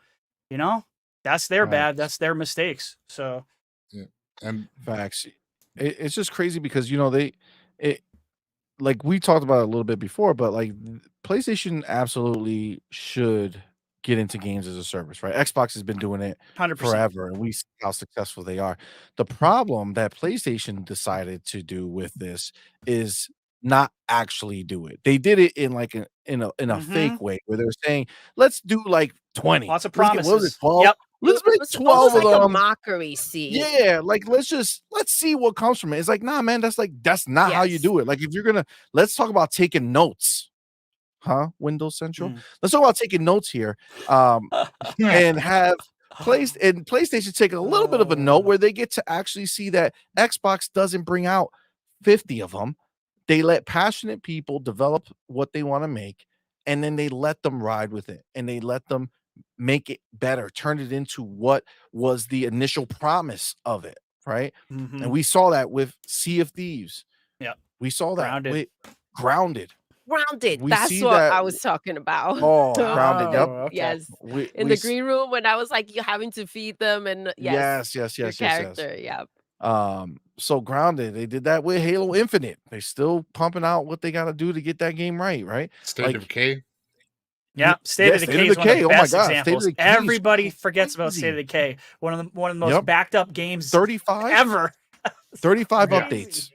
That's their bad. Facts. That's their mistakes. So Yeah. And Facts. It's just crazy because it like we talked about it a little bit before, but like PlayStation absolutely should get into games as a service, right? Xbox has been doing it 100%. forever, and we see how successful they are. The problem that PlayStation decided to do with this is not actually do it. They did it in like in a fake way where they're saying, let's do like 20. Lots of Let's get what was it, promises. 12? Yep. Let's It make was 12 almost of like a them. mockery, see? Yeah, like let's see what comes from it. It's like, nah, man, that's not how you Yes. do it. Like if you're gonna let's talk about taking notes. Huh? Windows Central. Mm. Let's talk about taking notes here. And have PlayStation take a little bit of a note where they get to actually see that Xbox doesn't bring out 50 of them. They let passionate people develop what they want to make, and then they let them ride with it and they let them make it better, turn it into what was the initial promise of it, right? Mhm. And we saw that with Sea of Thieves. Yep. We saw that Grounded. with Grounded. Grounded. We That's see what that. I was talking about. Oh, Grounded. Yep. Oh, okay. Yes. We In the green room when I was like, you having to feed them and yes, your character. Yeah. so Grounded, they did that with Halo Infinite. They're still pumping out what they got to do to get that game right, right? State Like of K. Yeah, State Yeah, of State Decay of is one of Decay. the Oh my best God, State of examples. Decay is Everybody forgets about State of crazy. Decay. One of the most Yep. backed up games 35? ever. 35 Yeah. updates.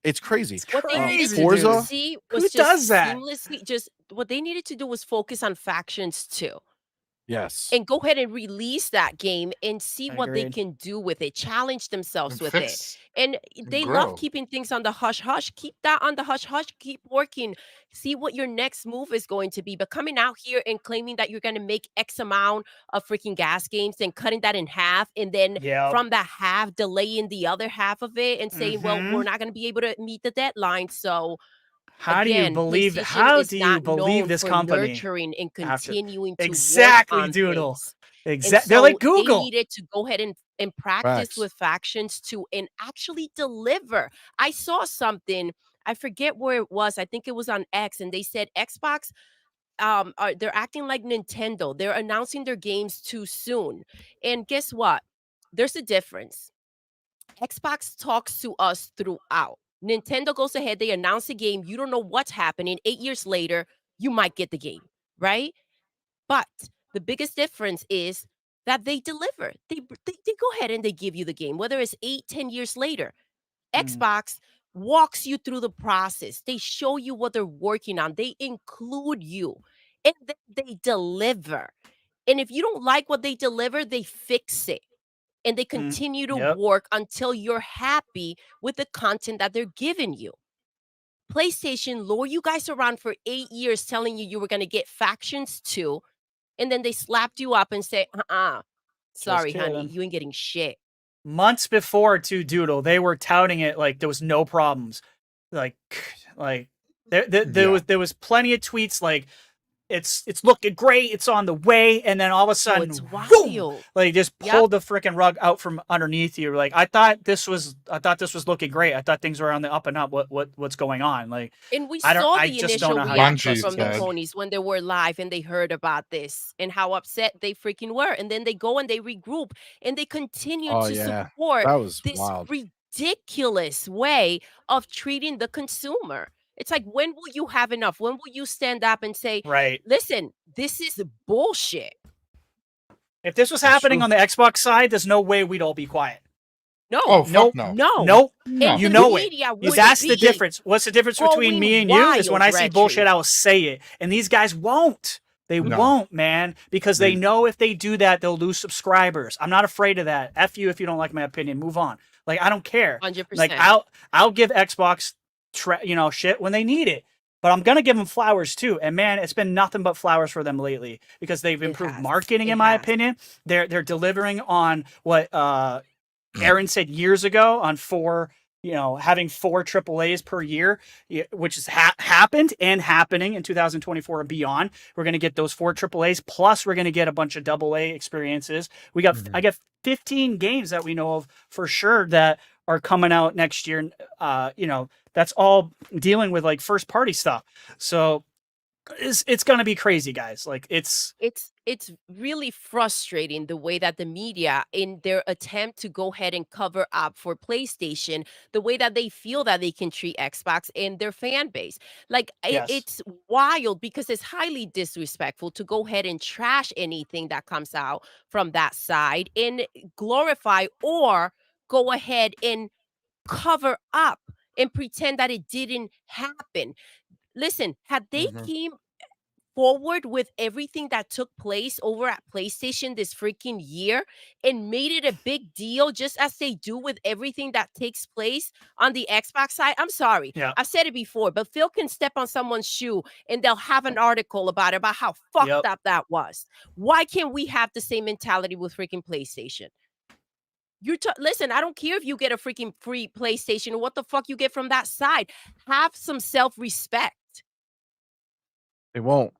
It's crazy. It's What they needed crazy, to dude. Forza? see Who was does just that? seamlessly just what they needed to do was focus on factions too. Yes. And go ahead and release that game and see what they Agreed. can do with it, challenge themselves And with it. fix And and they love grow. keeping things on the hush hush. Keep that on the hush hush. Keep working. See what your next move is going to be. But coming out here and claiming that you're going to make X amount of freaking gas games and cutting that in half, and then Yep. from that half, delaying the other half of it and saying, well, we're not going to be able to meet the deadline. So How do you again, believe? PlayStation How is do you not believe known this for company nurturing and after? continuing to work Exactly, on Doodle. things. And Exactly. They're like so they Google. needed to go ahead and practice Facts. with factions to and actually deliver. I saw something, I forget where it was. I think it was on X, and they said Xbox they're acting like Nintendo. They're announcing their games too soon. And guess what? There's a difference. Xbox talks to us throughout. Nintendo goes ahead, they announce a game, you don't know what's happening. 8 years later, you might get the game, right? But the biggest difference is that they deliver. They go ahead and they give you the game, whether it's 8, 10 years later. Mm. Xbox walks you through the process. They show you what they're working on. They include you and then they deliver. And if you don't like what they deliver, they fix it. And they continue to Yep. work until you're happy with the content that they're giving you. PlayStation lure you guys around for 8 years telling you were going to get factions too, and then they slapped you up and say, sorry, honey, kidding. you ain't getting shit. Months before to Doodle, they were touting it like there was no problems. Like there was plenty of tweets like it's looking great, it's on the way, and then all of a No, sudden, it's boom, wild. like just Yep. pulled the freaking rug out from underneath you. Like I thought this was looking great. I thought things were on the up and up. What's going on? Like And we I saw the just don't initial know how you reaction Bungie from the said. ponies when they were live and they heard about this and how upset they freaking were. And then they go and they regroup and they continue Oh, to yeah. support That was this wild. ridiculous way of treating the consumer. It's like, when will you have enough? When will you stand up and say, right. listen, this is bullshit? If this was That's happening true. on the Xbox side, there's no way we'd all be quiet. No, Oh, fuck Nope. no. no. Nope. No. And You the know it. media Yeah, wouldn't that's the be difference. What's the difference between me and you is when I see bullshit, Reggie. I will say it. And these guys won't. They No. won't, man, because they They- know if they do that, they'll lose subscribers. I'm not afraid of that. F you if you don't like my opinion. Move on. Like I don't care. 100%. Like I'll give Xbox shit when they need it. But I'm gonna give them flowers too, and man, it's been nothing but flowers for them lately because they've improved marketing. In my opinion, they're delivering on what Aaron said years ago on having 4 AAAs per year, which has happened and happening in 2024 and beyond. We're going to get those 4 AAAs, plus we're going to get a bunch of AA experiences. I got 15 games that we know of for sure that are coming out next year. That's all dealing with like first party stuff. So it's going to be crazy, guys. Like it's really frustrating the way that the media, in their attempt to go ahead and cover up for PlayStation, the way that they feel that they can treat Xbox and their fan base. Like it's wild because it's highly disrespectful to go ahead and trash anything that comes out from that side and glorify or go ahead and cover up and pretend that it didn't happen. Listen, had they came forward with everything that took place over at PlayStation this freaking year and made it a big deal, just as they do with everything that takes place on the Xbox side. I'm sorry. Yeah. I've said it before, but Phil can step on someone's shoe and they'll have an article about it, about how fucked up that was. Why can't we have the same mentality with freaking PlayStation? Listen, I don't care if you get a freaking free PlayStation or what the fuck you get from that side. Have some self-respect. They won't.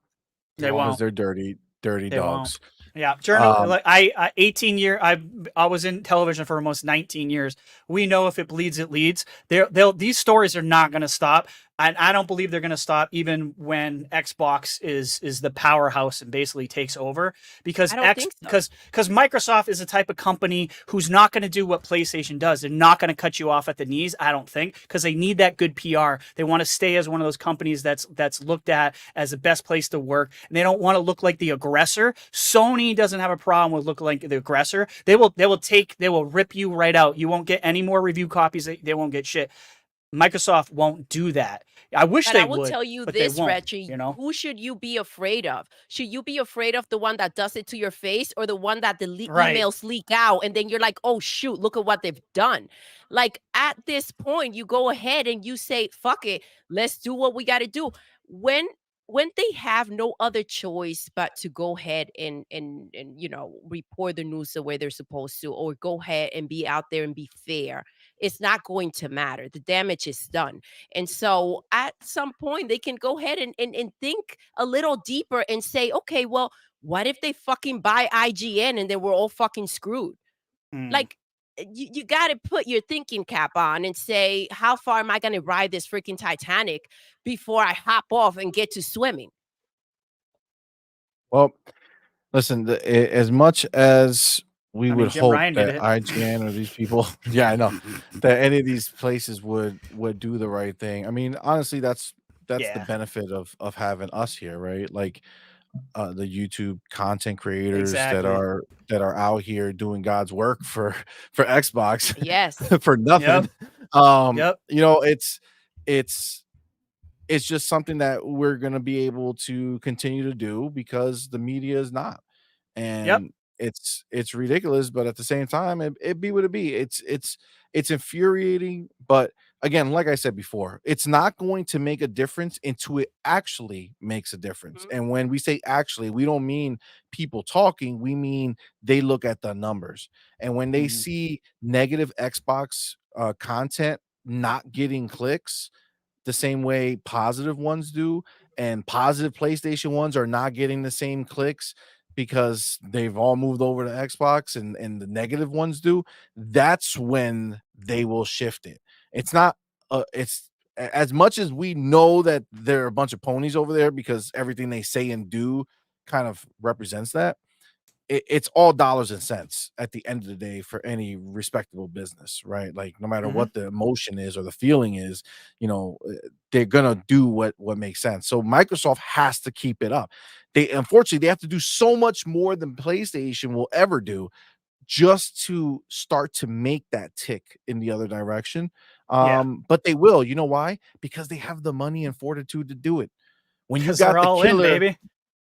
They won't. They're dirty dogs. Won't. Yeah, journal. Like I 18 year. I was in television for almost 19 years. We know if it bleeds, it leads. These stories are not going to stop. I don't believe they're going to stop even when Xbox is the powerhouse and basically takes over, because I don't think so. because Microsoft is the type of company who's not going to do what PlayStation does. They're not going to cut you off at the knees, I don't think, because they need that good PR. They want to stay as one of those companies that's looked at as the best place to work, and they don't want to look like the aggressor. Sony doesn't have a problem with looking like the aggressor. They will rip you right out. You won't get any more review copies. They won't get shit. Microsoft won't do that. I wish But they I will would, tell you but this, they won't. Reggie, You know, who should you be afraid of? Should you be afraid of the one that does it to your face, or the one that the right? emails leak out and then you're like, oh shoot, look at what they've done? Like, at this point, you go ahead and you say, fuck it, let's do what we got to do. When they have no other choice but to go ahead and report the news the way they're supposed to, or go ahead and be out there and be fair, it's not going to matter. The damage is done. And so at some point, they can go ahead and think a little deeper and say, okay, well, what if they fucking buy IGN and then we're all fucking screwed? Like, you got to put your thinking cap on and say, how far am I going to ride this freaking Titanic before I hop off and get to swimming? Well, listen, as much as we I would mean, Jim hope Ryan did that it. IGN or these people, yeah, I know, that any of these places would do the right thing. I mean, honestly, that's the Yeah, benefit of having us here, right? Like, the YouTube content creators that exactly. are out here doing God's work for Xbox Yes. for nothing. Yep. Yep. You know, it's just something that we're gonna be able to continue to do because the media is not. Yep. And it's ridiculous, but at the same time, it be what it be. It's infuriating, but again, like I said before, it's not going to make a difference until it actually makes a difference. Mhm. And when we say actually, we don't mean people talking, we mean they look at the numbers. And when they Mhm. see negative Xbox content not getting clicks the same way positive ones do, and positive PlayStation ones are not getting the same clicks because they've all moved over to Xbox, and the negative ones do, that's when they will shift it. It's not it's as much as we know that there are a bunch of ponies over there because everything they say and do kind of represents that. It's all dollars and cents at the end of the day for any respectable business, right? Like, no matter Mhm. what the emotion is or the feeling is, they're gonna do what makes sense. So Microsoft has to keep it up. They unfortunately they have to do so much more than PlayStation will ever do just to start to make that tick in the other direction. Yeah, But they will. You know why? Because they have the money and fortitude to do it. When you because they're got the all in, killer baby.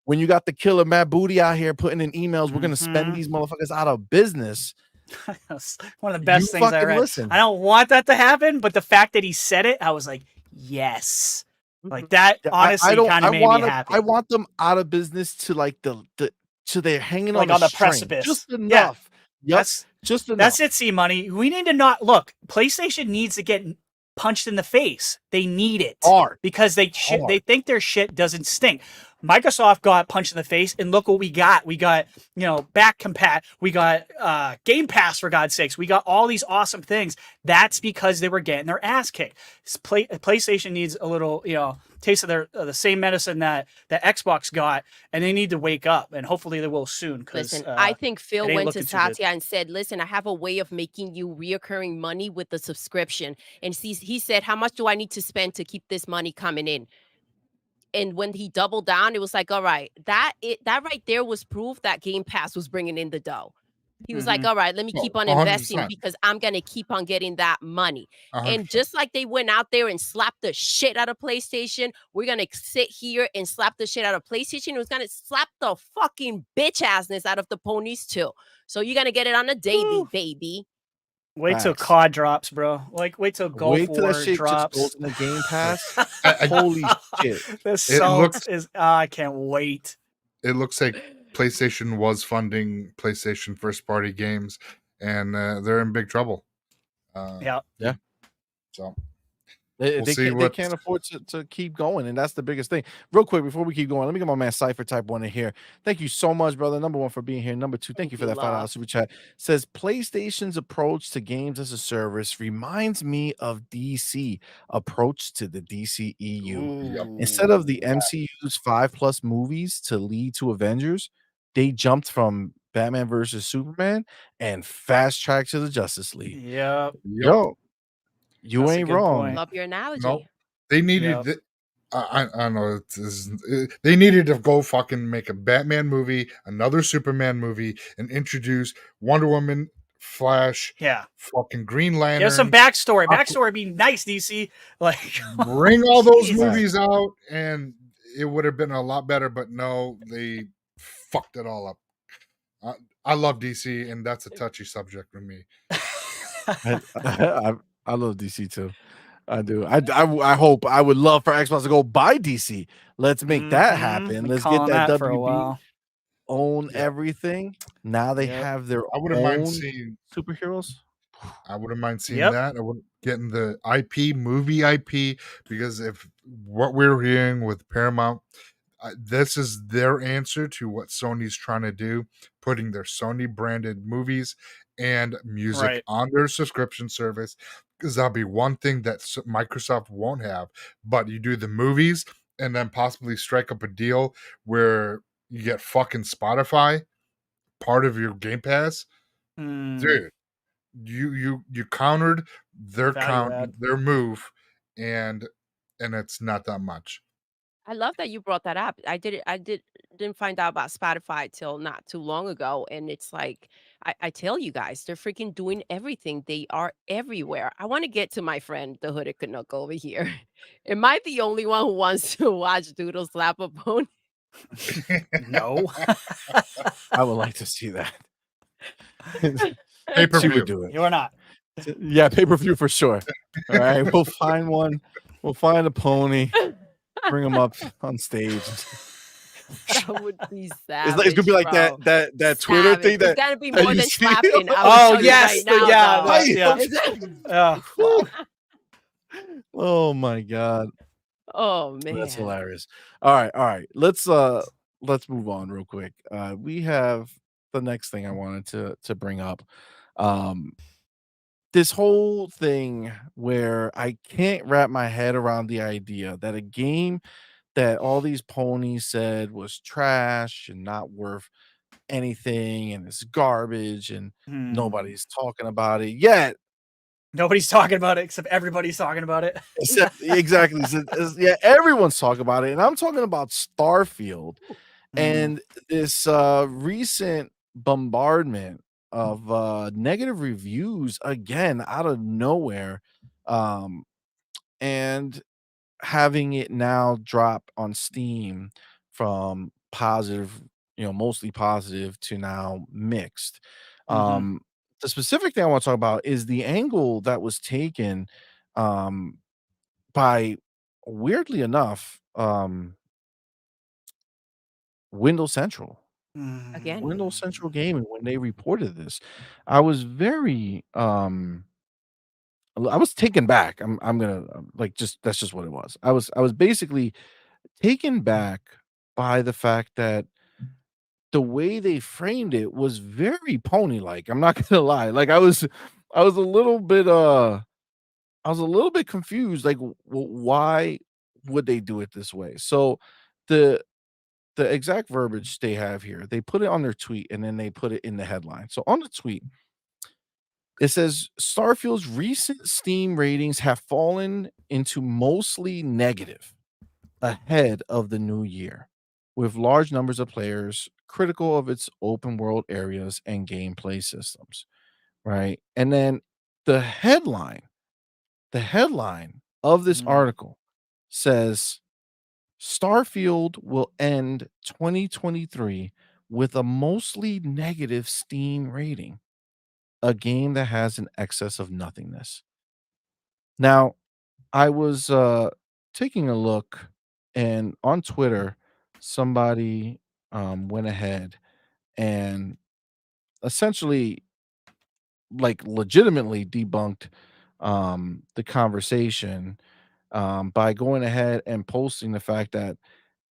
when you got the killer Matt Booty out here putting in emails, we're gonna spend Mhm. these motherfuckers out of business. That's one of the You best things I fucking read. listen. I don't want that to happen, but the fact that he said it, I was like, yes. Like Mhm. that Yeah, I honestly don't kind I of made me I happy. want them out of business to like the to they're hanging on Like a on the string precipice. just Yeah, enough. Yep, that's just that's enough. it, CMoney. We need to not look. PlayStation needs to get punched in the face. They need it Hard, because they hard. think their shit doesn't stink. Microsoft got punched in the face, and look what we got. We got back compat. We got Game Pass, for God's sakes. We got all these awesome things. That's because they were getting their ass kicked. PlayStation needs a little taste of the same medicine that Xbox got, and they need to wake up. And hopefully they will soon, because Listen, I think it Phil ain't went to looking too good. Satya and said, listen, I have a way of making you reoccurring money with the subscription. And he said, how much do I need to spend to keep this money coming in? And when he doubled down, it was like, all right, that right there was proof that Game Pass was bringing in the dough. He was like, Mhm. all right, let me Oh, keep on investing 100%. because I'm going to keep on getting that money. And 100%. just like they went out there and slapped the shit out of PlayStation, we're going to sit here and slap the shit out of PlayStation. It was going to slap the fucking bitch assness out of the ponies too. So you're going to get it on a daily, Woo. baby. Wait till Facts. COD drops, bro. Like, wait till Gulf Wait till that War shit just drops. goes in the Game Pass. I, Holy shit. This it salt looks is. I can't wait. it looks like PlayStation was funding PlayStation first party games, and they're in big trouble. Yeah. Yeah. So We'll They see can't they what. can't afford to keep going, and that's the biggest thing. Real quick before we keep going, let me get my man Cypher Type 1 in here. Thank you so much, brother. Number one for being here. Number two, thank you for that $5 super chat. Says PlayStation's approach to games as a service reminds me of DC approach to the DCEU. Instead of the MCU's 5+ movies to lead to Avengers, they jumped from Batman versus Superman and fast tracked to the Justice League. Yep. Yo, you That's a ain't good wrong. point. Love your analogy. No, they needed. Yep. I know they needed to go fucking make a Batman movie, another Superman movie, and introduce Wonder Woman, Flash, Yeah. fucking Green Lantern. Give some backstory. Aqu- Backstory would be nice, DC. Like, Bring all those Jesus. movies out, and it would have been a lot better. But no, they fucked it all up. I love DC, and that's a touchy subject for me. I love DC too. I do. I hope I would love for Xbox to go buy DC. Let's make that happen. Been Let's get calling that for a WB while. own Yeah. everything. Now they Yep. have their I wouldn't mind own seeing. superheroes. I wouldn't mind seeing Yep. that. I wouldn't getting the IP movie IP, because if what we're hearing with Paramount, this is their answer to what Sony's trying to do, putting their Sony branded movies and music Right. on their subscription service, because that'll be one thing that Microsoft won't have. But you do the movies and then possibly strike up a deal where you get fucking Spotify part of your Game Pass, dude. You countered their Value add. their move, and it's not that much. I love that you brought that up. Didn't find out about Spotify till not too long ago, and it's like I tell you guys, they're freaking doing everything. They are everywhere. I want to get to my friend the Hooded Canuck over here. Am I the only one who wants to watch Doodle slap a pony? No. I would like to see that. Pay per She would view. do it. You are not. Yeah, pay-per-view for sure. All right, we'll find one. We'll find a pony. Bring him up on stage. That would be savage. It's gonna be like bro. that Twitter Savage. thing It's that gotta be that more you than see. slapping. I will Oh, tell you yes, right now, yeah, though. yeah. Oh my god, Oh man. that's hilarious. All right. Let's move on real quick. We have the next thing I wanted to bring up. This whole thing where I can't wrap my head around the idea that a game that all these ponies said was trash and not worth anything and it's garbage and nobody's talking about it yet. Nobody's talking about it except everybody's talking about it. Exactly. Yeah, everyone's talking about it. And I'm talking about Starfield and this recent bombardment of negative reviews again out of nowhere. And having it now drop on Steam from positive, mostly positive to now mixed. The specific thing I want to talk about is the angle that was taken by, weirdly enough, Windows Central. Again. Windows Central Gaming, when they reported this, I was very I was taken back. I'm gonna like just that's just what it was. I was basically taken back by the fact that the way they framed it was very pony like. I'm not gonna lie. Like I was a little bit I was a little bit confused. Like why would they do it this way? So the the exact verbiage they have here, they put it on their tweet and then they put it in the headline. So on the tweet, it says Starfield's recent Steam ratings have fallen into mostly negative ahead of the new year, with large numbers of players critical of its open world areas and gameplay systems. Right. And then the the headline of this article says Starfield will end 2023 with a mostly negative Steam rating, a game that has an excess of nothingness. Now, I was taking a look, and on Twitter, somebody went ahead and essentially, like, legitimately debunked the conversation by going ahead and posting the fact that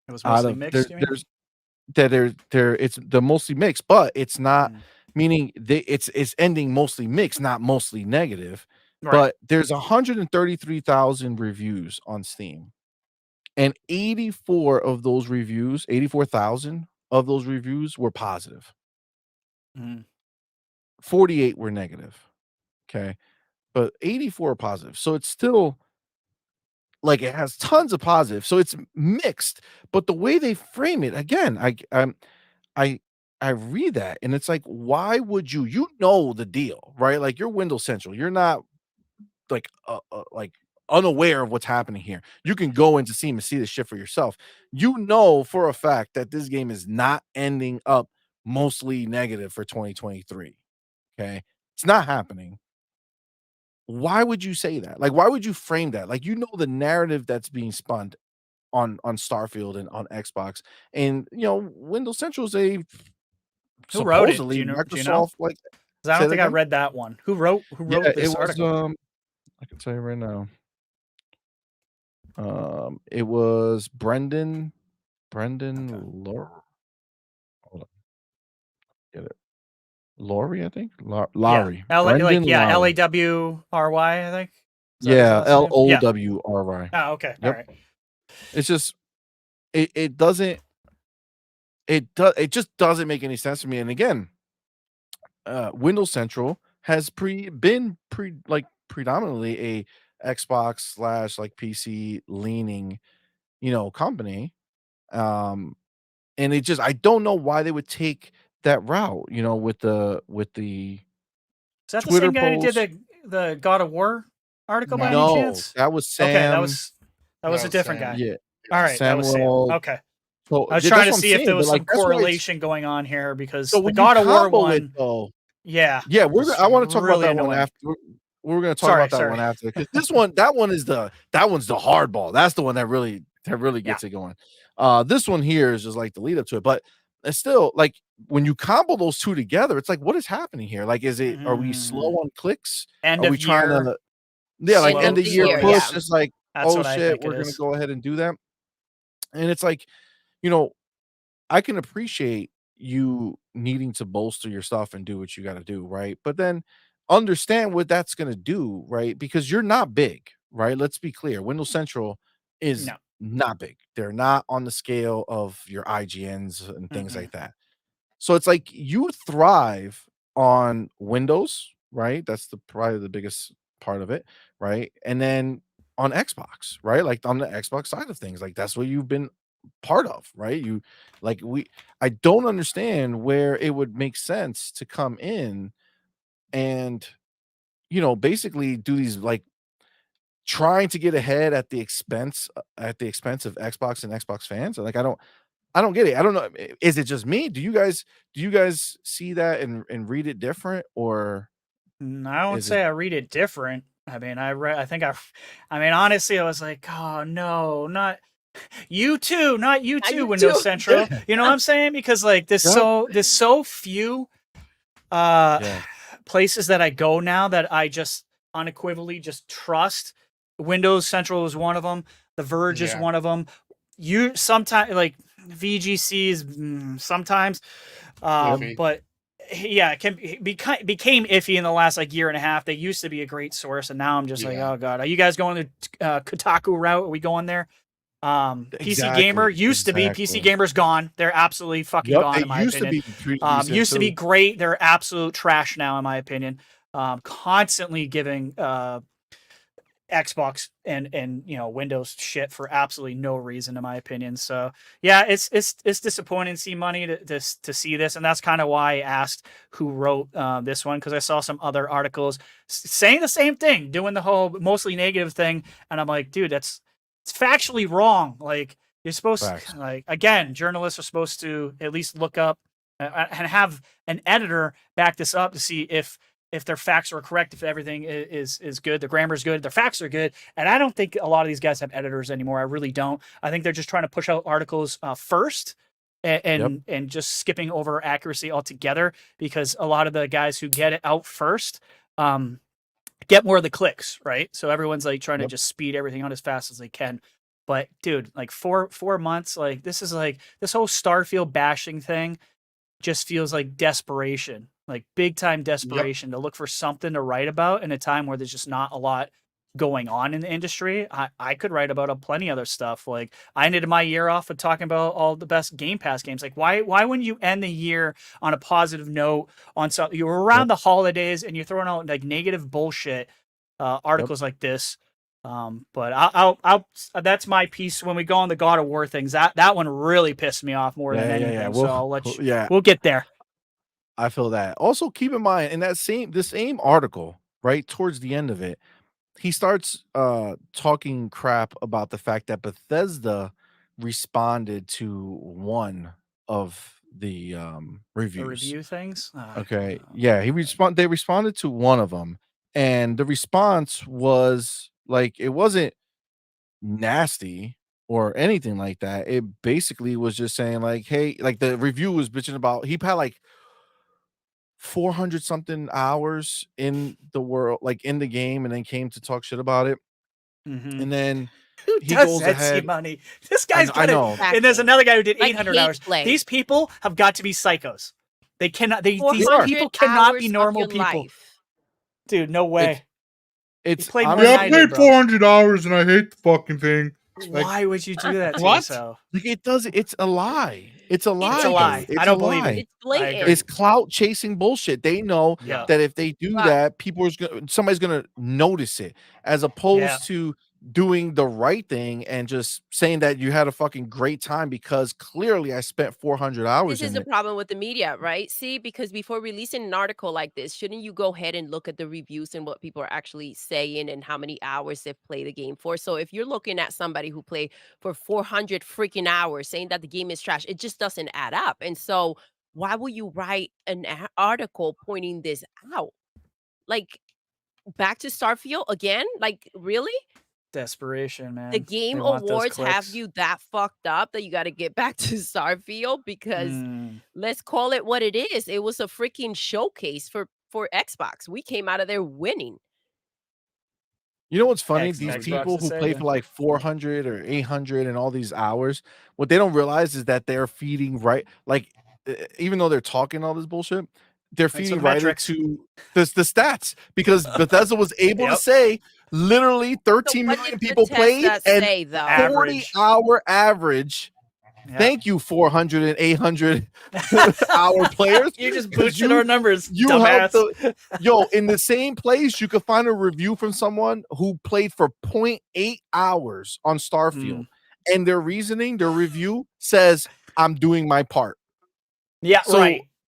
It was out mostly of mixed, you mean? there's that there it's the mostly mixed, but it's not meaning it's ending mostly mixed, not mostly negative. Right. But there's 133,000 reviews on Steam. And 84 of those reviews, 84,000 of those reviews were positive. 48 were negative. Okay. But 84 are positive. So it's still like it has tons of positive. So it's mixed, but the way they frame it, again, I I read that and it's like, why would you know the deal, right? Like you're Windows Central. You're not like unaware of what's happening here. You can go into Steam and see this shit for yourself. You know for a fact that this game is not ending up mostly negative for 2023. Okay. It's not happening. Why would you say that? Like, why would you frame that? Like, you know, the narrative that's being spun on Starfield and on Xbox, and Windows Central is a Who wrote it? supposedly Do you know? Microsoft like. 'Cause I Say don't that think I again? read that one. Who wrote Yeah, it this was. article? I can tell you right now. It was Brendan Okay. Hold on, get it. Laurie, I think. Yeah. Lowry. Like Brendan Lowry. Lawry, I think. Is that his Yeah, last name? Yeah. Lowry. Oh, okay. Yep. All right. It's just it just doesn't make any sense to me. And again, Windows Central has been predominantly a Xbox slash like PC leaning, company. And I don't know why they would take that route, with the Is that the Twitter same guy who post. did the God of War article by any No. chance? That was Okay, Sam. that was a different Sam. guy. Yeah. All right, that was Sam. Samuel. Okay. So I was yeah, trying that's to what I'm see if saying, there but, was like, some that's why correlation going on here because so the when you God of War combo it one, though, yeah, yeah, was I wanna talk about really that one annoying. after. We're gonna talk Sorry, about that sorry. one after, because that one's the hardball. That's the one that really Yeah. gets it going. This one here is just like the lead up to it, but it's still like when you combo those two together, it's like, what is happening here? Like, are we slow on clicks? End Are of we trying year. to like slow- end of year slow push? down. It's like, That's oh what I shit, think it we're gonna is. go ahead and do that. And it's like, you know, I can appreciate you needing to bolster your stuff and do what you got to do, right? But then understand what that's going to do, right? Because you're not big, right? Let's be clear. Windows Central is No. not big. They're not on the scale of your IGNs and things Mm-mm. like that. So it's like you thrive on Windows, right? That's probably the biggest part of it, right? And then on Xbox, right? Like on the Xbox side of things, like that's what you've been part of, right? I don't understand where it would make sense to come in and basically do these like trying to get ahead at the expense of Xbox and Xbox fans. Like I don't get it. I don't know. Is it just me? Do you guys see that and read it different, or I won't is it say I read it different. I mean, honestly, I was like, oh no, not you too, not you Not too, you Windows too. Central. You know what I'm saying? Because like there's so few Yeah. places that I go now that I just unequivocally just trust. Windows Central is one of them. The Verge is Yeah. one of them. You sometimes like VGC is sometimes, Iffy. but yeah, it can became iffy in the last like year and a half. They used to be a great source, and now I'm just like, Yeah. oh god, are you guys going the Kotaku route? Are we going there? PC Gamer used to be. PC Gamer's gone. They're absolutely fucking gone, in my opinion. Used to be great. They're absolute trash now, in my opinion. Constantly giving Xbox and Windows shit for absolutely no reason, in my opinion. So yeah, it's disappointing CMoney to see this, and that's kind of why I asked who wrote this one, because I saw some other articles saying the same thing, doing the whole mostly negative thing, and I'm like, dude, it's factually wrong. Like you're supposed to, like, again, journalists are supposed to at least look up and have an editor back this up to see if their facts are correct, if everything is good, the grammar is good, their facts are good. And I don't think a lot of these guys have editors anymore. I really don't. I think they're just trying to push out articles first and just skipping over accuracy altogether, because a lot of the guys who get it out first, get more of the clicks, right? So everyone's like trying to Yep. just speed everything out as fast as they can. But dude, like 4 months, like this is like this whole Starfield bashing thing just feels like desperation, like big time desperation to look for something to write about in a time where there's just not a lot going on in the industry. I could write about plenty other stuff. Like I ended my year off with talking about all the best Game Pass games. Like why wouldn't you end the year on a positive note on something? You were around the holidays and you're throwing out like negative bullshit articles like this. But I'll that's my piece when we go on the God of War things. That one really pissed me off more than anything. So I'll let you. We'll get there. I feel that. Also, keep in mind in the same article, right towards the end of it, he starts talking crap about the fact that Bethesda responded to one of the reviews. The review things. Okay, yeah, they responded to one of them, and the response was like it wasn't nasty or anything like that. It basically was just saying like, hey, like the review was bitching about he had like 400 something hours in the world, like in the game, and then came to talk shit about it. And then who he does goes that, ahead. CMoney? This guy's I got it. know. And there's another guy who did Like 800 hate hours. play. These people have got to be psychos. They cannot. These 400 people cannot be hours of normal your people. life. Dude, no way. It's played more honestly, than I I played did, bro. 400 hours and I hate the fucking thing. Like, Why would you do that to What? yourself? like it does. It's a lie. It's a lie. It's a lie. Dude. It's I don't a believe lie. it. It's blatant. I agree. It's clout chasing bullshit. They know Yeah. that if they do But- that, somebody's gonna notice it, as opposed to doing the right thing and just saying that you had a fucking great time because clearly I spent 400 hours This is in the it. problem with the media, right? See, because before releasing an article like this, shouldn't you go ahead and look at the reviews and what people are actually saying and how many hours they've played the game for? So if you're looking at somebody who played for 400 freaking hours saying that the game is trash, it just doesn't add up. And so why will you write an article pointing this out? Like back to Starfield again? Like really? Desperation, man. The Game They want those Awards have clicks. you that fucked up that you got to get back to Starfield because let's call it what it is. It was a freaking showcase for Xbox. We came out of there winning. You know what's funny? These Xbox people to who say play that. for like 400 or 800 and all these hours, what they don't realize is that they're feeding even though they're talking all this bullshit, they're Thanks for feeding the right metrics. into the stats because Bethesda was able to say literally 13 what million did people played Bethesda and say, though? 40-hour average. Yeah. Thank you, 400 and 800 hour players. You just 'cause boosted our numbers, You dumbass. helped in the same place you could find a review from someone who played for 0.8 hours on Starfield, and their review says, "I'm doing my part." Yeah, So,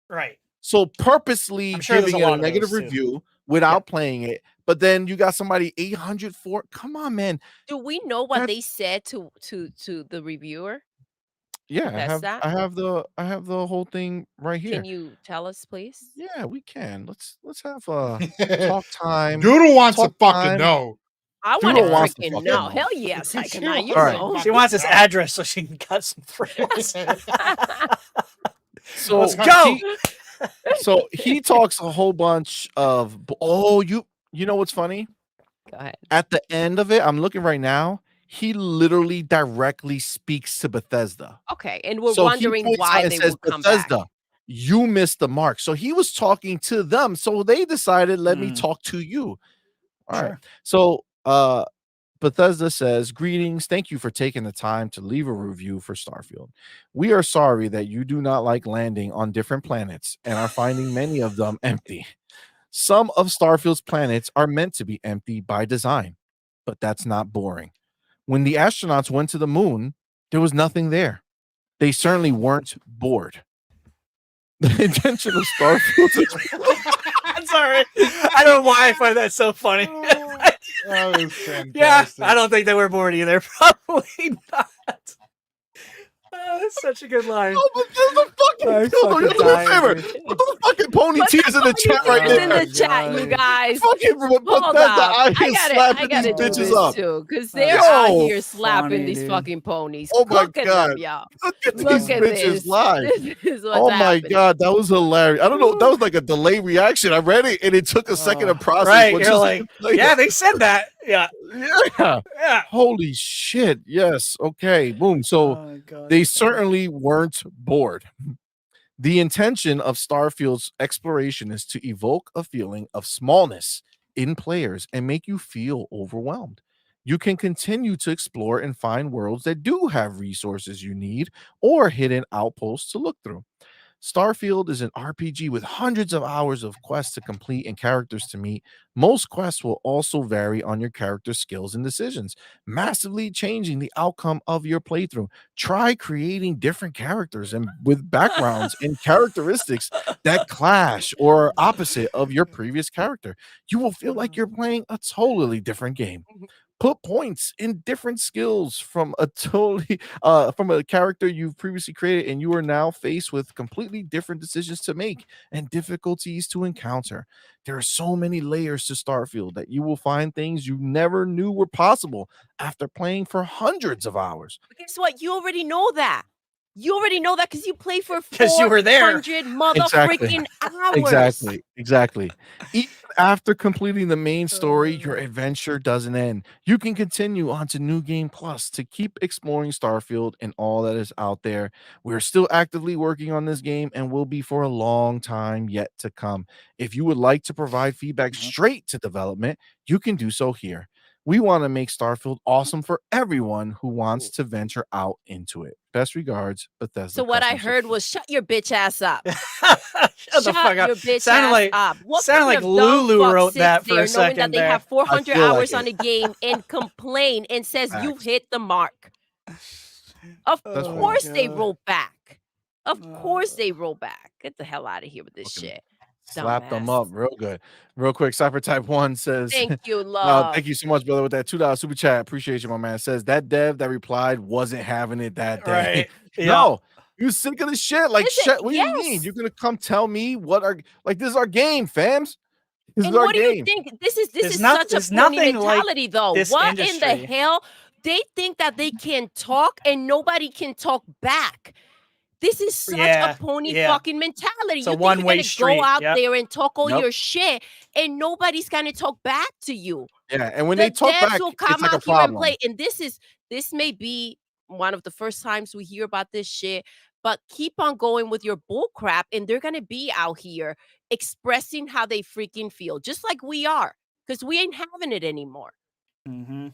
right. So purposely I'm sure there's giving a it lot a of negative those, too. review without playing it, but then you got somebody 800 for. Come on, man. Do we know what That's- they said to the reviewer? Yeah, Bethesda? I have the whole thing right here. Can you tell us, please? Yeah, we can. Let's have talk time. Doodle wants to Talk fucking time. know. I want Doodle to wants to freaking fucking know. know. Hell yes, I can. You All right. know. She wants his address so she can cut some friends. So Let's go. So he talks a whole bunch of you know what's funny? Go ahead. At the end of it, I'm looking right now. He literally directly speaks to Bethesda. Okay, and we're So he wondering points why out and they says, will come Bethesda, back. you missed the mark. So he was talking to them. So they decided, let me talk to you. All right. So Bethesda says, greetings. Thank you for taking the time to leave a review for Starfield. We are sorry that you do not like landing on different planets and are finding many of them empty. Some of Starfield's planets are meant to be empty by design, but that's not boring. When the astronauts went to the moon, there was nothing there. They certainly weren't bored. The intention of Starfield is I'm sorry. I don't know why I find that so funny. That was fantastic. Yeah, I don't think they were bored either. Probably not. That's such a good line. Oh, but there's a fucking dildo. You do me a favor. Put those fucking pony Put the tears in the chat pony right tears there. in the chat, you guys. Fucking Hold Bethesda up. out here I slapping gotta these do bitches this up. too, because they're Yo, out here slapping funny, these dude. fucking ponies. Oh my Cooking God. them, y'all. Look at Look these at bitches this. live. This is what's Oh my happening. God, that was hilarious. I don't know. That was like a delayed reaction. I read it and it took a second to process. Right, what you're just like, played. yeah, they said that. Yeah. Yeah. Yeah. Holy shit. Yes. Okay. Boom. So Oh, God, they that's funny. certainly weren't bored. The intention of Starfield's exploration is to evoke a feeling of smallness in players and make you feel overwhelmed. You can continue to explore and find worlds that do have resources you need or hidden outposts to look through. Starfield is an RPG with hundreds of hours of quests to complete and characters to meet. Most quests will also vary on your character's skills and decisions, massively changing the outcome of your playthrough. Try creating different characters and with backgrounds and characteristics that clash or opposite of your previous character. You will feel like you're playing a totally different game. Put points in different skills from a character you've previously created, and you are now faced with completely different decisions to make and difficulties to encounter. There are so many layers to Starfield that you will find things you never knew were possible after playing for hundreds of hours. But guess what? You already know that. You already know that because you play for 'Cause you were there. 400 motherfucking hours. Exactly. Even after completing the main story, your adventure doesn't end. You can continue on to New Game Plus to keep exploring Starfield and all that is out there. We're still actively working on this game and will be for a long time yet to come. If you would like to provide feedback straight to development, you can do so here. We want to make Starfield awesome for everyone who wants to venture out into it. Best regards, Bethesda. So what I Customer heard was shut your bitch ass up. Shut the fuck up. Your bitch Sounded ass like up. What sounded kind like of dumb Lulu fuck wrote sits that for a there knowing second that they there. have 400 feel like hours it. on a game and complain and says you've Facts. hit the mark? Of That's right. course they God. roll back. Of course they roll back. Get the hell out of here with this Fucking shit. Slap them Dumbass. up real good. Real quick, Cypher Type 1 says, Thank you, love. thank you so much, brother, with that $2 super chat. Appreciate you, my man. Says that dev that replied wasn't having it that day. Right. Yeah. No, he was sick of the shit. Like, Listen, shit, what do you mean? yes. You're gonna come tell me what our this is our game, fams. This And is our what do you game. think? This is There's such a there's pony nothing like mentality, though. this What in the industry. hell? They think that they can talk and nobody can talk back. This is such Yeah, a pony yeah. fucking mentality. It's a You think you're one-way gonna street, go out yep. there and talk all Yep. your shit, and nobody's gonna talk back to you. Yeah, and when The they talk devs back, will it's come like a out here and problem. play. And this may be one of the first times we hear about this shit, but keep on going with your bull crap, and they're gonna be out here expressing how they freaking feel, just like we are, because we ain't having it anymore. Mm-hmm.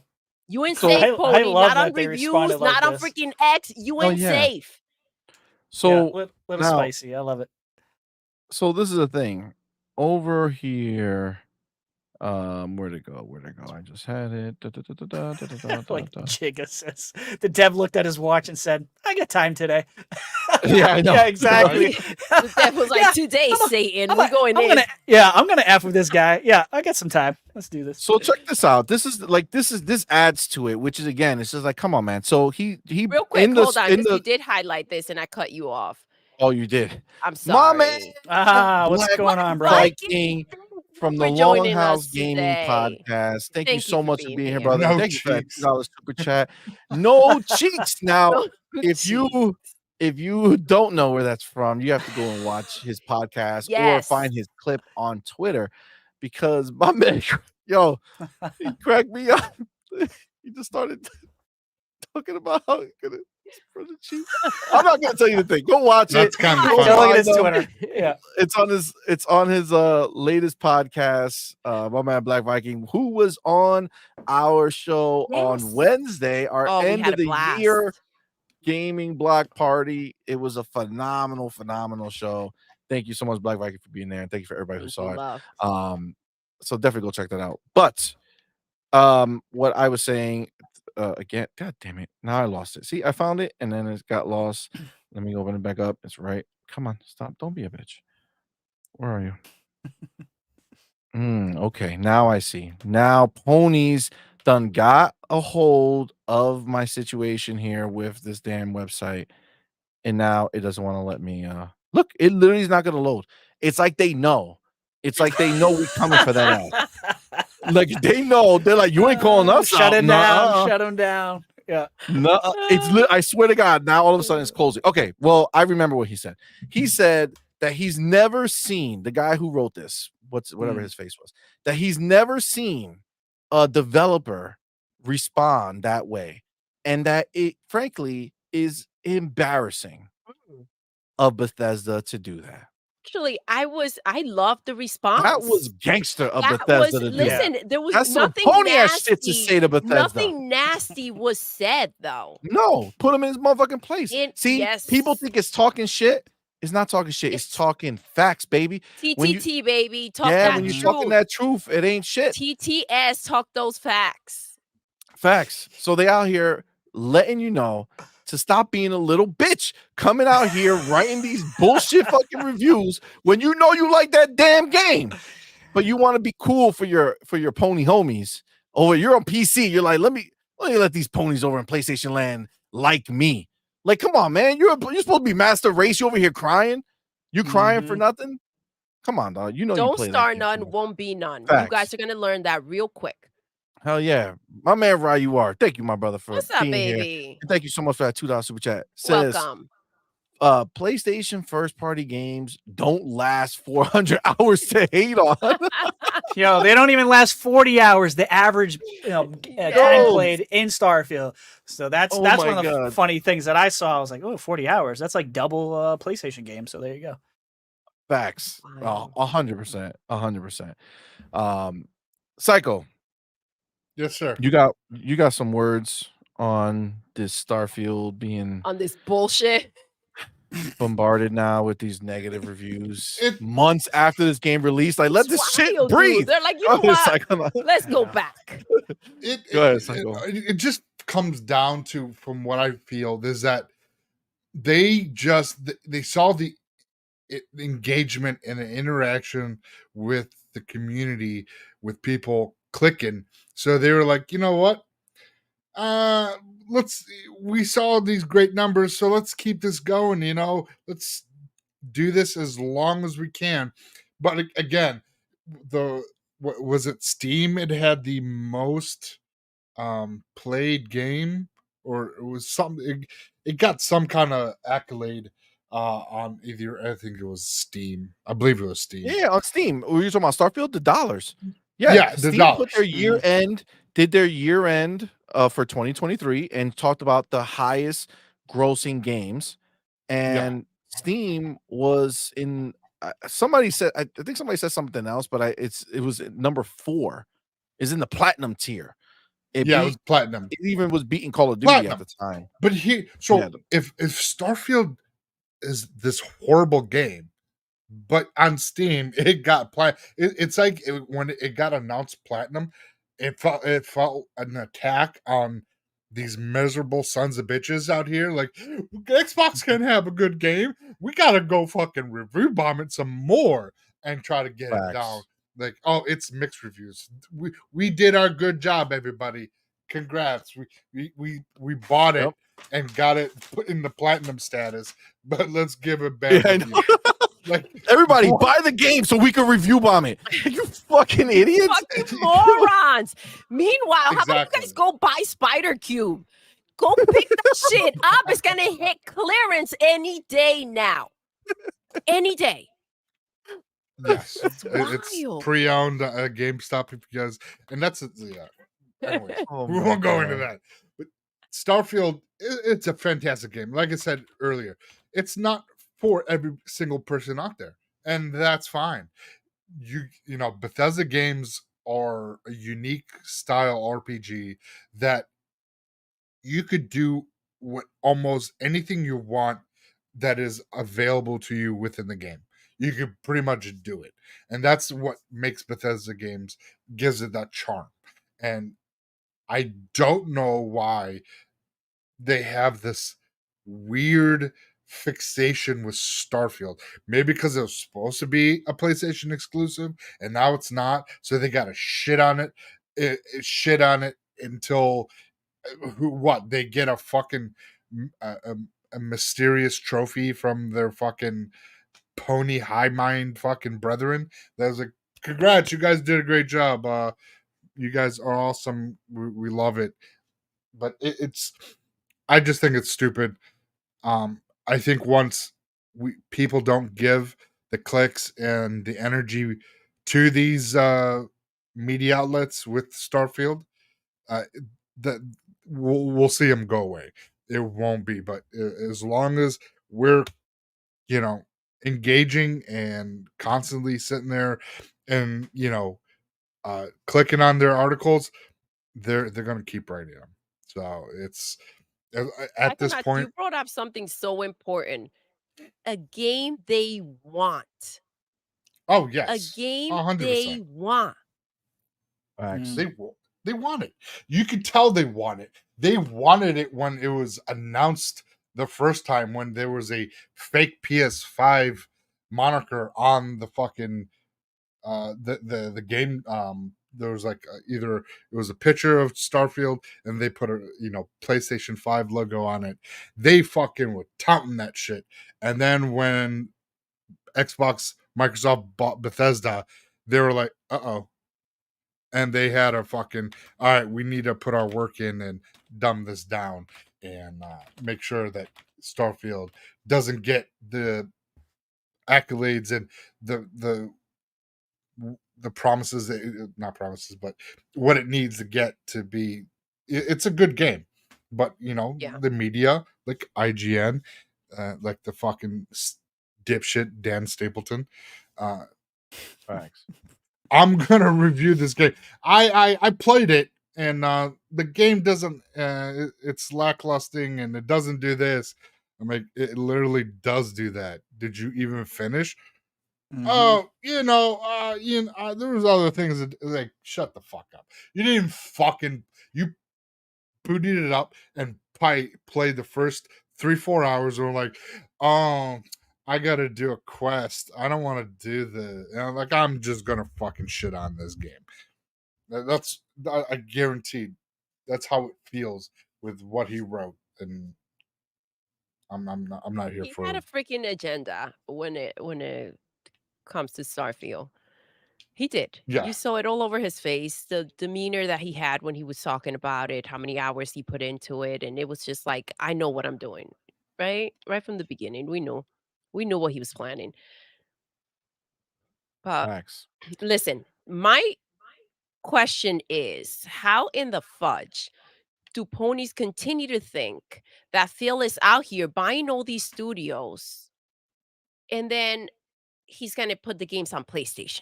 You ain't So- safe, I Pony. love Not on that they reviews, responded like not on this. freaking X. You Oh, ain't yeah. safe. So little now- spicy. I love it. so this is the thing. Over here, where'd it go? I just had it. Like Jigga says, the dev looked at his watch and said, "I got time today." Yeah, I know. Yeah, exactly. The devil's like, Yeah, today, I'm a- Satan, I'm we're a- going I'm in. gonna F with this guy. Yeah, I got some time. Let's do this. So check this out. This adds to it, which is again, it's just like, come on, man. So he Real quick, hold on, because you did highlight this and I cut you off. Oh, you did. I'm sorry. My man, What's Black going on, bro? Viking from the for joining Longhouse us Gaming today. Podcast. Thank you Thank so you for much for being being here, here. brother. No Thank you for that cheeks. $2 super chat. No cheeks. Now, if you don't know where that's from, you have to go and watch his podcast or Yes. find his clip on Twitter, because my man, yo, he cracked me up. He just started talking about how he could for the Chiefs. I'm not gonna tell you the thing. Go watch That's it. kind of Go Look funny. at his find them. Twitter. Yeah. It's on his latest podcast, my man Black Viking, who was on our show Yes. on Wednesday, our Oh, we end had of a the blast. year gaming block party. It was a phenomenal show. Thank you so much, Black Viking, for being there, and thank you for everybody who Thank saw you, it. love. So definitely go check that out. But what I was saying again, god damn it, now I lost it. See, I found it and then it got lost. Let me open it back up. It's right. Come on, stop. Don't be a bitch. Where are you? Okay, now I see. Now Ponies done got a hold of my situation here with this damn website, and now it doesn't want to let me. Look, it literally is not going to load. It's like they know. It's like they know we coming for that ass. Like they know. They're like, you ain't calling us Shut out. it down. Shut him down. Yeah. No, I swear to God, now all of a sudden it's closing. Okay, well, I remember what he said. He said that he's never seen the guy who wrote this, whatever his face was, that he's never seen a developer respond that way, and that it frankly is embarrassing of Bethesda to do that. Actually, I loved the response. That was gangster of That Bethesda was, to do listen, that. there was That's some nothing pony-ass shit to nasty. say to Bethesda. Nothing nasty was said though. No, put him in his motherfucking place. See, Yes. people think it's talking shit. It's not talking shit. It's talking facts, baby. TTT, baby. Talk Yeah, that when you're truth. talking that truth, it ain't shit. TTS, talk those facts. Facts. So they out here letting you know to stop being a little bitch, coming out here writing these bullshit fucking reviews when you know you like that damn game, but you want to be cool for your pony homies. Or you're on PC, you're like, let me let these ponies over in PlayStation Land like me. Like, come on, man. You're supposed to be master race. You over here crying? You crying for nothing? Come on, dog. You know you Don't play start that none, game. won't be none. Facts. You guys are gonna learn that real quick. Hell yeah. My man Ryu are. Thank you, my brother, for What's up, being here. baby? And thank you so much for that $2 super chat. Says, Welcome. PlayStation first party games don't last 400 hours to hate on. Yo, they don't even last 40 hours. The average time played in Starfield. So that's one of the funny things that I saw. I was like, oh, 40 hours. That's like double PlayStation game. So there you go. Facts. 100%. 100%. Psycho. Yes, sir. You got some words on this Starfield being on this bullshit bombarded now with these negative reviews months after this game released. Like, let this shit breathe. Dude. They're like, you know what? Let's go back. It just comes down to, from what I feel, is that they saw the engagement and the interaction with the community, with people clicking. So they were like, you know what? We saw these great numbers, so let's keep this going, let's do this as long as we can. But again, what was it, Steam? It had the most played game, or it was something, it got some kind of accolade on either, I think it was Steam. I believe it was Steam. Yeah, on Steam. Were you talking about Starfield? The dollars. Yeah, Steam the dollars. put their did their year end for 2023 and talked about the highest grossing games. And Steam was in somebody said, I think somebody said something else, but it was number 4. Is in the platinum tier. It was platinum. It even was beating Call of Duty at the time. But if Starfield is this horrible game, but on Steam it got it's like when it got announced platinum, it felt an attack on these miserable sons of bitches out here. Like, Xbox can have a good game, we gotta go fucking review bomb it some more and try to get it down. Like, oh, it's mixed reviews. We did our good job, everybody. Congrats. We bought it and got it put in the platinum status, but let's give it back. Like, everybody buy the game so we can review bomb it. You fucking idiots. Fucking morons. Meanwhile, how about you guys go buy Spider Cube? Go pick that shit up. It's gonna hit clearance any day now. Any day. Yes, it's pre-owned GameStop, because, and that's Anyways, we won't go into that. But Starfield, it's a fantastic game. Like I said earlier, it's not for every single person out there, and that's fine. You know, Bethesda games are a unique style RPG that you could do almost anything you want that is available to you within the game. You could pretty much do it. And that's what makes Bethesda games, gives it that charm. And I don't know why they have this weird fixation with Starfield. Maybe because it was supposed to be a PlayStation exclusive and now it's not. So they got to shit on it until they get a fucking a mysterious trophy from their fucking pony high mind fucking brethren. That was like, congrats, you guys did a great job. You guys are awesome. We love it. But it's, I just think it's stupid. I think once people don't give the clicks and the energy to these media outlets with Starfield, that we'll see them go away. It won't be, but as long as we're, you know, engaging and constantly sitting there and, you know, clicking on their articles, they're going to keep writing them. So it's I at this cannot. You point. brought up something so important. A game they want. Oh A yes, game 100%. they want. Facts. They want it. You could tell they want it. They wanted it when it was announced the first time, when there was a fake PS5 moniker on the fucking the game. There was like either it was a picture of Starfield and they put a, you know, PlayStation 5 logo on it. They fucking were touting that shit. And then when Microsoft bought Bethesda, they were like, uh-oh. And they had a fucking, all right, we need to put our work in and dumb this down and make sure that Starfield doesn't get the accolades and the promises that, not promises, but what it needs to get to be. It's a good game, but you know, Yeah. the media like IGN, like the fucking dipshit Dan Stapleton, Facts. I'm gonna review this game. I played it, and the game doesn't. It's lacklusting, and it doesn't do this. I'm like, it literally does do that. Did you even finish? Oh, you know, there was other things that, like, shut the fuck up. You didn't fucking, you booted it up and played the first 3-4 hours, and were like, oh, I gotta do a quest. I don't want to do like, I'm just gonna fucking shit on this game. That's, I guarantee that's how it feels with what he wrote, and I'm not here He for. had a freaking agenda when it comes to Starfield. He did. Yeah. You saw it all over his face, the demeanor that he had when he was talking about it, how many hours he put into it, and it was just like, I know what I'm doing. Right? Right from the beginning. We knew. We knew what he was planning. But Facts. listen, my question is, how in the fudge do ponies continue to think that Phil is out here buying all these studios and then he's going to put the games on PlayStation?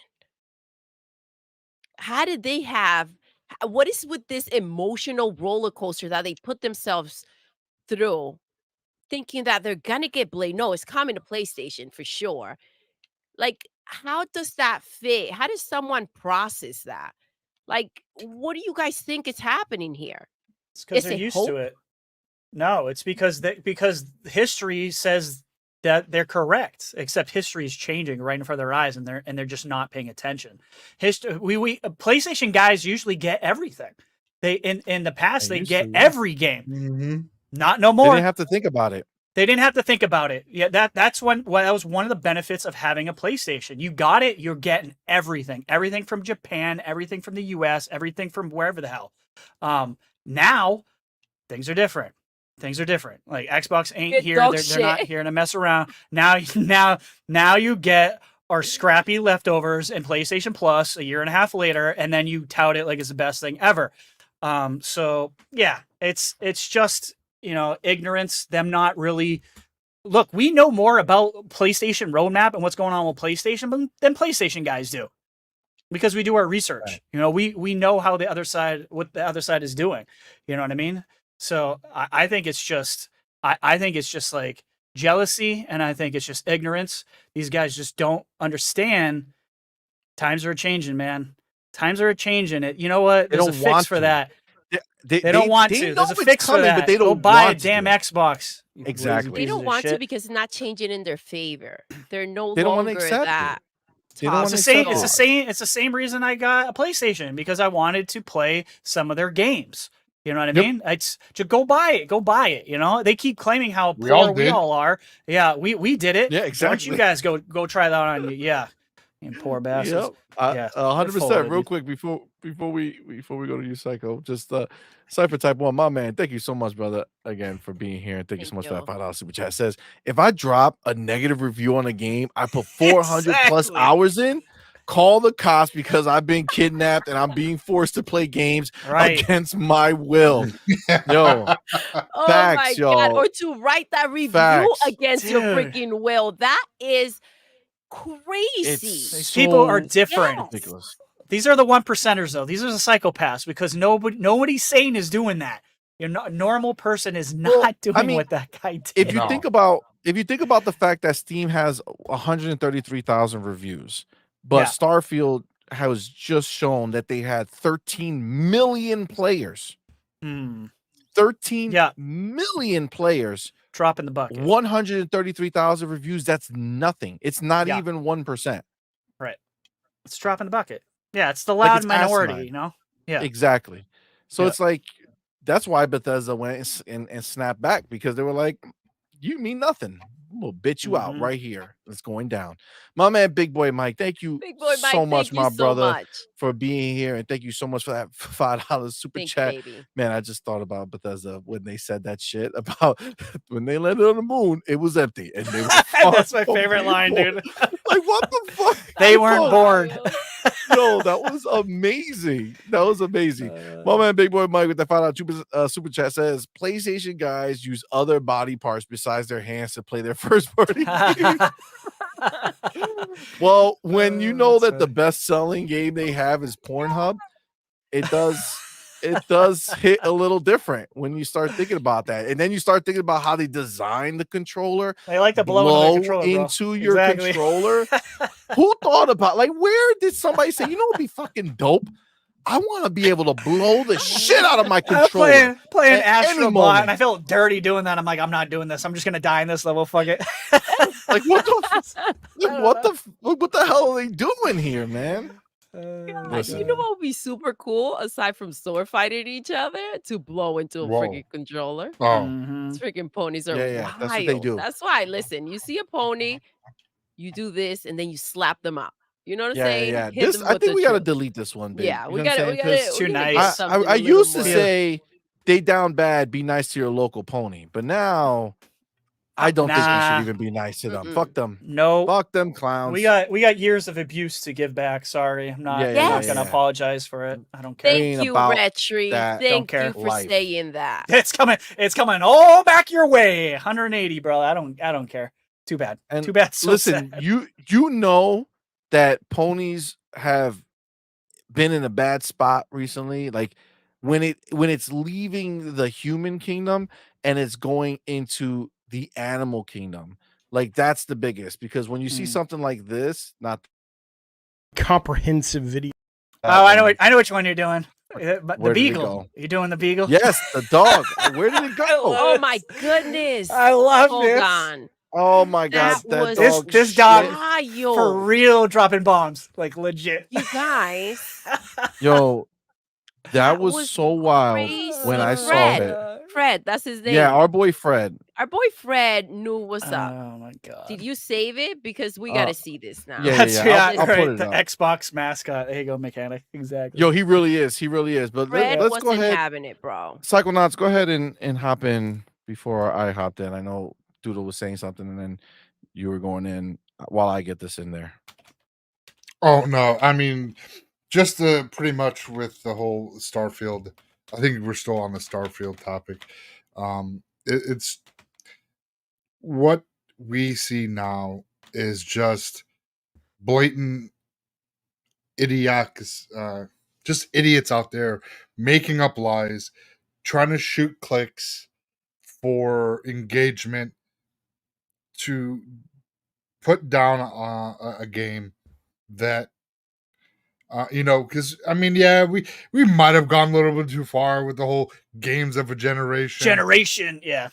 How did they have what is with this emotional roller coaster that they put themselves through thinking that they're going to get Blade? No, it's coming to PlayStation for sure. Like, how does that fit? How does someone process that? Like, what do you guys think is happening here? It's because Is they're it used hope? to it. No, it's because history says that they're correct. Except history is changing right in front of their eyes, and they're just not paying attention. We PlayStation guys usually get everything. They in the past they used get to, yeah. every game. Mm-hmm. Not no They more. didn't have to think about it. They didn't have to think about it. Yeah, that was one of the benefits of having a PlayStation. You got it, you're getting everything. Everything from Japan, everything from the US, everything from wherever the hell. Now things are different. Things are different. Like Xbox ain't Good here. dog They're not shit. here to mess around. Now you get our scrappy leftovers and PlayStation Plus a year and a half later, and then you tout it like it's the best thing ever. So yeah, it's just, you know, ignorance, them not really. Look, we know more about PlayStation roadmap and what's going on with PlayStation than PlayStation guys do, because we do our research. Right. You know, we know how what the other side is doing. You know what I mean? So I think it's just I think it's just like jealousy, and I think it's just ignorance. These guys just don't understand. Times are changing, man. Times are changing. It. You know what? They There's a don't fix want for to. that. They don't want they to. know There's a it's fix for coming, that. but they Go don't buy a want to damn do it. Xbox. you lazy Exactly. They pieces don't of want to shit. because it's not changing in their favor. They're no They don't wanna longer accept it. that They don't top wanna It's the same. accept It's it. the same. It's the same reason I got a PlayStation, because I wanted to play some of their games. You know what I Yep. mean? It's just go buy it. Go buy it. You know, they keep claiming how We all poor we did. all are. Yeah, we did it. Yeah, Why don't exactly. you guys go try that on you? Yeah, you poor bastards. Yep. Yeah, they're full 100%. of it, Real dude. quick before we go to you, Psycho. Just Cypher Type 1, my man. Thank you so much, brother, again for being here, and thank you so Thank much for that you. $5 super chat. Says if I drop a negative review on a game I put 400 plus Exactly. hours in, call the cops because I've been kidnapped and I'm being forced to play games Right. against my will. Yo, Oh facts, my God. y'all. Or to write that review Facts. against your Dude. freaking will. That is It's crazy. These people are so different. Yes. ridiculous. These are the 1%ers, though. These are the psychopaths because nobody sane is doing that. You're not, a normal person is not Well, doing I mean, what that guy did. if you No. think about the fact that Steam has 133,000 reviews, but Yeah. Starfield has just shown that they had 13 million players. Hmm. 13 Yeah. million players, Drop in the bucket. 133,000 reviews. That's nothing. It's not Yeah. even 1%. Right. It's drop in the bucket. Yeah, it's the Like, loud it's minority, asinine. you know? Yeah. Exactly. So Yeah. it's like that's why Bethesda went and snapped back, because they were like, you mean nothing. We'll bitch you out Mhm. right here. It's going down. My man, Big Boy Mike, thank you Big Boy so Mike, much, thank you my so brother, much. for being here. And thank you so much for that $5 super Thank you, chat. baby. Man, I just thought about Bethesda when they said that shit about when they landed on the moon, it was empty. And they were That's far my from favorite being line, bored. dude. Like, what the fuck? They The weren't fuck? bored. Yo, that was amazing. That was amazing. My man, Big Boy Mike, with that $5 super chat says PlayStation guys use other body parts besides their hands to play their first party game. Well, when you know That's that the funny. best selling game they have is Pornhub, it does hit a little different when you start thinking about that. And then you start thinking about how they design the controller, They like to blow into the controller, bro. into your Exactly. controller. Who thought about, like, where did somebody say, you know what'd be fucking dope? I want to be able to blow the shit out of my I'm controller. playing at any Astro Bot, moment. and I felt dirty doing that. I'm like, I'm not doing this. I'm just gonna die in this level. Fuck it. Like, what the hell are they doing here, man? God, Listen. you know what would be super cool aside from sword fighting each other? To blow into a Whoa. freaking controller. Oh, Mhm. These freaking ponies are Yeah, wild. that's what they do. That's why, listen, you see a pony, you do this, and then you slap them out. You know what I'm saying? Yeah. Hit them I with think the we gotta truth. delete this one, babe. Yeah, You we know what I'm gotta, saying? we 'Cause gotta, It's we're too gonna nice. get something I a little used to more. say they down bad, be nice to your local pony. But now I don't think we Nah. should even be nice to them. Mm-mm. Fuck them. No, Fuck them clowns. we got years of abuse to give back. Sorry, I'm not. Yeah, I'm not yeah, gonna yeah. apologize for it. I don't care. We Thank ain't you, about Retri. that. Thank care. you for Life. saying that. It's coming. It's coming all back your way. 180, bro. I don't care. Too bad. And Too bad. So listen, sad. you know that ponies have been in a bad spot recently. Like when it's leaving the human kingdom and it's going into the animal kingdom. Like that's the biggest, because when you see something like this, not comprehensive video. Oh, I know which one you're doing. But Where the did it beagle. go? You doing the beagle? Yes, the dog. Where did it go? Oh my goodness. I love Hold this. on. Oh my god, That that was dog. This dog wild. for real dropping bombs, like legit. You guys, Yo, that that was so wild when I saw Fred. it. Fred, that's his name. Yeah, our boy Fred. Our boy Fred knew what's up. Oh my god. Did you save it? Because we got to see this now. yeah, That's I'll right. put it The up. Xbox mascot. There you go, mechanic. Exactly. Yo, he really is. He really is. But Fred let's go wasn't ahead. having it, bro. Psychonauts, go ahead and hop in before I hopped in. I know Doodle was saying something and then you were going in while I get this in there. Oh no, I mean, just pretty much with the whole Starfield. I think we're still on the Starfield topic. It's what we see now is just blatant idiots, just idiots out there making up lies, trying to shoot clicks for engagement to put down a game that because I mean, yeah, we might have gone a little bit too far with the whole games of a generation, yeah.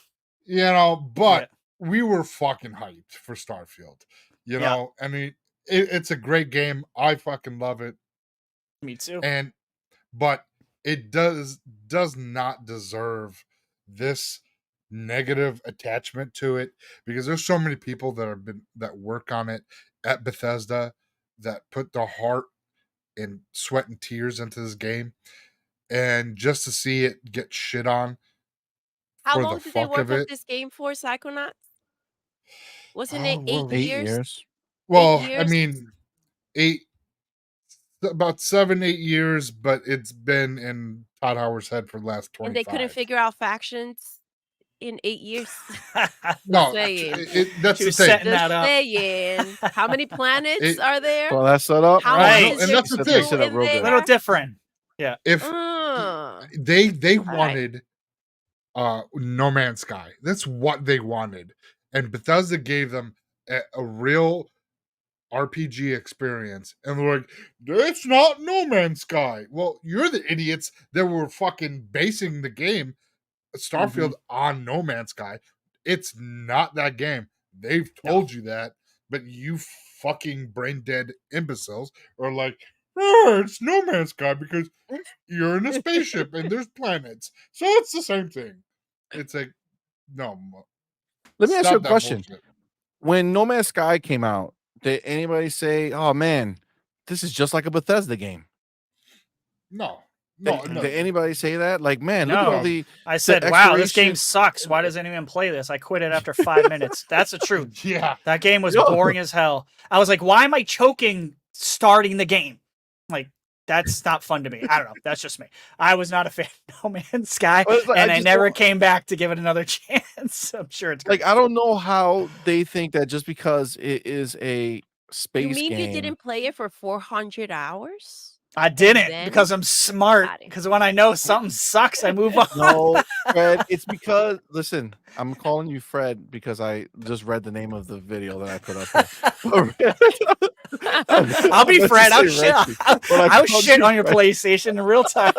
But we were fucking hyped for Starfield, I mean, it's a great game. I fucking love it. Me too. But it does not deserve this negative attachment to it, because there's so many people that work on it at Bethesda that put their heart and sweat and tears into this game, and just to see it get shit on How for long the did they fuck work of on it. this game for, Psychonauts? Wasn't it Oh, 8 8 years? years. well, 8 I years? mean, about 7-8 years, but it's been in Todd Howard's head for the last And they couldn't 25. figure out factions in 8 years? No, saying. that's She the was thing. setting Just that up. saying. How many planets It- are there? So that's set up. How Right. much No, is and there that's to the do thing. They set up in real good. A little there? different. Yeah. If they right. wanted No Man's Sky, that's what they wanted, and Bethesda gave them a real RPG experience, and they're like, it's not No Man's Sky. Well, you're the idiots that were fucking basing the game Starfield on No Man's Sky. It's not that game. They've told you that, but you fucking brain dead imbeciles are like, oh, it's No Man's Sky because you're in a spaceship and there's planets, so it's the same thing. It's like, no. Let me ask you a Stop that question. bullshit. When No Man's Sky came out, did anybody say, "Oh man, this is just like a Bethesda game"? No. Did anybody say that? Like, man, look at No. all the I said, wow, this game exploration- sucks. Why does anyone play this? I quit it after 5 minutes. That's the truth. Yeah. That game was Yo. boring as hell. I was like, why am I choking starting the game? Like, that's not fun to me. I don't know. That's just me. I was not a fan of No Man's Sky, Well, it's like, and I just never don't- came back to give it another chance. I'm sure it's great. Like, I don't know how they think that just because it is a space You mean game. you didn't play it for 400 hours? I didn't then- because I'm smart. Got it. Because when I know something sucks, I move on. No, Fred, it's because listen, I'm calling you Fred because I just read the name of the video that I put up there. I'll be Fred. I'll Say shit. Reggie, but I I'll called shit you on your Fred. PlayStation in real time.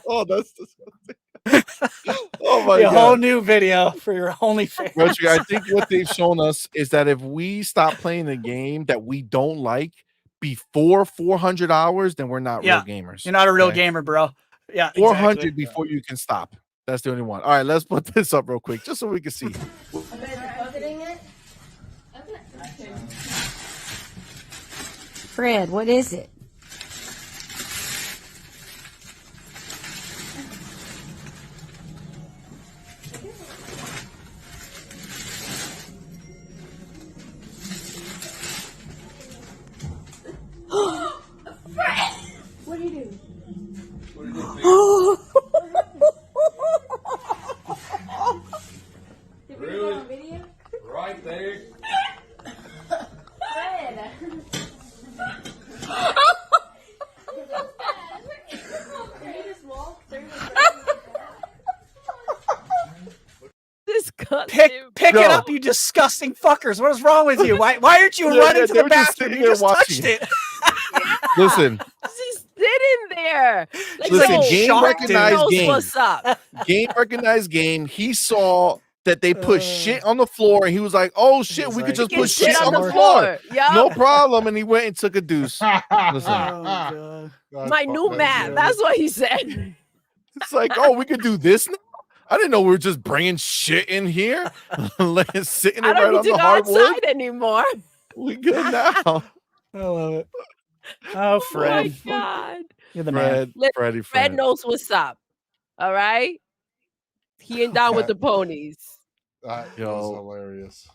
Oh, that's disgusting. Oh my A god. whole new video for your OnlyFans. Reggie, I think what they've shown us is that if we stop playing a game that we don't like before 400 hours, then we're not Yeah, real gamers. You're not a real okay? gamer, bro. Yeah, 400 exactly. before you can stop. That's the only one. All right, let's put this up real quick just so we can see. Fred, what is it? What are you doing? Did we get on video? Right there. Fred! Can you just walk through Disgusting. Pick Yo. it up, you disgusting fuckers. What is wrong with you? Why aren't you Yeah, running yeah, to they the were just bathroom? sitting You there just touched watching. it. Listen, She's sitting there. Like, Listen, yo, game Mark recognized knows game. what's up. game recognized game. He saw that they put shit on the floor, and he was like, "Oh shit, He's we like, could just Get put shit shit on the floor. floor. Yup. No problem." And he went and took a deuce. Listen. God. My new mat. That's what he said. It's like, oh, we could do this now. I didn't know we were just bringing shit in here, sitting I it don't right need on to the go hardwood. outside anymore. We good now. I love it. Oh, Oh my Fred. God. You're the man. Fred, Fred knows what's up. All right. He ain't down with the ponies. That Yo. was hilarious.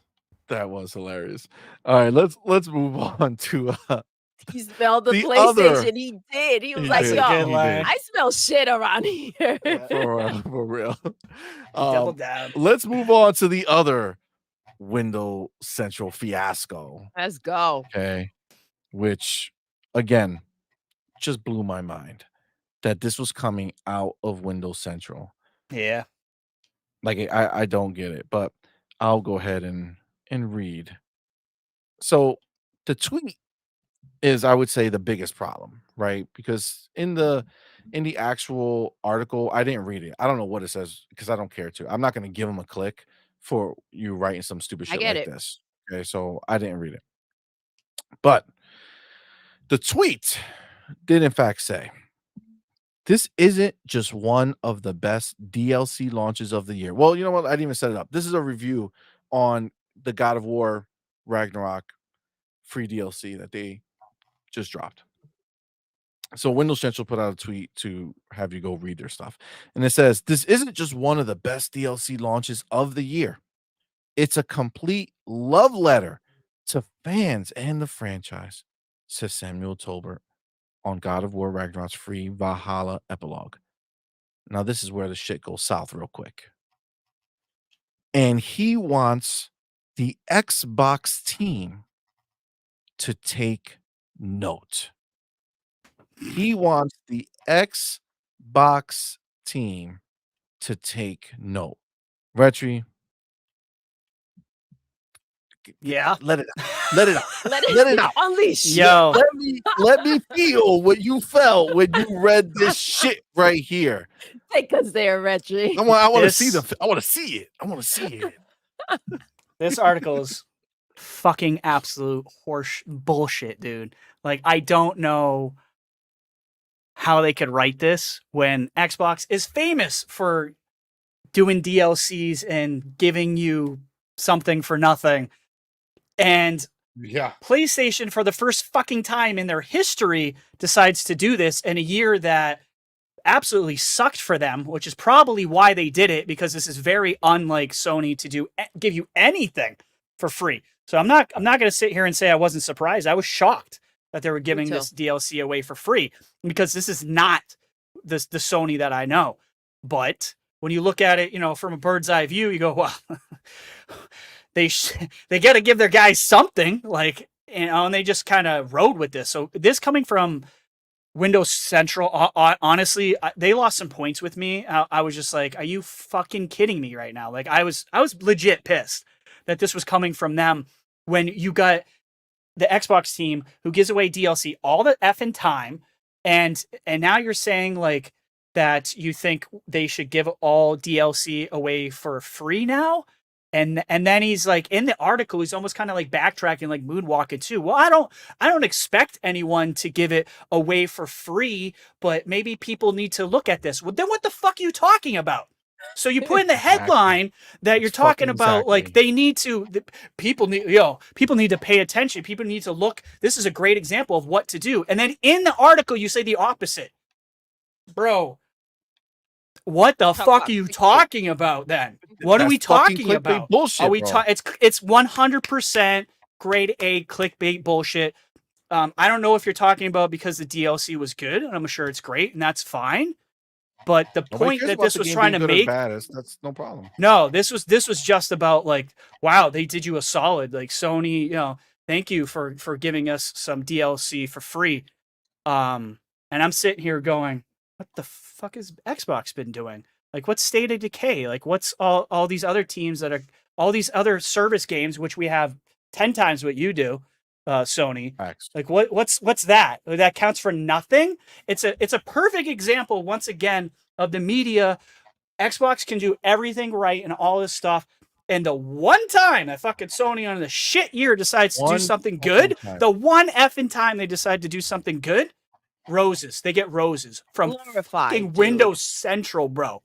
That was hilarious. All right, let's move on to He smelled the The PlayStation. other- He did. He was He like, did. yo, That's a good He line. did. I smell shit around here. for real. Double down. Let's move on to the other Windows Central fiasco. Let's go. Okay, which again just blew my mind that this was coming out of Windows Central. Yeah. Like I don't get it, but I'll go ahead and read. So the tweet is, I would say, the biggest problem, right? Because in the actual article, I didn't read it. I don't know what it says because I don't care to. I'm not going to give them a click for you writing some stupid I shit get like it. this. Okay, so I didn't read it. But the tweet did in fact say, This isn't just one of the best DLC launches of the year. Well, you know what? I didn't even set it up. This is a review on the God of War Ragnarok free DLC that they just dropped. So Windows Central put out a tweet to have you go read their stuff. And it says, "This isn't just one of the best DLC launches of the year. It's a complete love letter to fans and the franchise," says Samuel Tolbert on God of War Ragnarok's free Valhalla epilogue. Now, this is where the shit goes south real quick. And he wants the Xbox team to take note. He wants the Xbox team to take note. Retri, Yeah. let it out. Let it out. Let Let it out. Unleash. Yo. Let me feel what you felt when you read this shit right here. Take us there, Reggie. I want to see This- I want to see it. I want to see it. This article is fucking absolute horse bullshit, dude. Like, I don't know how they could write this when Xbox is famous for doing DLCs and giving you something for nothing. And Yeah. PlayStation, for the first fucking time in their history, decides to do this in a year that absolutely sucked for them, which is probably why they did it, because this is very unlike Sony to give you anything for free. So I'm not going to sit here and say I wasn't surprised. I was shocked that they were giving this DLC away for free, because this is not the Sony that I know. But when you look at it, you know, from a bird's eye view, you go, well, they got to give their guys something, like, you know, and they just kind of rode with this. So this coming from Windows Central, honestly, they lost some points with me. I was just like, are you fucking kidding me right now? Like, I was legit pissed that this was coming from them when you got the Xbox team who gives away DLC all the effing time. And now you're saying like that you think they should give all DLC away for free now. And then he's like, in the article, he's almost kind of like backtracking, like moonwalking too. Well, I don't expect anyone to give it away for free, but maybe people need to look at this. Well, then what the fuck are you talking about? So you put in the headline that you're talking about, like, they need to, people need to pay attention. People need to look. This is a great example of what to do. And then in the article, you say the opposite. Bro, what the fuck are you talking about then? What are we talking about? Bullshit, Are we bro. It's 100% grade A clickbait bullshit. I don't know if you're talking about because the DLC was good, and I'm sure it's great, and that's fine. But the point that this was trying to make, that's no problem. no, this was just about like, wow, they did you a solid. Like, Sony, you know, thank you for giving us some DLC for free. And I'm sitting here going, what the fuck has Xbox been doing? Like, what's State of Decay? Like, what's all these other teams that are all these other service games, which we have 10 times what you do, Sony. Facts. Like, what's that? That counts for nothing. It's a perfect example once again of the media. Xbox can do everything right and all this stuff, and the one time that fucking Sony on the shit year decides to do something good, the one effing time they decide to do something good, roses. They get roses from fucking Windows Central, bro.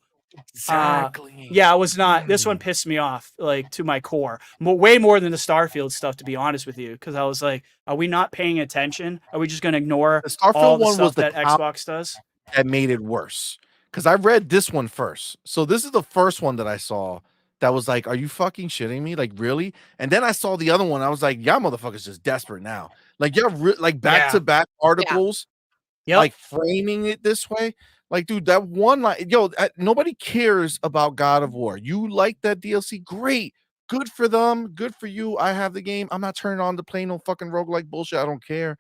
Exactly. Yeah, I was not. This one pissed me off, like, to my core. Way more than the Starfield stuff, to be honest with you, because I was like, are we not paying attention? Are we just going to ignore The Starfield all the one stuff was the that Xbox does? that made it worse. Because I read this one first. So this is the first one that I saw that was like, are you fucking shitting me? Like, really? And then I saw the other one. I was like, y'all motherfuckers just desperate now. Like, y'all like back-to-back articles, like framing it this way. Like, dude, that one, like, nobody cares about God of War. You like that DLC? Great. Good for them. Good for you. I have the game. I'm not turning on to play no fucking roguelike bullshit. I don't care.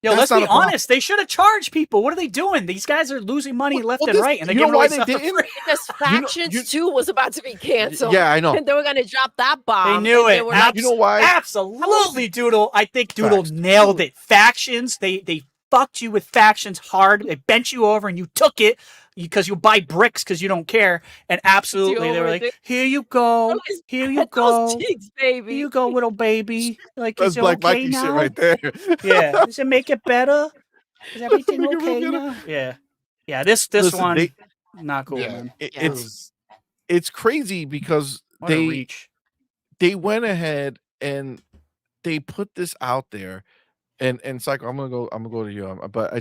Yo, let's be honest. They should have charged people. What are they doing? These guys are losing money left and right, and they're giving away stuff for free. Because Factions 2 was about to be canceled. Yeah, I know. And they were going to drop that bomb. They knew it. You know why? Absolutely, Doodle. I think Doodle nailed it. Factions. They fucked you with Factions hard. They bent you over and you took it because you buy bricks because you don't care. And absolutely, they were like, here you go. Here you go. Cheeks, baby. Here you go, little baby. Like, That's is it Black okay Mikey now? shit right there. Yeah. Does it make it better? Is everything okay now? Yeah. Yeah, this Listen, one not cool, Yeah, man. it, Yeah. it it's was it's crazy because What a reach. they went ahead and they put this out there, and Psycho, I'm gonna go to you, but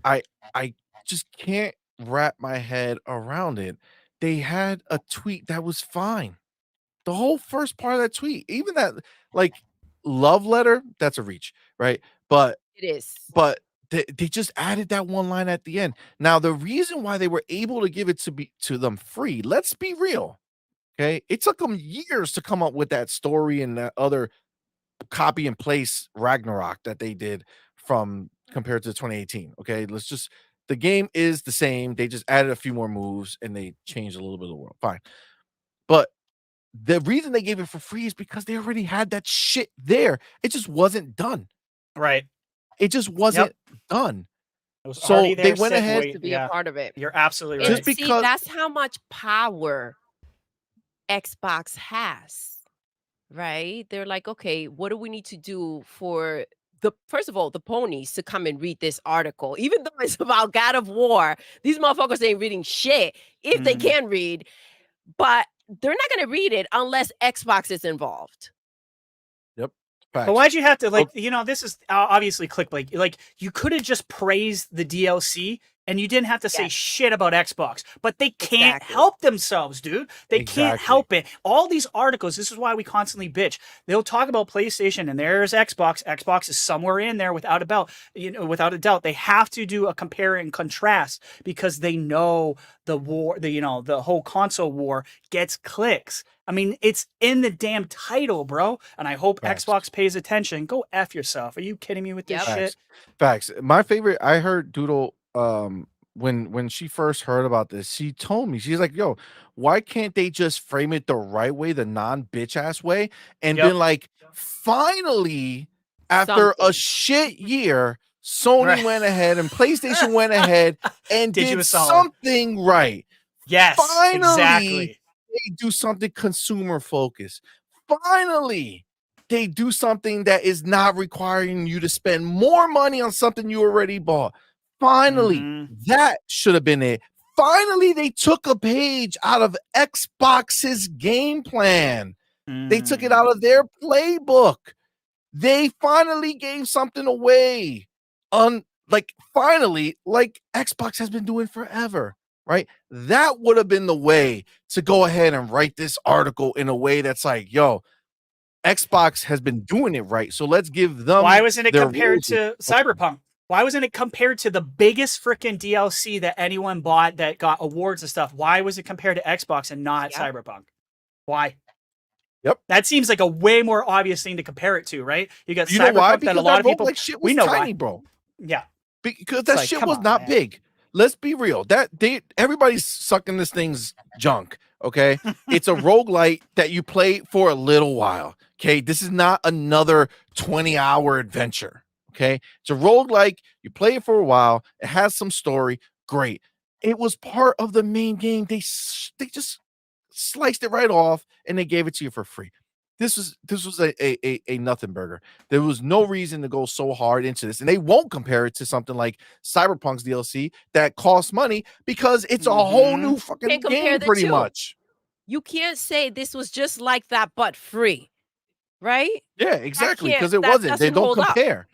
I I just can't wrap my head around it. They had a tweet that was fine. The whole first part of that tweet, even that like love letter, that's a reach, right? But It is. but they just added that one line at the end. Now, the reason why they were able to give it to them free, let's be real, okay? It took them years to come up with that story and that other copy and place Ragnarok that they did from compared to 2018. Okay, let's just the game is the same. They just added a few more moves and they changed a little bit of the world. Fine. But the reason they gave it for free is because they already had that shit there. It just wasn't done. Right. It just wasn't done. It was So already they there went sitting, ahead To be a part of it. You're absolutely And right. just see, because that's how much power Xbox has, right? They're like, okay, what do we need to do for the first of all, the ponies to come and read this article, even though it's about God of War. These motherfuckers ain't reading shit if they Mhm. can read, but they're not gonna read it unless Xbox is involved. Yep. But Facts. why'd you have to like? Okay. You know, this is obviously clickbait. Like, you could have just praised the DLC, and you didn't have to say Yes. shit about Xbox. But they can't Exactly. help themselves, dude. They can't Exactly. help it. All these articles. This is why we constantly bitch. They'll talk about PlayStation, and there's Xbox. Xbox is somewhere in there without a doubt. You know, without a doubt, they have to do a compare and contrast because they know the war. The whole console war gets clicks. I mean, it's in the damn title, bro. And I hope Facts. Xbox pays attention. Go F yourself. Are you kidding me with this Yep. shit? Facts. My favorite, I heard Doodle when she first heard about this, she told me, she's like, yo, why can't they just frame it the right way, the non-bitch ass way, and Yep. been like, finally, after a Something. shit year, Sony Right. went ahead and PlayStation went ahead and Did you did a solid. something right. Yes, Finally, exactly. they do something consumer focused. Finally, they do something that is not requiring you to spend more money on something you already bought. Finally, Mhm. that should have been it. Finally, they took a page out of Xbox's game plan. They took it Mm. out of their playbook. They finally gave something away. Finally, like Xbox has been doing forever, right? That would have been the way to go ahead and write this article in a way that's like, yo, Xbox has been doing it right. So let's give them Why wasn't it their compared roses. to Cyberpunk? Why wasn't it compared to the biggest freaking DLC that anyone bought that got awards and stuff? Why was it compared to Xbox and not Yep. Cyberpunk? Why? Yep. That seems like a way more obvious thing to compare it to, right? You got You know why? Cyberpunk that a Because lot that of people. roguelike shit We was know tiny, why. bro. Yeah. Because It's that like, shit come was on, not man. big. Let's be real. Everybody's sucking this thing's junk. Okay. It's a roguelite that you play for a little while. Okay. This is not another 20-hour adventure. Okay. It's a roguelike. You play it for a while. It has some story. Great. It was part of the main game. They just sliced it right off and they gave it to you for free. This was a nothing burger. There was no reason to go so hard into this, and they won't compare it to something like Cyberpunk's DLC that costs money because it's a whole new fucking Can't compare game, the pretty two. much. You can't say this was just like that but free, right? Yeah, exactly. can't- Because it that wasn't. They doesn't don't hold up. compare.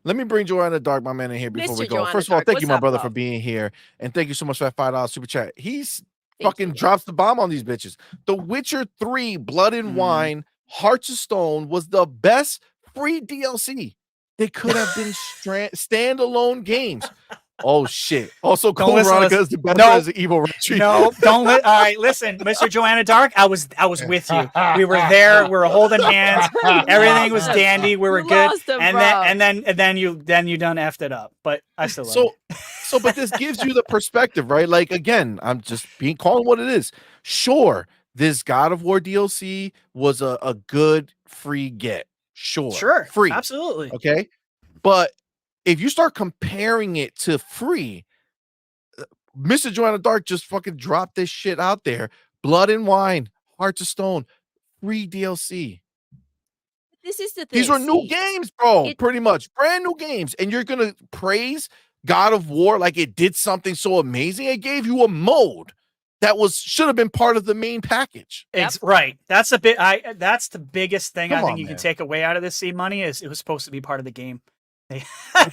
Let me bring Joanna Dark, my man, in here before we Mr. go. Joanna First of all, Dark, thank you, what's my up, brother, for love? being here, and thank you so much for that $5 super chat. He's Thank fucking you. drops the bomb on these bitches. The Witcher 3 Blood and Wine Hearts of Stone was the best free DLC. They could have been standalone games. Oh shit. Also, Don't Cole listen, Veronica listen. is the best No. Resident Evil retreat. No, don't let. All right, listen, Mr. Joanna Dark. I was with you. We were there. We were holding hands. Everything was lost him. dandy. We were You good. lost him, And bro. then you done effed it up. But I still love you. But this gives you the perspective, right? Like, again, I'm just calling what it is. Sure, this God of War DLC was a good free get. Sure, free. absolutely. Okay. But if you start comparing it to free, Mr. Joanna Dark just fucking dropped this shit out there. Blood and Wine, Hearts of Stone, free DLC. This is the thing. These were new see, games, bro. it- Pretty much brand new games, and you're gonna praise God of War, like it did something so amazing. It gave you a mode that should have been part of the main package. Right. That's that's the biggest thing I think you can man. take away out of this CMoney is it was supposed to be part of the game.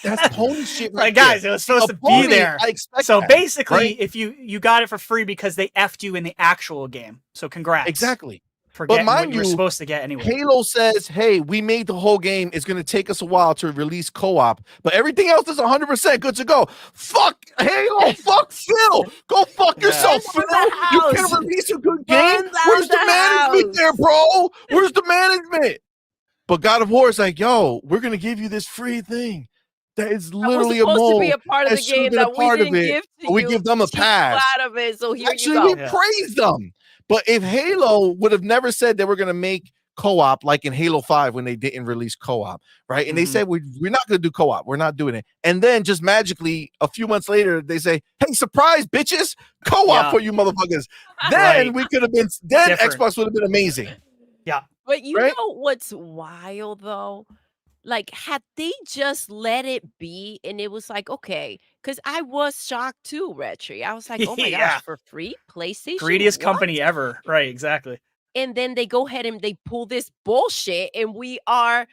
That's pony shit, right? Like, guys, it was supposed to be there. So basically, right? if you got it for free because they effed you in the actual game. So congrats. Exactly. Forget mind what you were supposed to get anyway. Halo says, hey, we made the whole game. It's going to take us a while to release co-op, but everything else is 100% good to go. Fuck Halo. Fuck Phil. Go fuck yourself, Phil. You can't release a good game? Where's the management there, bro? Where's the management? But God of War is like, yo, we're going to give you this free thing. That is literally a mode. To be a part of the game that we didn't give to you. We give them a pass. Out of it, so here Actually, you go. we praise them. But if Halo would have never said they were going to make co-op like in Halo 5 when they didn't release co-op, right? And they said, we're not going to do co-op. We're not doing it. And then just magically, a few months later, they say, hey, surprise, bitches, co-op for you motherfuckers. Then we could have been, then Xbox would have been amazing. Yeah. But you know what's wild, though? Like, had they just let it be and it was like, okay, because I was shocked too, Retri. I was like, oh my gosh, for free? PlayStation? Greediest company ever. Right, exactly. And then they go ahead and they pull this bullshit and we are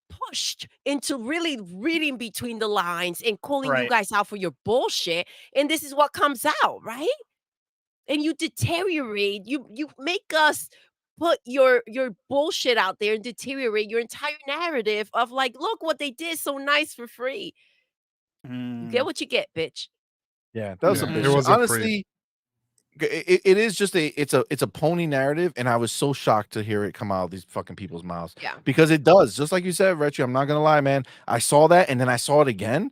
pushed into really reading between the lines and calling you guys out for your bullshit. And this is what comes out, right? And you deteriorate. You make us put your bullshit out there and deteriorate your entire narrative of like, look what they did so nice for free. You get what you get, bitch. Yeah, that was a bitch. Honestly, it is just it's a pony narrative, and I was so shocked to hear it come out of these fucking people's mouths. Yeah, because it does, just like you said, Retri. I'm not gonna lie, man. I saw that, and then I saw it again.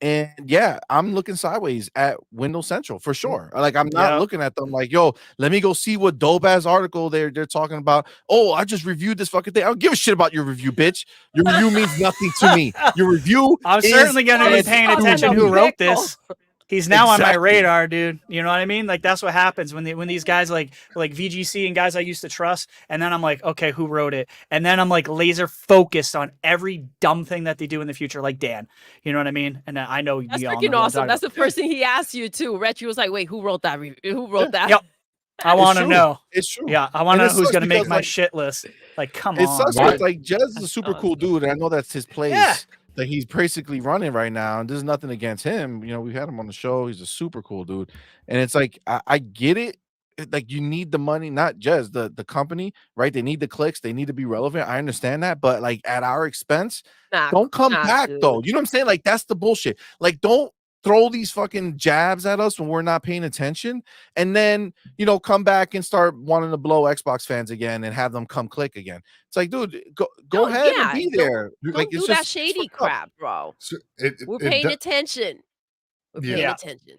And yeah, I'm looking sideways at Windows Central for sure. Like I'm not looking at them like, yo, let me go see what dope ass article they're talking about. Oh, I just reviewed this fucking thing. I don't give a shit about your review, bitch. Your review means nothing to me. Your review. I'm certainly gonna be paying attention who wrote this. He's now on my radar, dude. You know what I mean? Like that's what happens when these guys like VGC and guys I used to trust, and then I'm like, okay, who wrote it? And then I'm like laser focused on every dumb thing that they do in the future, like Dan. You know what I mean? And I know that's freaking awesome. That's the first thing he asked you too. Retri was like, wait, who wrote that? Who wrote that? Yep. I want to know. It's true. Yeah, I want to know who's gonna make my shit list. Like, come on. It sucks. Like Jez is a super cool dude, and I know that's his place. That he's basically running right now, and there's nothing against him. You know, we had him on the show. He's a super cool dude, and it's like I get it. Like you need the money, not just the company, right? They need the clicks. They need to be relevant. I understand that, but like at our expense, don't come back though. You know what I'm saying? Like that's the bullshit. Like don't throw these fucking jabs at us when we're not paying attention, and then come back and start wanting to blow Xbox fans again and have them come click again. It's like, dude, go ahead and be there. Don't do that shady crap, bro. So we're paying attention. We're paying attention.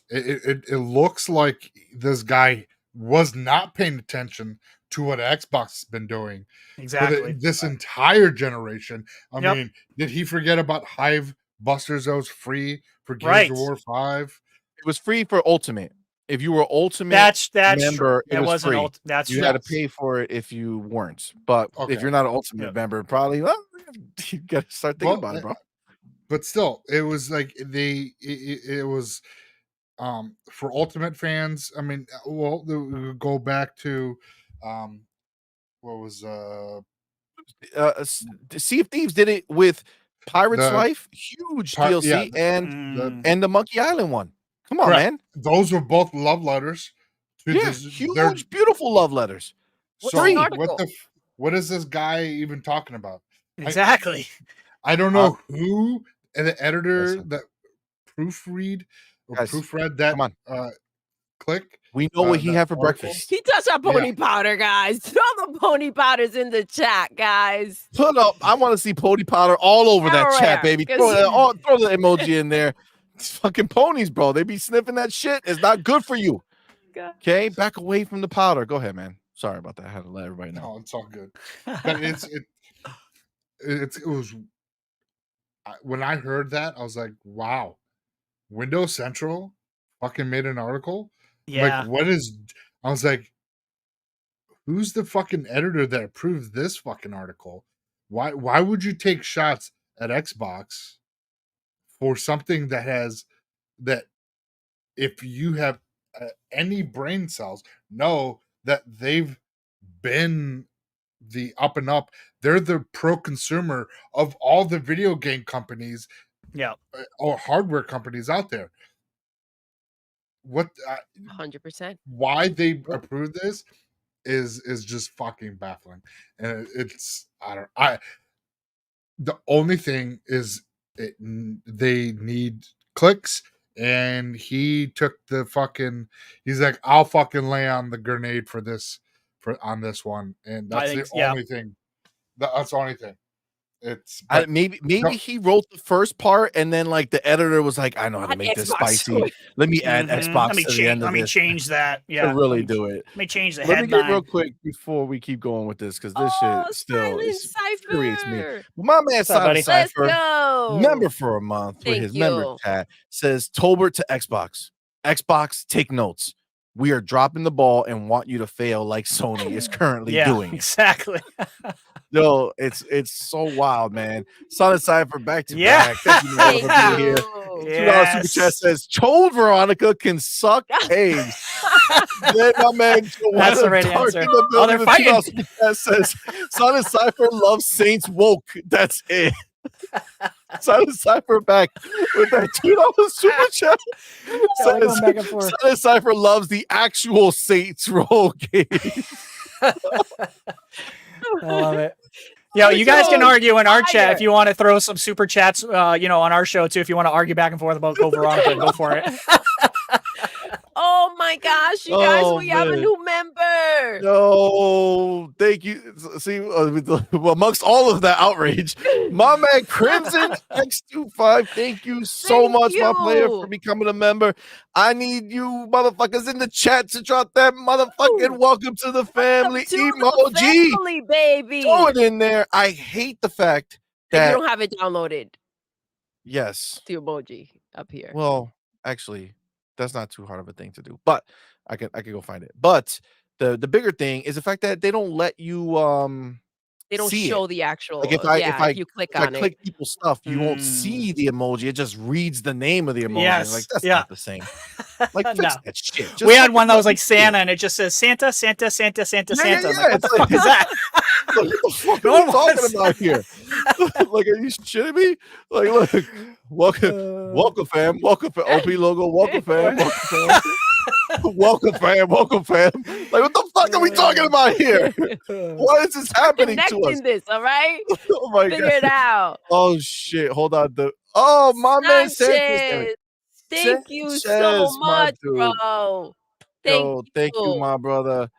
It looks like this guy was not paying attention to what Xbox has been doing. Exactly. This entire generation. I mean, did he forget about Hive Busters that was free for Gears of War 5? It was free for Ultimate. If you were Ultimate that's member, true. it was free. That's you had to pay for it if you weren't. But if you're not an Ultimate member, probably you got to start thinking about it, bro. But still, it was like it was for Ultimate fans. I mean, well, we go back to what was Sea of Thieves did it with Pirate's Life, huge DLC, and the Monkey Island one. Come on, man. Those were both love letters. Huge, beautiful love letters. What is this guy even talking about? Exactly. I don't know who the editor that proofread that click. We know what he had for breakfast. He touched on pony powder, guys. Throw the pony powders in the chat, guys. Put up. I want to see pony powder all over that chat, baby. Throw the emoji in there. It's fucking ponies, bro. They be sniffing that shit. It's not good for you. Okay, back away from the powder. Go ahead, man. Sorry about that. I had to let everybody know. No, it's all good. But it was when I heard that, I was like, wow, Windows Central fucking made an article. Yeah. Like, what is? I was like, who's the fucking editor that approved this fucking article? Why would you take shots at Xbox for something that if you have any brain cells, know that they've been the up and up. They're the pro consumer of all the video game companies, Yeah. or hardware companies out there. What 100%. why they approve this is just fucking baffling, and it's the only thing is they need clicks, and he took the fucking, he's like, I'll fucking lay on the grenade for this, on this one, and that's the only thing. That's the only thing. It's maybe he wrote the first part, and then like the editor was like, I know how to make this spicy. Let me add Xbox Let me to the end of Let me this change that. Yeah, to really do it. Let me change the Let me get headline. real quick before we keep going with this, because this shit still infuriates me. Cypher. My man Silent Let's Cypher, go. member for a month with Thank his member you. chat, says Tolbert to Xbox. Xbox, take notes. We are dropping the ball and want you to fail like Sony is currently doing. Exactly. Yo, it's so wild, man. Silent Cypher back to Yeah. back. Thank you, man, for being here. $2 super chat says Told Veronica can suck eggs. Then my man That's the right answer. Oh, they're fighting. $2 super chat says Silent Cypher loves Saints woke. That's it. Silent Cypher back with that $2 super chat. Going back and forth. Silent Cypher loves the actual Saints role game. I love it. Yo, you guys can argue in our chat if you want to throw some super chats, on our show too. If you want to argue back and forth about Code Veronica, go for it. Oh my gosh, you guys, we have a new member. No, thank you. See, amongst all of that outrage, my man Crimson X25, thank you so much, my player, for becoming a member. I need you motherfuckers in the chat to drop that motherfucking welcome to the family emoji. Family, baby. Throw it in there. I hate the fact that you don't have it downloaded. Yes. The emoji up here. Well, actually, that's not too hard of a thing to do, but I can go find it. But the bigger thing is the fact that they don't let you they don't see show it. the actual. Like if you click I on click it, people's stuff, you won't see the emoji. It just reads the name of the emoji. Yes. Like that's not the same. Like fix No. that shit. Just We had one that was like fix Santa, and it just says Santa, Santa, Santa, Santa, Santa. Yeah, Like, what the fuck is that? Like, what the fuck No are one we talking wants about here? Like, are you shitting me? Like, look, welcome fam, OP logo, welcome fam, welcome fam, welcome fam. Like, what the fuck are we talking about here? What is this happening to us? Connecting this, all right? Oh my Figure god! it out. Oh shit! Hold on. My man Sanchez. Thank you so much, bro. Thank you, my brother.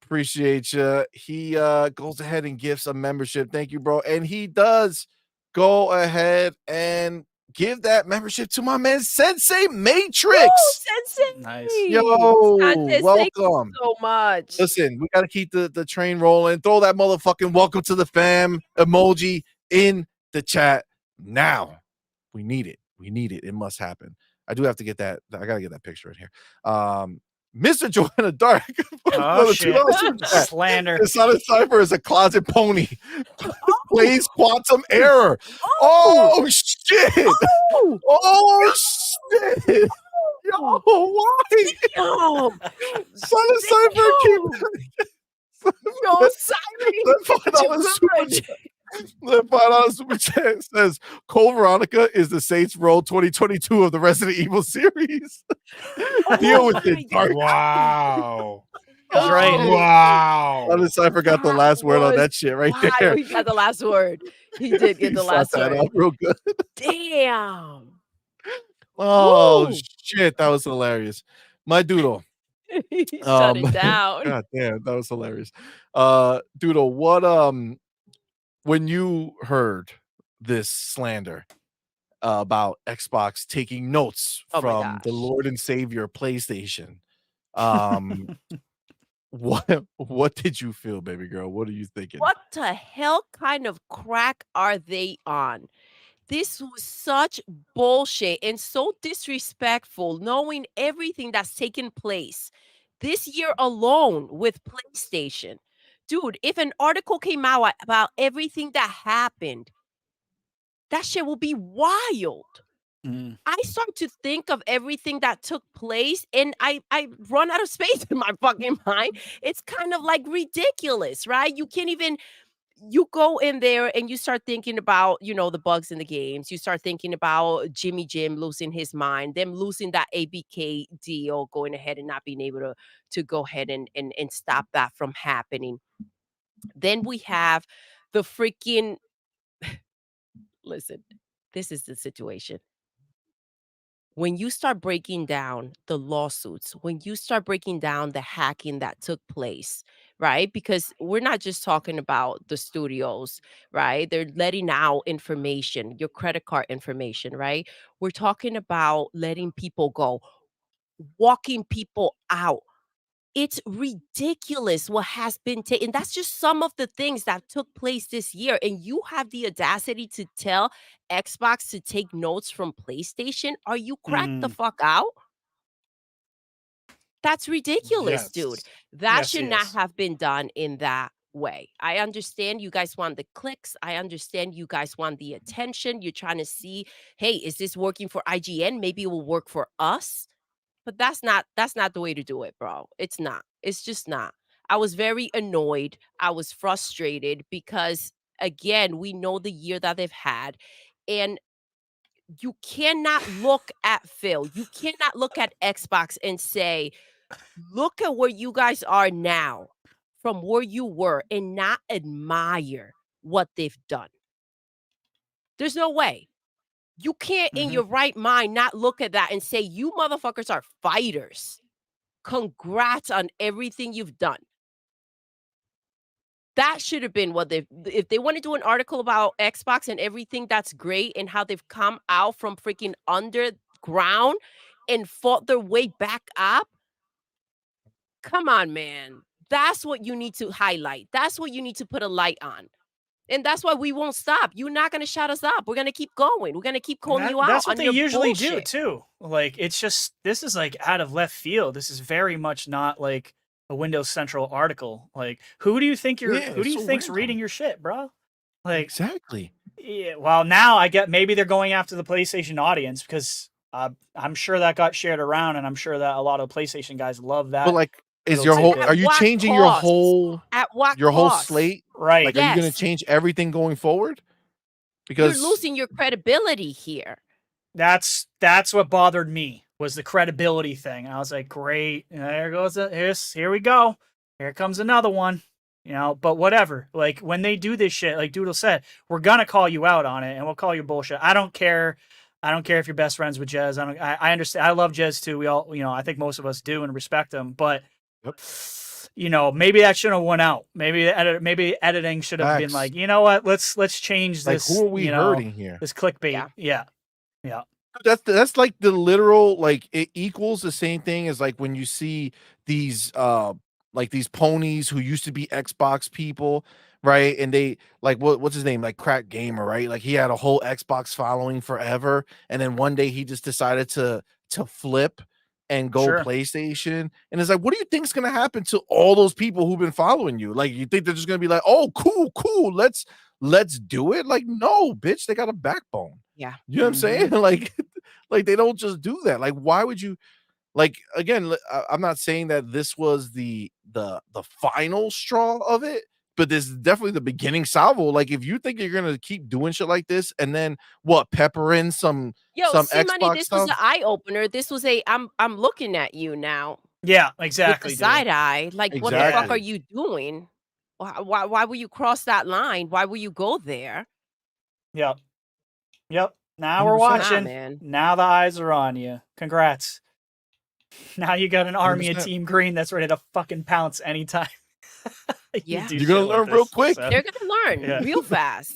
Appreciate you. He goes ahead and gives a membership. Thank you, bro. And he does go ahead and give that membership to my man Sensei Matrix. Oh, Sensei. Nice. Yo, Sanchez, welcome. thank you so much. Listen, we gotta keep the train rolling. Throw that motherfucking welcome to the fam emoji in the chat now. We need it. We need it. It must happen. I do have to get that. I gotta get that picture in here. Mr. Joanna Dark. Oh shit! Slander. The Silent Cypher is a closet pony. Plays Quantum Error. Oh shit! Oh shit! Yo, why? Silent Cypher Yo, Simon. The $5 super chat says Cole Veronica is the Saints Row 2022 of the Resident Evil series. Deal with it, Dark. Wow. That's right. Wow. Silent Cypher got the last word on that shit right there. He got the last word. He did get the last word. Up real good. Damn. Oh Woo. shit, that was hilarious. My Doodle. Shut it down. God damn, that was hilarious. Doodle, what when you heard this slander about Xbox taking notes from the Lord and Savior PlayStation, what did you feel, baby girl? What are you thinking? What the hell kind of crack are they on? This was such bullshit and so disrespectful, knowing everything that's taken place this year alone with PlayStation. Dude, if an article came out about everything that happened, that shit will be wild. I start to think of everything that took place, and I run out of space in my fucking mind. It's kind of like ridiculous, right? You can't even you go in there and you start thinking about, the bugs in the games. You start thinking about Jimmy Jim losing his mind, them losing that ABK deal, going ahead and not being able to go ahead and stop that from happening. Then we have the freaking listen, this is the situation. When you start breaking down the lawsuits, when you start breaking down the hacking that took place, right? Because we're not just talking about the studios, right? They're letting out information, your credit card information, right? We're talking about letting people go, walking people out. It's ridiculous what has been taken. That's just some of the things that took place this year. And you have the audacity to tell Xbox to take notes from PlayStation? Are you cracked the fuck out? That's ridiculous, dude. Yes. That Yes, should he not is. have been done in that way. I understand you guys want the clicks. I understand you guys want the attention. You're trying to see, hey, is this working for IGN? Maybe it will work for us. But that's not the way to do it, bro. It's not. It's just not. I was very annoyed. I was frustrated because again, we know the year that they've had, and you cannot look at Phil. You cannot look at Xbox and say, "Look at where you guys are now from where you were," and not admire what they've done. There's no way. You can't in your right mind not look at that and say, "You motherfuckers are fighters. Congrats on everything you've done." That should have been what if they want to do an article about Xbox and everything that's great and how they've come out from freaking underground and fought their way back up. Come on, man. That's what you need to highlight. That's what you need to put a light on. And that's why we won't stop. You're not going to shut us up. We're going to keep going. We're going to keep calling you out That's what on they your usually do bullshit. too. Like it's just this is like out of left field. This is very much not like a Windows Central article. Like who do you think Yeah, who do it's you so think's random. reading your shit, bro? Like Exactly. yeah, well now I get maybe they're going after the PlayStation audience because I'm sure that got shared around and I'm sure that a lot of PlayStation guys love that. But like, is little your whole? tidbit. Are you what changing your cost? At what whole cost? slate? Right. Like, are you going to Yes. change everything going forward? You're Because losing your credibility here. That's what bothered me was the credibility thing. I was like, great, there goes here we go. Here comes another one. But whatever. Like when they do this shit, like Doodle said, we're gonna call you out on it and we'll call you bullshit. I don't care. I don't care if you're best friends with Jez. I understand. I love Jez too. We all, I think most of us do and respect him. But Yep. maybe that shouldn't have went out. Maybe editing should have been Facts. like, you know what? Let's change like, this. who are we hurting here? This clickbait. Yeah. That's like the literal, like, it equals the same thing as like when you see these like these ponies who used to be Xbox people, right? And they like what's his name, like Crack Gamer, right? Like he had a whole Xbox following forever, and then one day he just decided to flip and go Sure. PlayStation. And it's like, what do you think's gonna happen to all those people who've been following you? Like, you think they're just gonna be like, oh, cool, let's do it? Like, no, bitch, they got a backbone. Yeah. You know what I'm saying? Like they don't just do that. Like, why would you? Like, again, I'm not saying that this was the final straw of it, but this is definitely the beginning salvo. Like, if you think you're gonna keep doing shit like this, and then what, pepper in some CMoney, Xbox this was stuff. an eye opener. This was I'm looking at you now Yeah, with exactly. the Doodle. side eye. Like, what the fuck Exactly. are you doing? Why will you cross that line? Why will you go there? Yep. Now we're 100%. watching. man. Now the eyes are on you. Congrats. Now you got an army of 100%. Team Green that's ready to fucking pounce anytime. Yeah. do You're gonna shit like learn real this, quick. so- They're gonna learn Yeah. real fast.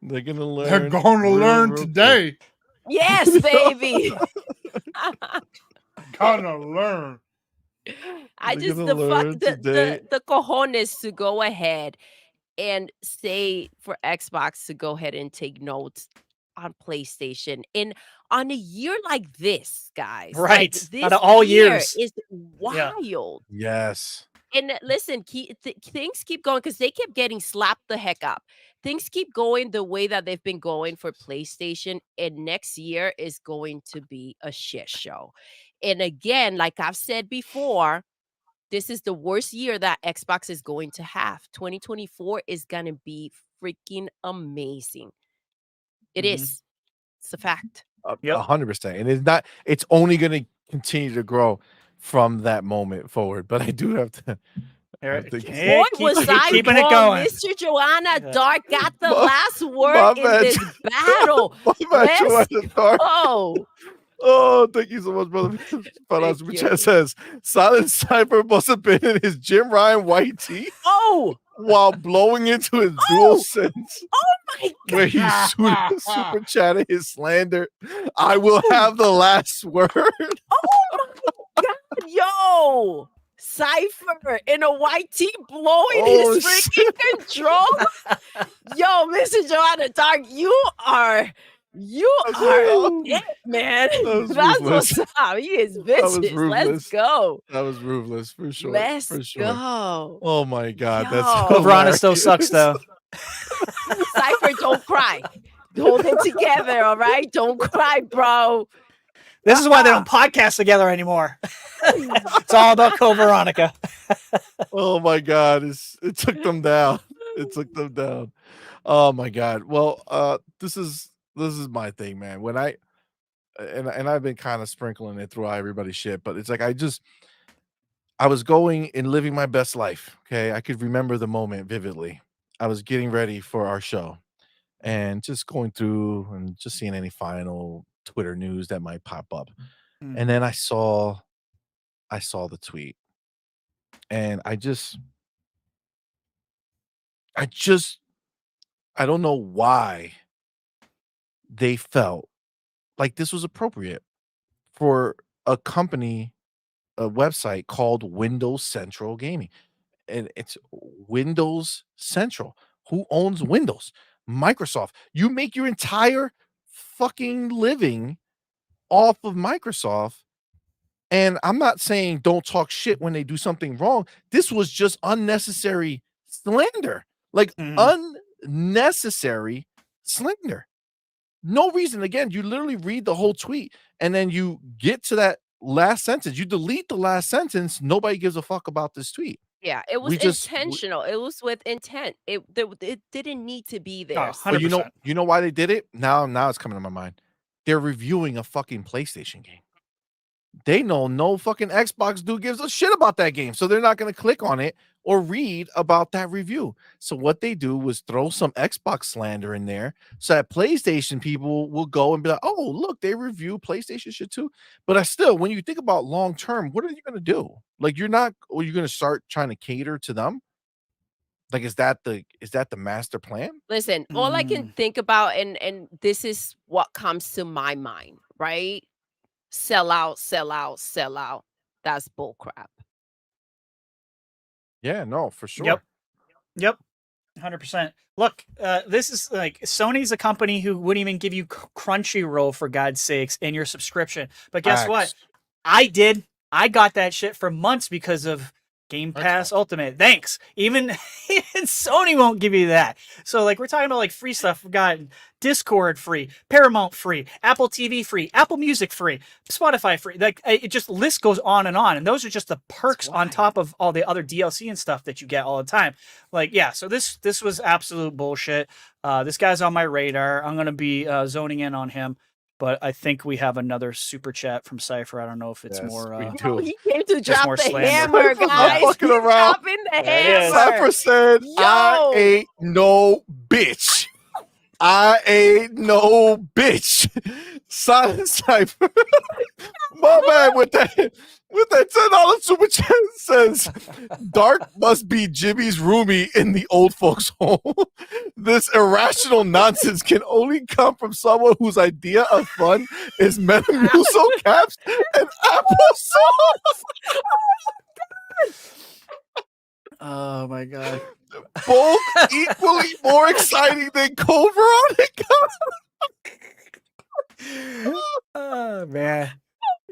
They're gonna learn. They're going to learn real quick. today. Yes, baby. Gonna learn. I They're just gonna learn today. the cojones to go ahead and say for Xbox to go ahead and take notes on PlayStation and on a year like this, guys. Right. Like, this Out of all year years. is Yeah. wild. Yes. And listen, things keep going because they kept getting slapped the heck up. things keep going the way that they've been going for PlayStation, and next year is going to be a shit show. And again, like I've said before, this is the worst year that Xbox is going to have. 2024 is going to be freaking amazing. It Mhm. is. It's a fact. Yep. 100%. And it's not. It's only going to continue to grow from that moment forward. But I do have to. Eric, think it's- hey, Boy, was keep I keeping it wrong. going. Mr. Joanna Yeah. Dark got the My- last my word in bad. this battle. My bad, Let's Joanna Dark. go. Oh, thank you so much, brother. Thank Super you. Chat says Silent Cypher must have been in his Jim Ryan white tee Oh, while blowing into his Oh! dual sense my God. where he super chatted his slander. I will have the last word. Oh, my God. Yo. Cypher in a white tee blowing Oh, his freaking control. Yo, Mr. Joanna Dark, you are Oh, it, man. was That's ruthless. what's up. He is was vicious. Let's ruthless. go. That was ruthless for sure. Let's for sure. go. Oh my God, Yo. that's Coverana still sucks hilarious. though. Cypher, don't cry. Hold it together, all right? Don't cry, bro. This is why they don't podcast together anymore. It's all about Veronica. Oh my God, it took them down. It took them down. Oh my God. Well, this is my thing, man. When and I've been kind of sprinkling it throughout everybody's shit, but it's like I was going and living my best life. Okay, I could remember the moment vividly. I was getting ready for our show and just going through and just seeing any final Twitter news that might pop up, and then I saw the tweet, and I don't know why they felt like this was appropriate for a company, a website called Windows Central Gaming. And it's Windows Central. Who owns Windows? Microsoft. You make your entire fucking living off of Microsoft. And I'm not saying don't talk shit when they do something wrong. This was just unnecessary slander. Like unnecessary slander. No reason. Again, you literally read the whole tweet and then you get to that last sentence. You delete the last sentence. Nobody gives a fuck about this tweet. Yeah, it was intentional. It was with intent. It didn't need to be there. Oh, 100%. You know why they did it? Now it's coming to my mind. They're reviewing a fucking PlayStation game. They know no fucking Xbox dude gives a shit about that game. So they're not going to click on it or read about that review. So what they do was throw some Xbox slander in there so that PlayStation people will go and be like, oh, look, they review PlayStation shit too. But I still, when you think about long term, what are you going to do? Like, you're going to start trying to cater to them? Like, is that the master plan? Listen, all I can think about, and this is what comes to my mind, right? Sell out, sell out, sell out. That's bullcrap. Yeah, no, for sure. Yep. 100%. Look, this is like Sony's a company who wouldn't even give you Crunchyroll for God's sakes in your subscription. But guess what? I did. I got that shit for months because of Game Pass Ultimate. Thanks. Even Sony won't give you that. So like we're talking about like free stuff. We've got Discord free, Paramount free, Apple TV free, Apple Music free, Spotify free. Like it just list goes on. And those are just the perks on top of all the other DLC and stuff that you get all the time. Like, yeah, so this was absolute bullshit. This guy's on my radar. I'm gonna be zoning in on him. But I think we have another super chat from Cypher. I don't know if it's more. He came to drop more the slander. hammer, guys. Fucking He's around. dropping the hammer. Cypher said, I ain't no bitch. I ain't no bitch. Silent Cypher. My man with that $10 super chat says, Dark must be Jimmy's roomie in the old folks' home. This irrational nonsense can only come from someone whose idea of fun is Metamucil caps and applesauce. Oh my god. Both equally more exciting than Code Veronica. Oh man.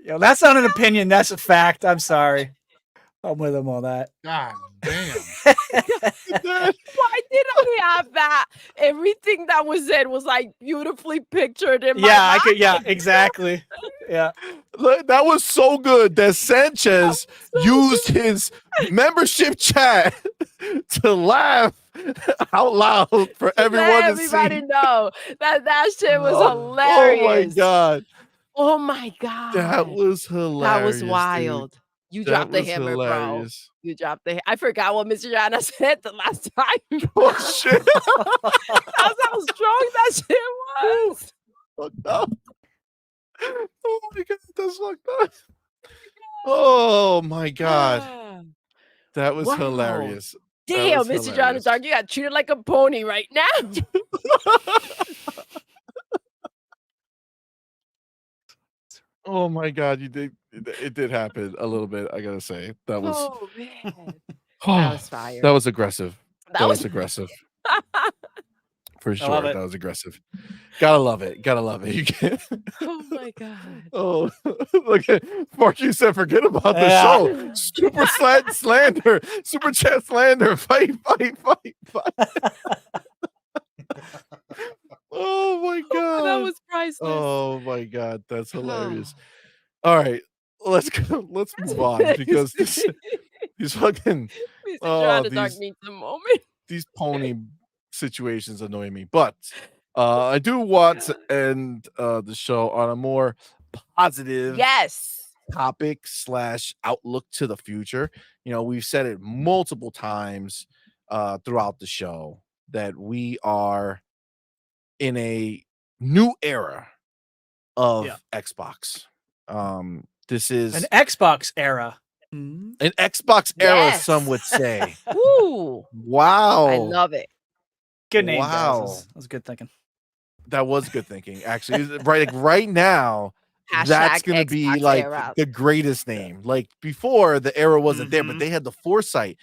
Yo, that's not an opinion, that's a fact. I'm sorry. I'm with him on that. God damn. Why did I have that? Everything that was said was like beautifully pictured in my Yeah, I mind. could. Yeah, exactly. Yeah. That was so good that Sanchez so used his membership chat to laugh out loud for everyone Let to everybody see. know that shit was Oh my hilarious. god, Oh my that god. was That was hilarious, dude. wild. You That dropped the was hammer, bro. hilarious. You dropped the I forgot what Mr. Jana said the last time. Oh shit! That's how strong that shit was. Fucked up. Oh my god, that's fucked up. Oh my god, Ah. that was Wow. hilarious. That Damn, was Mr. Jana hilarious. Dark, you got treated like a pony right now. Oh my god, you did it did happen a little bit, I gotta say. That was Oh man. That was fire. that was aggressive. That was aggressive. For I sure. love it. That was aggressive. Gotta love it. Gotta love it. You can't. Oh my god. Oh, look at Mark. You said forget about the Yeah. show. Super slander. Super chat slander. Fight. Oh my god. That was priceless. Oh my god. That's hilarious. All right. Let's go. Let's move on because these fucking Mr. oh Jana Dark these needs a moment. these pony situations annoy me. But I do want to end the show on a more positive Yes. topic / outlook to the future. You know, we've said it multiple times throughout the show that we are in a new era of Xbox. This is An Xbox era. an Xbox era, Yes. some would say. Woo. Wow. I love it. Good name, guys. Wow. That was good thinking. That was good thinking, actually. Right now, that's Hashtag gonna be Xbox like era. the greatest name. Like before, the era wasn't there, but Mhm. they had the foresight.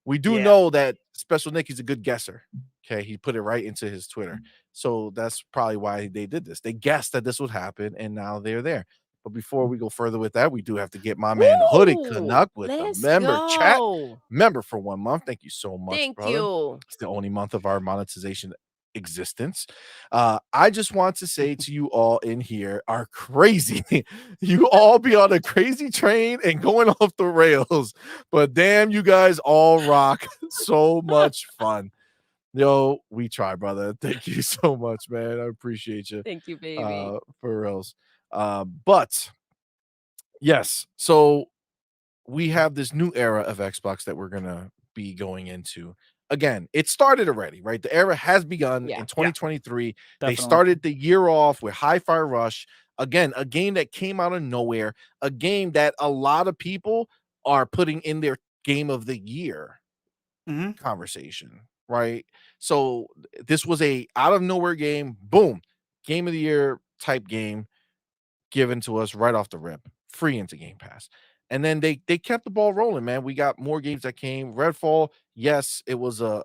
We do Yeah. know that Special Nick is a good guesser. Okay, he put it right into his Twitter, so that's probably why they did this. They guessed that this would happen, and now they're there. But before we go further with that, we do have to get my man Hoodie Woo. Canuck with the Let's member chat go. member for 1 month. Thank you so much, Thank brother. you. It's the only month of our monetization existence. I just want to say to you all in here are crazy. You all be on a crazy train and going off the rails, but damn, you guys all rock. So much fun. Yo, we try, brother. Thank you so much, man. I appreciate you. Thank you, baby. For reals. But yes, so we have this new era of Xbox that we're gonna be going into. Again, it started already, right? The era has begun Yeah. in 2023. They Definitely. started the year off with Hi-Fi Rush. Again, a game that came out of nowhere, a game that a lot of people are putting in their game of the year Mhm. conversation, right? So this was a out of nowhere game, boom, game of the year type game given to us right off the rip, free into Game Pass. And then they kept the ball rolling, man. We got more games that came. Redfall, yes, it was a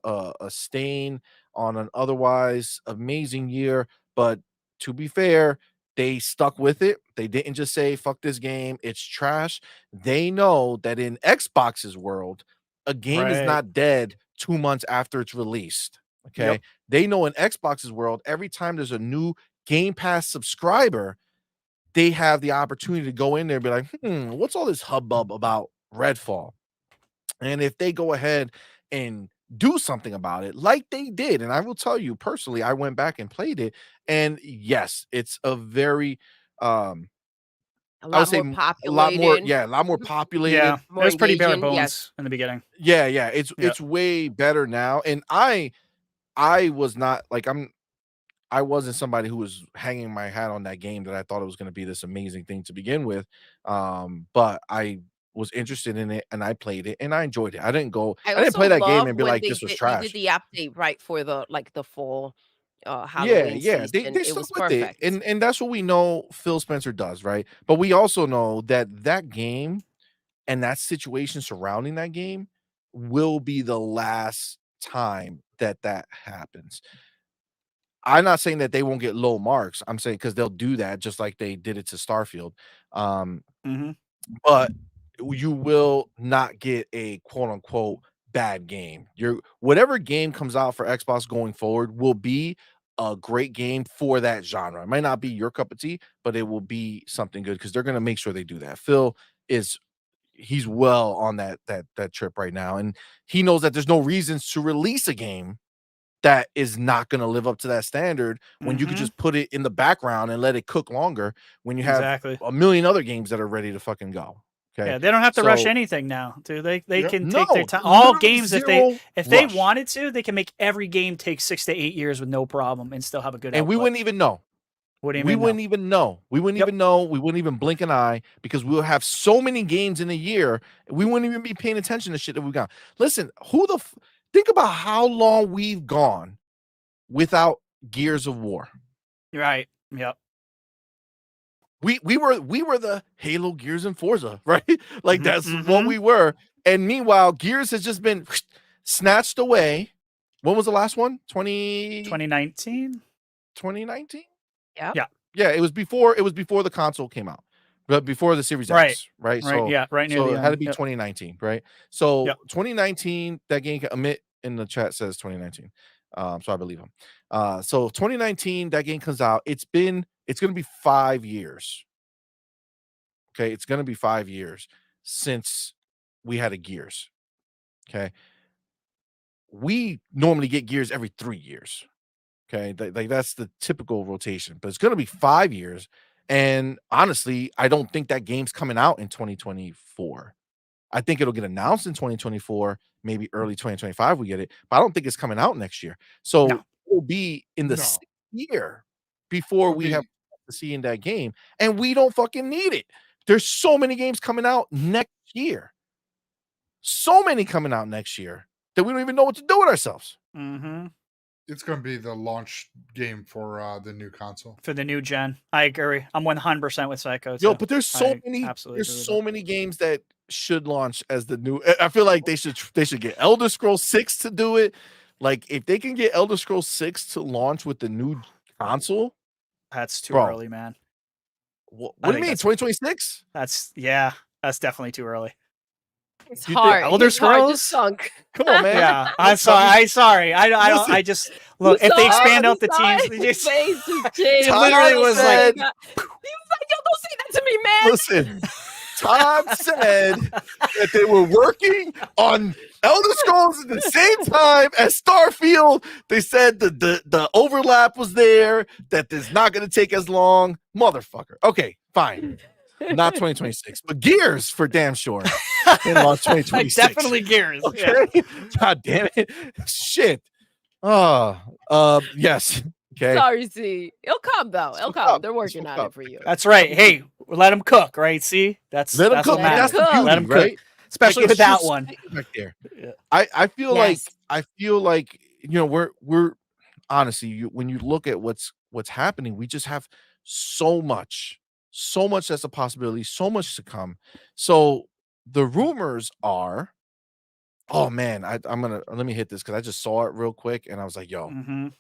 stain on an otherwise amazing year, but to be fair, they stuck with it. They didn't just say fuck this game, it's trash. They know that in Xbox's world, a game is Right. not dead 2 months after it's released. Okay? Yep. They know in Xbox's world, every time there's a new Game Pass subscriber, they have the opportunity to go in there and be like, what's all this hubbub about Redfall? And if they go ahead and do something about it, like they did, and I will tell you personally, I went back and played it, and yes, it's a very A I would lot say more a lot more, populated. a lot more populated. Yeah. It More was pretty bare engaging, bones yes. in the beginning. Yeah, Yeah. it's way better now. And I was not like I wasn't somebody who was hanging my hat on that game that I thought it was going to be this amazing thing to begin with. But I was interested in it and I played it and I enjoyed it. I didn't I play also that game love and be when like, they this was did you did trash. the update right for the fall Yeah, Halloween yeah. season. They It stuck was with it. perfect. And that's what we know Phil Spencer does, right? But we also know that that game and that situation surrounding that game will be the last time that happens. I'm not saying that they won't get low marks. I'm saying because they'll do that just like they did it to Starfield. Mhm. But you will not get a quote unquote bad game. Whatever game comes out for Xbox going forward will be a great game for that genre. It might not be your cup of tea, but it will be something good because they're going to make sure they do that. Phil is he's well on that trip right now, and he knows that there's no reasons to release a game that is not going to live up to that standard when you could just put it in the background and let it cook longer when you have Exactly. a million other games that are ready to fucking go. Okay. Yeah, they don't have to rush So- anything now. Do they? They Yep. can No, take their time. All literally games, if zero they rush. wanted to, they can make every game take 6 to 8 years with no problem and still have a good. And we output. wouldn't even know. What do you We mean? wouldn't even know. We wouldn't Yep. even know. We wouldn't even blink an eye because we'll have so many games in a year. We wouldn't even be paying attention to shit that we got. Listen, think about how long we've gone without Gears of War. Right. Yep. We were the Halo, Gears, and Forza, right? Like that's what mhm. we were. And meanwhile, Gears has just been snatched away. When was the last one? 2019. 2019? Yep. Yeah. Yeah, it was before the console came out. But before the Series Right. X, right? Right. So, Yeah. Right near so the it had end. to be Yep. 2019, right? So Yep. 2019, that game Amit in the chat says 2019. So I believe him. So 2019, that game comes out. It's gonna be 5 years. Okay, it's gonna be 5 years since we had a Gears. Okay. We normally get Gears every 3 years. Okay, like that's the typical rotation, but it's gonna be 5 years. And honestly, I don't think that game's coming out in 2024. I think it'll get announced in 2024, maybe early 2025 we get it, but I don't think it's coming out next year. So No. we'll be in the No. 6th year before It'll we be- have to see in that game, and we don't fucking need it. There's so many games coming out next year. So many coming out next year that we don't even know what to do with ourselves. Mm-hmm. It's going to be the launch game for the new console. For the new gen, I agree. I'm 100% with Psycho. Yo, too. but there's so I many absolutely there's agree with so that. many games that should launch as the new. I feel like they should get Elder Scrolls 6 to do it. Like if they can get Elder Scrolls 6 to launch with the new console, That's too Bro. early, man. what I do you think mean that's- 2026? That's definitely too early. It's Do you think hard. Elder His heart Scrolls? just sunk. Come on, man. Yeah, I'm sorry. I don't. Listen, I just look if they expand out the teams. His they just- face just changed. It literally was like- he was like, "Yo, don't say that to me, man." Listen, Todd said that they were working on Elder Scrolls at the same time as Starfield. They said the overlap was there, that it's not going to take as long. Motherfucker. Okay, fine. Not 2026, but Gears for damn sure. In launch 2026. Definitely Gears. Yeah. Okay. God damn it. Shit. Yes. Okay. Sorry, Z. It'll come though. It'll It'll come. come. They're working It'll on come. it for you. That's right. Hey, let them cook, right? See, that's Let them that's cook. what man. That's matters. the beauty, Let 'em cook. right? Especially Like, with that it's one. just back there. Yeah. I feel like Yes. you know we're honestly when you look at what's happening, we just have so much that's a possibility, so much to come. So the rumors are, oh man, I'm gonna let me hit this because I just saw it real quick and I was like, yo, Mhm.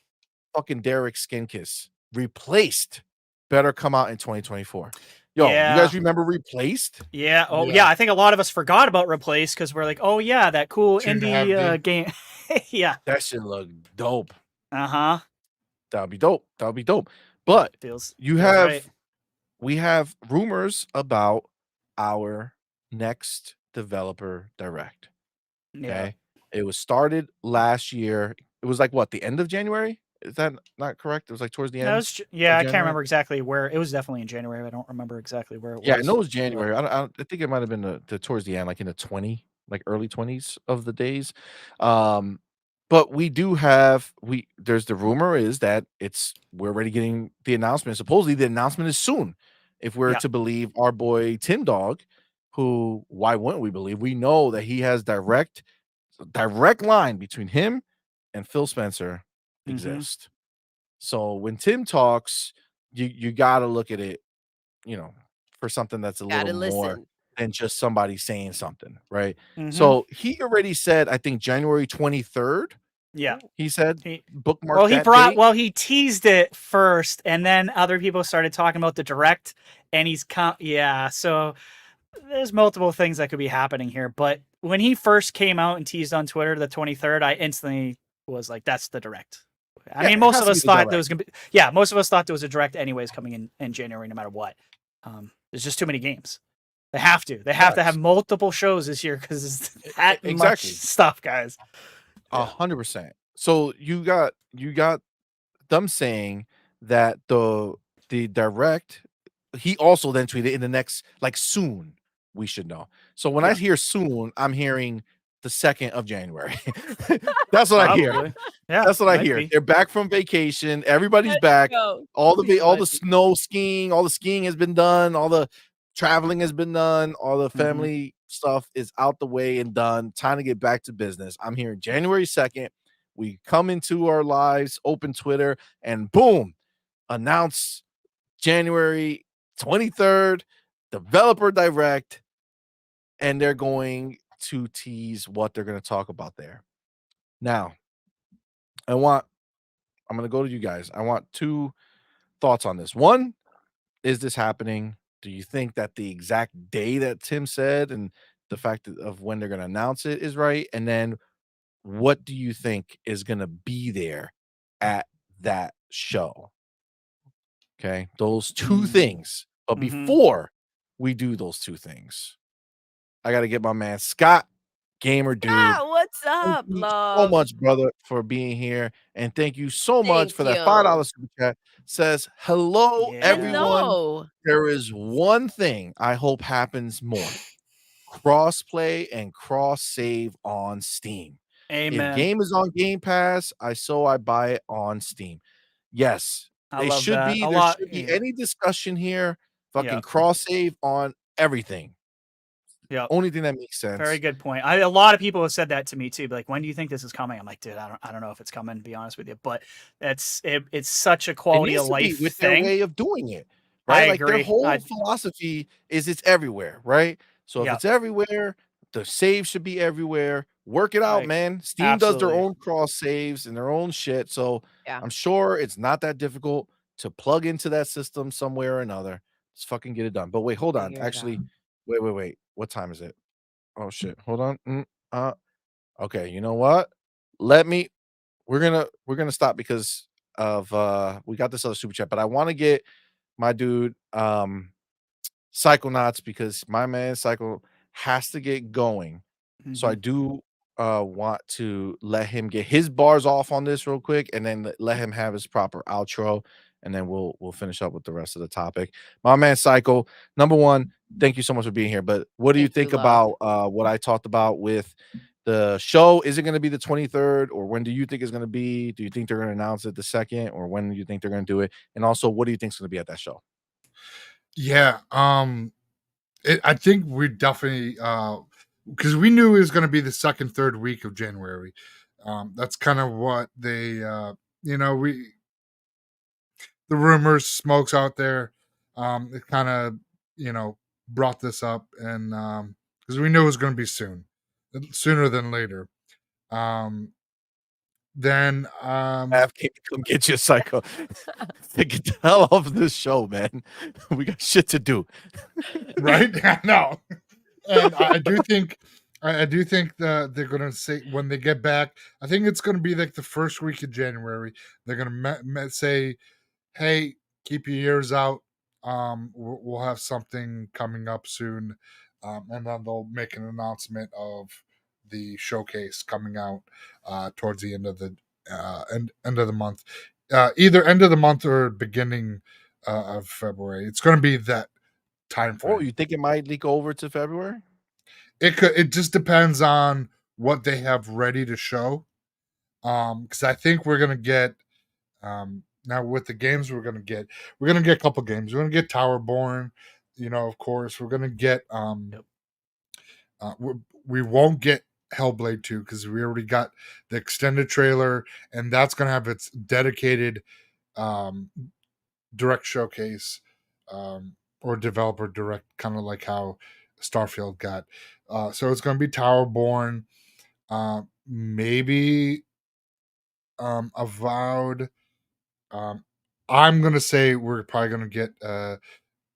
fucking Derek Skinkiss replaced better come out in 2024. Yo, Yeah. you guys remember Replaced? Yeah. Oh, Yeah. yeah. I think a lot of us forgot about Replace because we're like, oh yeah, that cool Shouldn't have indie been. game. Yeah. That should look dope. Uh huh. That'll be dope. That'll be dope. But Feels. you feels have right. we have rumors about our next developer direct. Yeah. Okay. It was started last year. It was like what, the end of January? Is that not correct? It was like towards the end. That was, yeah, I can't January? remember exactly where. It was definitely in January. I don't remember exactly where it was. Yeah, I know it was January. I think it might have been the towards the end, like in the early 20s of the days. But we do have there's the rumor is that we're already getting the announcement. Supposedly the announcement is soon, if we're Yeah. to believe our boy Tim Dog, who why wouldn't we believe? We know that he has direct line between him and Phil Spencer Mhm. exist. So when Tim talks, you gotta look at it, for something that's a Gotta little more listen. than just somebody saying something, right? Mhm. So he already said, I think January 23rd, yeah. he said He- bookmark. Well, he that date. he teased it first, and then other people started talking about the direct, and yeah. So there's multiple things that could be happening here, but when he first came out and teased on Twitter the 23rd, I instantly was like, "That's the direct." I Yeah, mean, it most has of to be us the thought there was direct. gonna be. Yeah, most of us thought there was a direct anyways coming in January, no matter what. There's just too many games. They have to. They have to have Facts. multiple shows this year because it's that much Exactly. stuff, guys. Yeah. 100%. So you got them saying that the direct, he also then tweeted in the next, like, soon we should know. So when I Yeah. hear soon, I'm hearing the 2nd of January. That's what I hear. Probably. Yeah, That's what I might hear. be. They're back from vacation. Everybody's Let's back. go. All Too the much. snow skiing, all the skiing has been done. All the traveling has been done. All the Mhm. family stuff is out the way and done. Time to get back to business. I'm hearing January 2nd. We come into our lives, open Twitter, and boom, announce January 23rd, developer direct, and they're going to tease what they're going to talk about there. Now, I'm going to go to you guys. I want 2 thoughts on this. One, is this happening? Do you think that the exact day that Tim said and the fact of when they're going to announce it is right? And then what do you think is going to be there at that show? Okay, those 2 things. But Mhm. before we do those 2 things, I got to get my man Scott, gamer dude. Ah, what's Thank up, you so love? much, brother, for being here, and thank you so much Thank for that you. $5 super chat. Says, "Hello, Yeah. everyone. Hello. There is one thing I hope happens more: crossplay and cross save on Steam. If Amen. game is on Game Pass, I buy it on Steam." Yes, I love that. A there lot. should be Yeah. any discussion here. Fucking Yeah. cross save on everything. Yeah. Only thing that makes sense. Very good point. A lot of people have said that to me too. Like, when do you think this is coming? I'm like, dude, I don't know if it's coming. To be honest with you, but it's such a It quality needs of to be life with their thing. way of doing it, I right? Like, their agree. whole philosophy is it's everywhere, right? So if Yeah. it's everywhere, the save should be everywhere. Work it out, Like, man. Steam does their absolutely. own cross saves and their own shit, so Yeah. I'm sure it's not that difficult to plug into that system somewhere or another. Just fucking get it done. But wait, hold on. Figure it Actually, out. wait. What time is it? Oh shit. Hold on. Okay, you know what? Let me we're gonna stop because of we got this other super chat, but I want to get my dude Psychonauts because my man Psycho has to get going. So I Mhm. do want to let him get his bars off on this real quick and then let him have his proper outro and then we'll finish up with the rest of the topic. My man Psycho, number one, thank you so much for being here. But what do you Thank you, think love. about what I talked about with the show? Is it going to be the 23rd or when do you think it's going to be? Do you think they're going to announce it the 2nd or when do you think they're going to do it? And also, what do you think is going to be at that show? Yeah, I think we definitely because we knew it was going to be the second, third week of January. That's kind of what they, we the rumors, smokes out there. It kind of, brought this up, and because we knew it was going to be sooner than later. Then Have can come get you, Psycho. Get the hell off this show, man. We got shit to do. right? No. And I do think that they're gonna say when they get back. I think it's gonna be like the first week of January. They're gonna say, "Hey, keep your ears out. We'll have something coming up soon," and then they'll make an announcement of the showcase coming out towards the end of the end of the month, either end of the month or beginning of February. It's going to be that time frame. Oh, you think it might leak over to February? It could. It just depends on what they have ready to show. Because I think we're gonna get now with the games we're gonna get a couple games. We're gonna get Towerborn, of course. We're gonna get Yep. we won't get Hellblade 2 because we already got the extended trailer, and that's gonna have its dedicated um direct showcase or developer direct, kind of like how Starfield got. So it's going to be Towerborn, maybe Avowed. I'm going to say we're probably going to get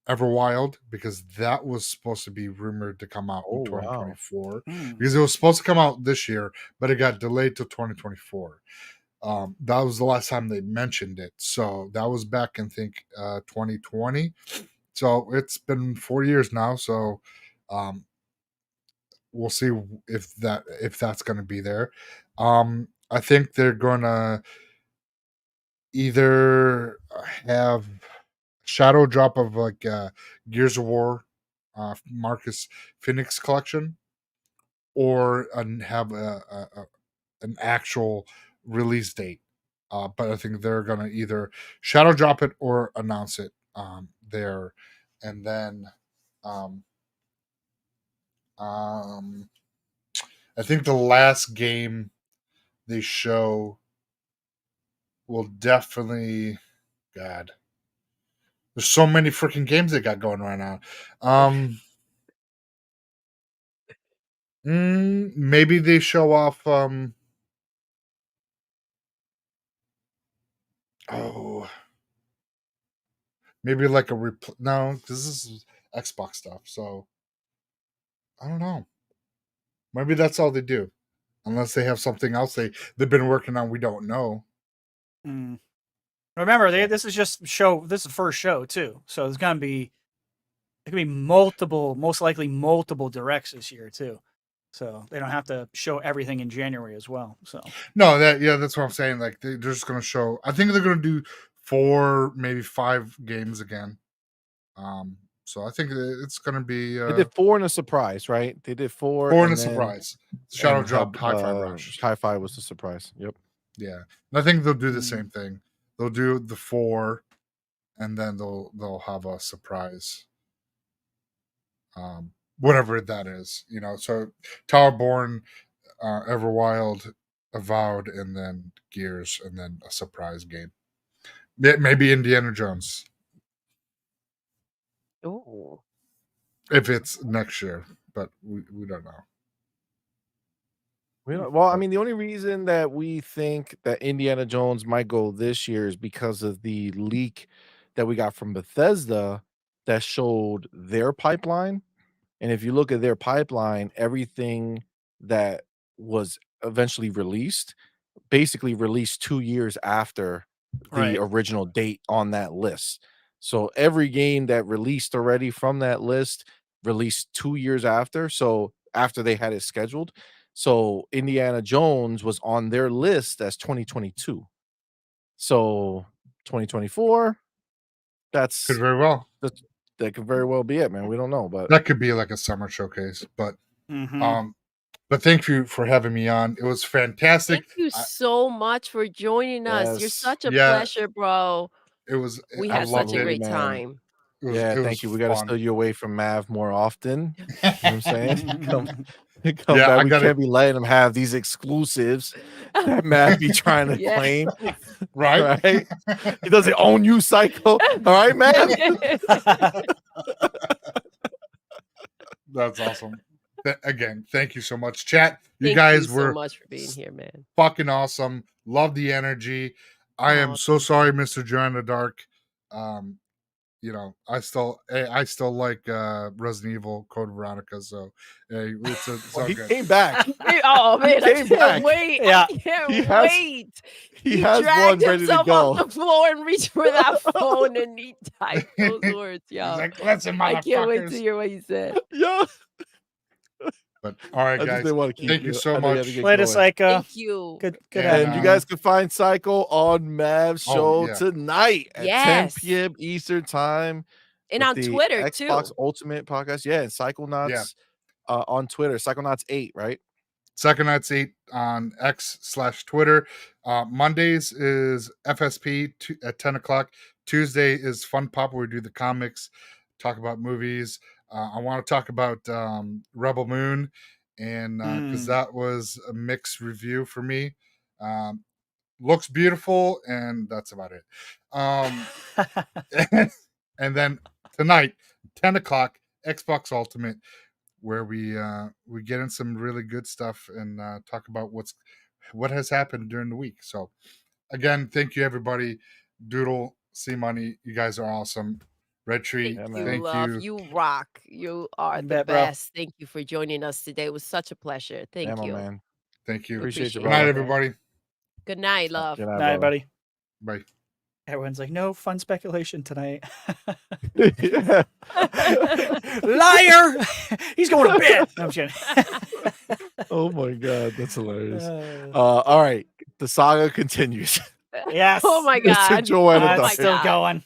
Everwild, because that was supposed to be rumored to come out in Oh, wow. 2024 Hmm. because it was supposed to come out this year, but it got delayed till 2024. That was the last time they mentioned it. So that was back in, 2020. So it's been 4 years now. So um, we'll see if that's going to be there. I think they're going to either have shadow drop of like Gears of War, Marcus Phoenix collection, or have an actual release date. But I think they're gonna either shadow drop it or announce it there, and then um, um, I think the last game they show will definitely, God. There's so many freaking games they got going right now. Maybe they show off. Oh, maybe like no, because this is Xbox stuff. So I don't know. Maybe that's all they do, unless they have something else they've been working on. We don't know. Mm. Remember, this is just show. This is the first show too, so there's gonna be multiple, most likely multiple directs this year too. So they don't have to show everything in January as well. So No, that's what I'm saying. Like they're just gonna show. I think they're gonna do 4, maybe 5 games again. So I think it's gonna be They did 4 in a surprise, right? They did 4 4 in and a then surprise. Shadow and dropped Hi-Fi Rush. Hi-Fi was the surprise. Yep. Yeah, and I think they'll do the same thing. They'll do the 4, and then they'll have a surprise. Whatever that is, So Towerborn, Everwild, Avowed, and then Gears, and then a surprise game. Maybe Indiana Jones Oh, if it's next year, but we don't know. Well, I mean, the only reason that we think that Indiana Jones might go this year is because of the leak that we got from Bethesda that showed their pipeline. And if you look at their pipeline, everything that was eventually released, basically released 2 years after the right, original date on that list. So every game that released already from that list released 2 years after, so after they had it scheduled. So Indiana Jones was on their list as 2022. So 2024, Could that's very well. that could very well be it, man. We don't know, but That could be like a summer showcase, but mm-hmm. but thank you for having me on. It was fantastic. thank you so much for joining us. You're yes. such a Yeah, pleasure, bro. it was. We I had such loved a it. Absolutely, great man. time. Yeah, It was thank you. We gotta steal fun. you away from Mav more often. You know what I'm saying? Come Yeah, back. I We got it. can't be letting them have these exclusives that Mav be trying to Yeah. claim. Right? Right? He doesn't own you, psycho. All right, Mav? That's awesome. Again, thank you so much, chat. You Thank guys you so were much for being here, man. fucking awesome. Love the energy. I am Oh, so thank sorry, you. Mr. Joanna Dark. I still like Resident Evil Code Veronica, so hey, it's Well, all he good. came back. Oh He man, I came can't back. wait. Yeah. I can't He has wait. he He has one dragged ready to himself go. off the floor and reached for that phone and he typed those words, He's y'all. like, listen, I can't wait to motherfuckers. hear what he said. Yeah. But all right, I just guys. didn't want to keep Thank you so I know you had to much. get Later, going. Psycho. Thank you. Good And, And you guys can find Psycho on Mav's Oh, show yeah. tonight at 10 Yes. p.m. Eastern time. And with on the Twitter Xbox too. Ultimate podcast. Yeah, and Psychonauts on Twitter. Psychonauts 8, right? Psychonauts 8 on X/Twitter. Mondays is FSP at 10 o'clock. Tuesday is Fun Pop, where we do the comics, talk about movies. I want to talk about Rebel Moon, and because that was a mixed review for me. Looks beautiful, and that's about it. And then tonight, 10 o'clock, Xbox Ultimate, where we get in some really good stuff and talk about what has happened during the week. So again, thank you everybody. Doodle, CMoney, you guys are awesome. Red Tree, Thank Yeah, you, man. thank love. you. You rock. You are You the bet, bro. best. Thank you for joining us today. It was such a pleasure. Yeah, Thank my you. man. Thank you. We Appreciate you, Good night, brother. everybody. Good night, love. Good night, Night, brother. buddy. Bye. Everyone's like, no fun speculation tonight. Yeah. Liar! He's going to bed. No, I'm kidding. Oh my god, that's hilarious. Uh, All right, the saga continues. yes. Oh my Mr. God. Joanna Oh It's my Dark. still God. going.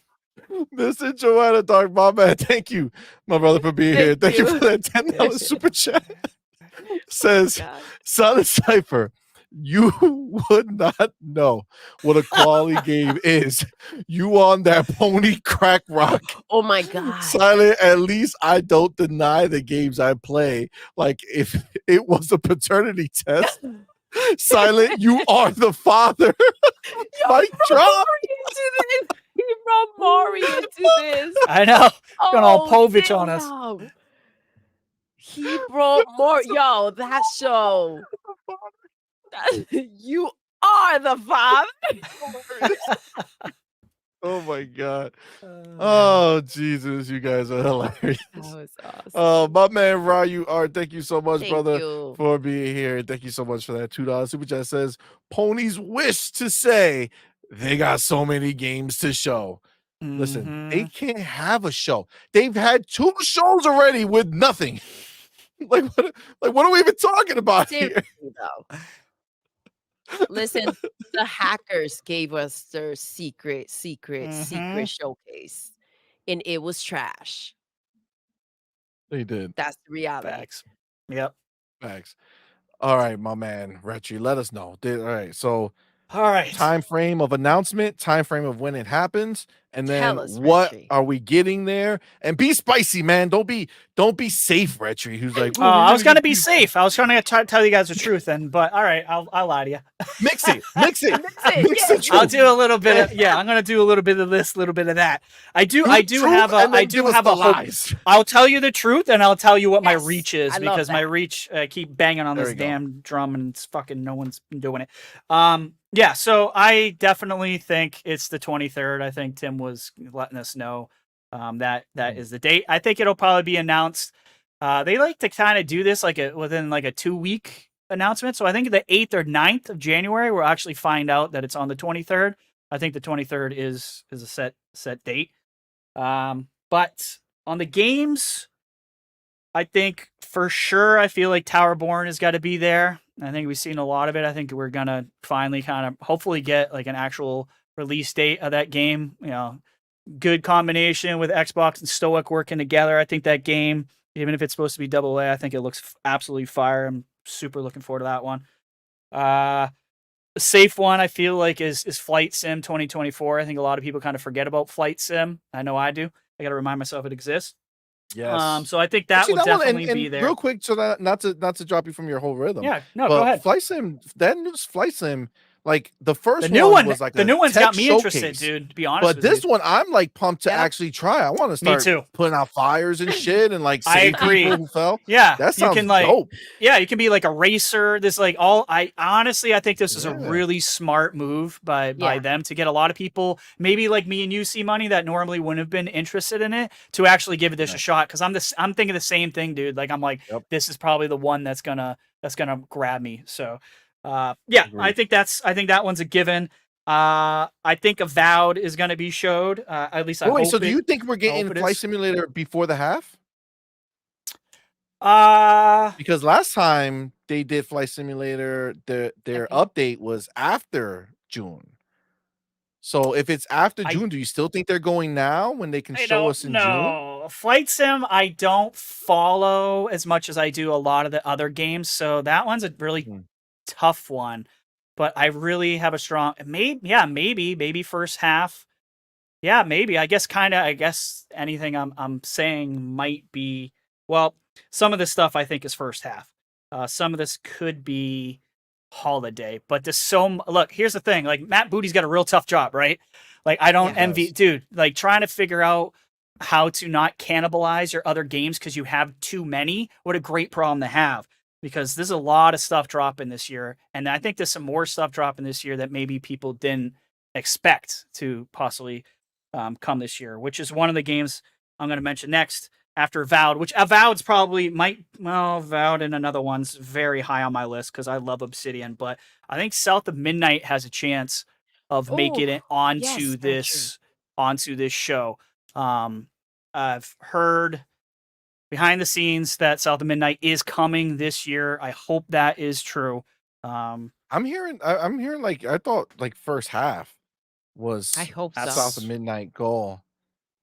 Mr. Joanna Dark, my man. Thank you, my brother, for being here. Thank you for that $10 super chat. Says God. Silent Cypher, you would not know what a quality game is. You on that pony crack rock. Oh my God. Silent, at least I don't deny the games I play. Like if it was a paternity test. Silent, you are the father. Mic drop. He brought Maury into this. I know. Going all Oh, Povich on us. damn. He brought more. Yo, that show. You are the father. Oh my god. Oh Jesus, you guys are hilarious. That was awesome. My man Ryu Art, thank you so much, Thank brother, you. for being here. Thank you so much for that $2 super chat. Says ponies wish to say they got so many games to show. Listen, they can't have a show. They've had 2 shows already with nothing. Like what are we even talking about here? Seriously, though. Listen, the hackers gave us their secret showcase, and it was trash. They did. That's the reality. Facts. Yep. Facts. All right, my man Retri, let us know. All right, so All right. time frame of announcement, time frame of when it happens, and then Tell us, what Retri. are we getting there? And be spicy, man. Don't be safe, Retri. Who's like, Oh, I was gonna be safe. I was trying to tell you guys the truth, but all right, I'll lie to you. Mix it. Mix Mix the truth. I'll do a little bit of I'm gonna do a little bit of this, a little bit of that. I do have a hope. lies. I'll tell you the truth, and I'll tell you what my Yes, reach is I love because my that. reach keep banging on There this we go. damn drum, and it's fucking no one's been doing it. Yeah, so I definitely think it's the 23rd. I think Tim was letting us know that is the date. I think it'll probably be announced. They like to kind of do this within like a 2-week announcement. So I think the 8th or 9th of January, we'll actually find out that it's on the 23rd. I think the 23rd is a set date. But on the games, I think for sure, I feel like Towerborn has got to be there. I think we've seen a lot of it. I think we're going to finally kind of hopefully get like an actual release date of that game. You know, good combination with Xbox and Stoic working together. I think that game, even if it's supposed to be AA, I think it looks absolutely fire. I'm super looking forward to that one. A safe one, I feel like, is Flight Sim 2024. I think a lot of people kind of forget about Flight Sim. I know I do. I got to remind myself it exists. Yes. So I think that Actually, will one, definitely and be there. real quick, so that not to drop you from your whole rhythm. Yeah, no, but go ahead. Flight Sim, that new Flight Sim, like the first The new one was like the a new one's tech got me interested, showcase. dude. To be honest But with this you. one, I'm like pumped to Yeah. actually try. I want to Me start too. putting out fires and shit, and like I save agree. people who fell. Yeah, That you sounds can like, dope. yeah, you can be like a racer. This like all. I honestly, I think this is a Yeah. really smart move by Yeah. them to get a lot of people, maybe like me and you, CMoney, that normally wouldn't have been interested in it, to actually give this a shot. Because I'm thinking the same thing, dude. Like I'm like, Yep. this is probably the one that's gonna grab me. So, yeah, Agreed. I think that one's a given. I think Avowed is gonna be showed. At least I Wait, hope. so do you think we're getting hope it Flight is. Simulator before the half? Uh Because last time they did Flight Simulator, their Okay. update was after June. So if it's after I- June, do you still think they're going now when they can I show don't us in June? know. Flight Sim, I don't follow as much as I do a lot of the other games, so that one's a really Hmm. tough one. But I really have a strong maybe first half. Yeah, maybe. I guess anything I'm saying might be, well, some of this stuff I think is first half. Some of this could be holiday, but look, here's the thing, like Matt Booty's got a real tough job, right? Like I don't Yeah. envy, dude, like trying to figure out how to not cannibalize your other games because you have too many. What a great problem to have, because there's a lot of stuff dropping this year, and I think there's some more stuff dropping this year that maybe people didn't expect to possibly come this year, which is one of the games I'm going to mention next after Avowed, which Avowed's probably Avowed and another one's very high on my list because I love Obsidian, but I think South of Midnight has a chance of making it onto this show. I've heard behind the scenes that South of Midnight is coming this year. I hope that is true. I'm hearing like I thought like first half was I hope so. South of Midnight goal.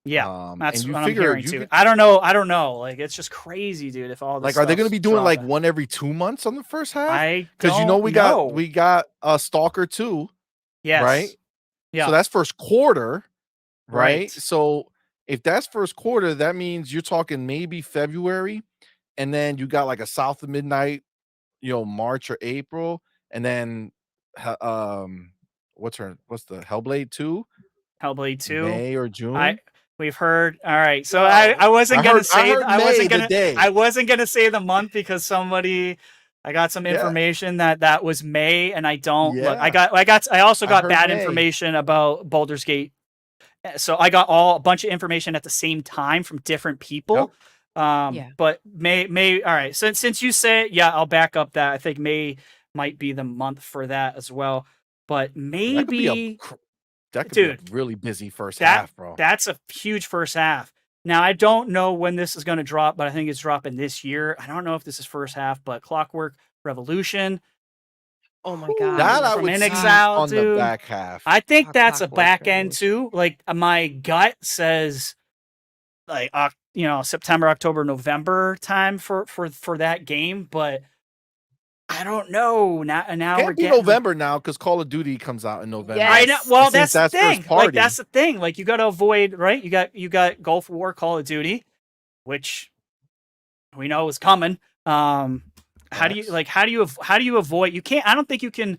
Yeah, that's and you what I'm figure hearing you too. could- I don't know. Like, it's just crazy, dude. If all this like, are they going to stuff's be doing like dropping. one every 2 months on the first half? I Because you know don't know. we got Stalker 2, Yes. right? Yeah. So that's first quarter, right? Right. So if that's first quarter, that means you're talking maybe February, and then you got like a South of Midnight, March or April, and then what's the Hellblade 2? Hellblade 2. May or June? We've heard. All right. So Yo. I wasn't gonna say I wasn't gonna say the month because I got some information that was May, and I don't look. I also got bad information about Baldur's Gate. So I got a bunch of information at the same time from different people. Yeah. But May. All right. So since you say it, yeah, I'll back up that. I think May might be the month for that as well. But maybe. That could be a really busy first half, bro. That's a huge first half. Now, I don't know when this is going to drop, but I think it's dropping this year. I don't know if this is first half, but Clockwork Revolution. Oh my god. That I From would Inexile, on dude. the back half. I think that's a Clockwork back end Revolution. too. Like, my gut says like September, October, November time for that game, but I don't know. Now Can't we're be getting November now because Call of Duty comes out in November. Yes. I know. Well, And that's since the thing. first party, Like, that's the thing. Like, you got to avoid, right? You got Gulf War, Call of Duty, which we know is coming. How do you avoid? You can't. I don't think you can.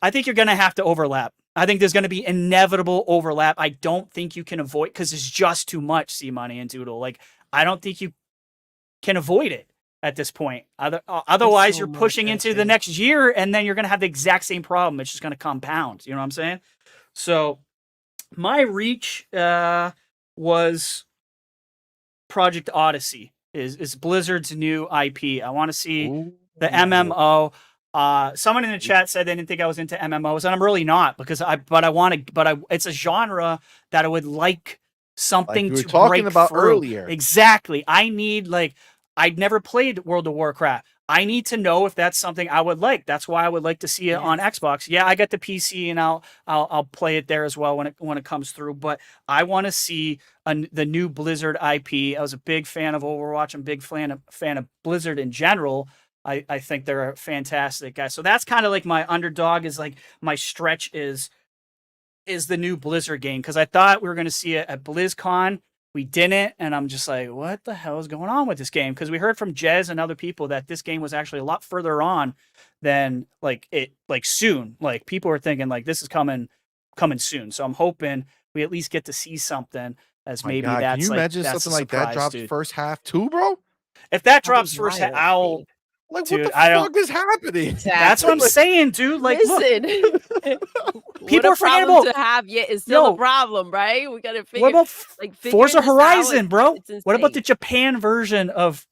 I think you're gonna have to overlap. I think there's gonna be inevitable overlap. I don't think you can avoid because it's just too much. CMoney and Doodle. Like, I don't think you can avoid it at this point. Otherwise, so you're pushing much, I into the think. next year, and then you're going to have the exact same problem. It's just going to compound. You know what I'm saying? So my reach was Project Odyssey. Is Blizzard's new IP. I want to see the MMO. Someone in the chat said they didn't think I was into MMOs, and I'm really not because it's a genre that I would like something Like we were to talking break about through. earlier. Exactly. I'd never played World of Warcraft. I need to know if that's something I would like. That's why I would like to see it on Xbox. Yeah, I got the PC and I'll play it there as well when it comes through. But I want to see the new Blizzard IP. I was a big fan of Overwatch. I'm a big fan of Blizzard in general. I think they're a fantastic guy. So that's kind of like my underdog is like my stretch is the new Blizzard game because I thought we were going to see it at BlizzCon. We didn't, and I'm just like, what the hell is going on with this game? Because we heard from Jez and other people that this game was actually a lot further on than soon. Like, people are thinking like this is coming soon. So I'm hoping we at least get to see something as maybe God, that's can you like imagine that's something a like that surprise, drops dude. first half too, bro? If that That'd drops be first, wild. I'll. Like, Dude, what the I don't- fuck is happening? That's what I'm saying, dude. Like, look, Listen, people are forgetting problem about- to have yet is still Yo, a problem, right? We gotta figure. what about figure Forza this out. Horizon, bro? It's What about the insane. Japan version of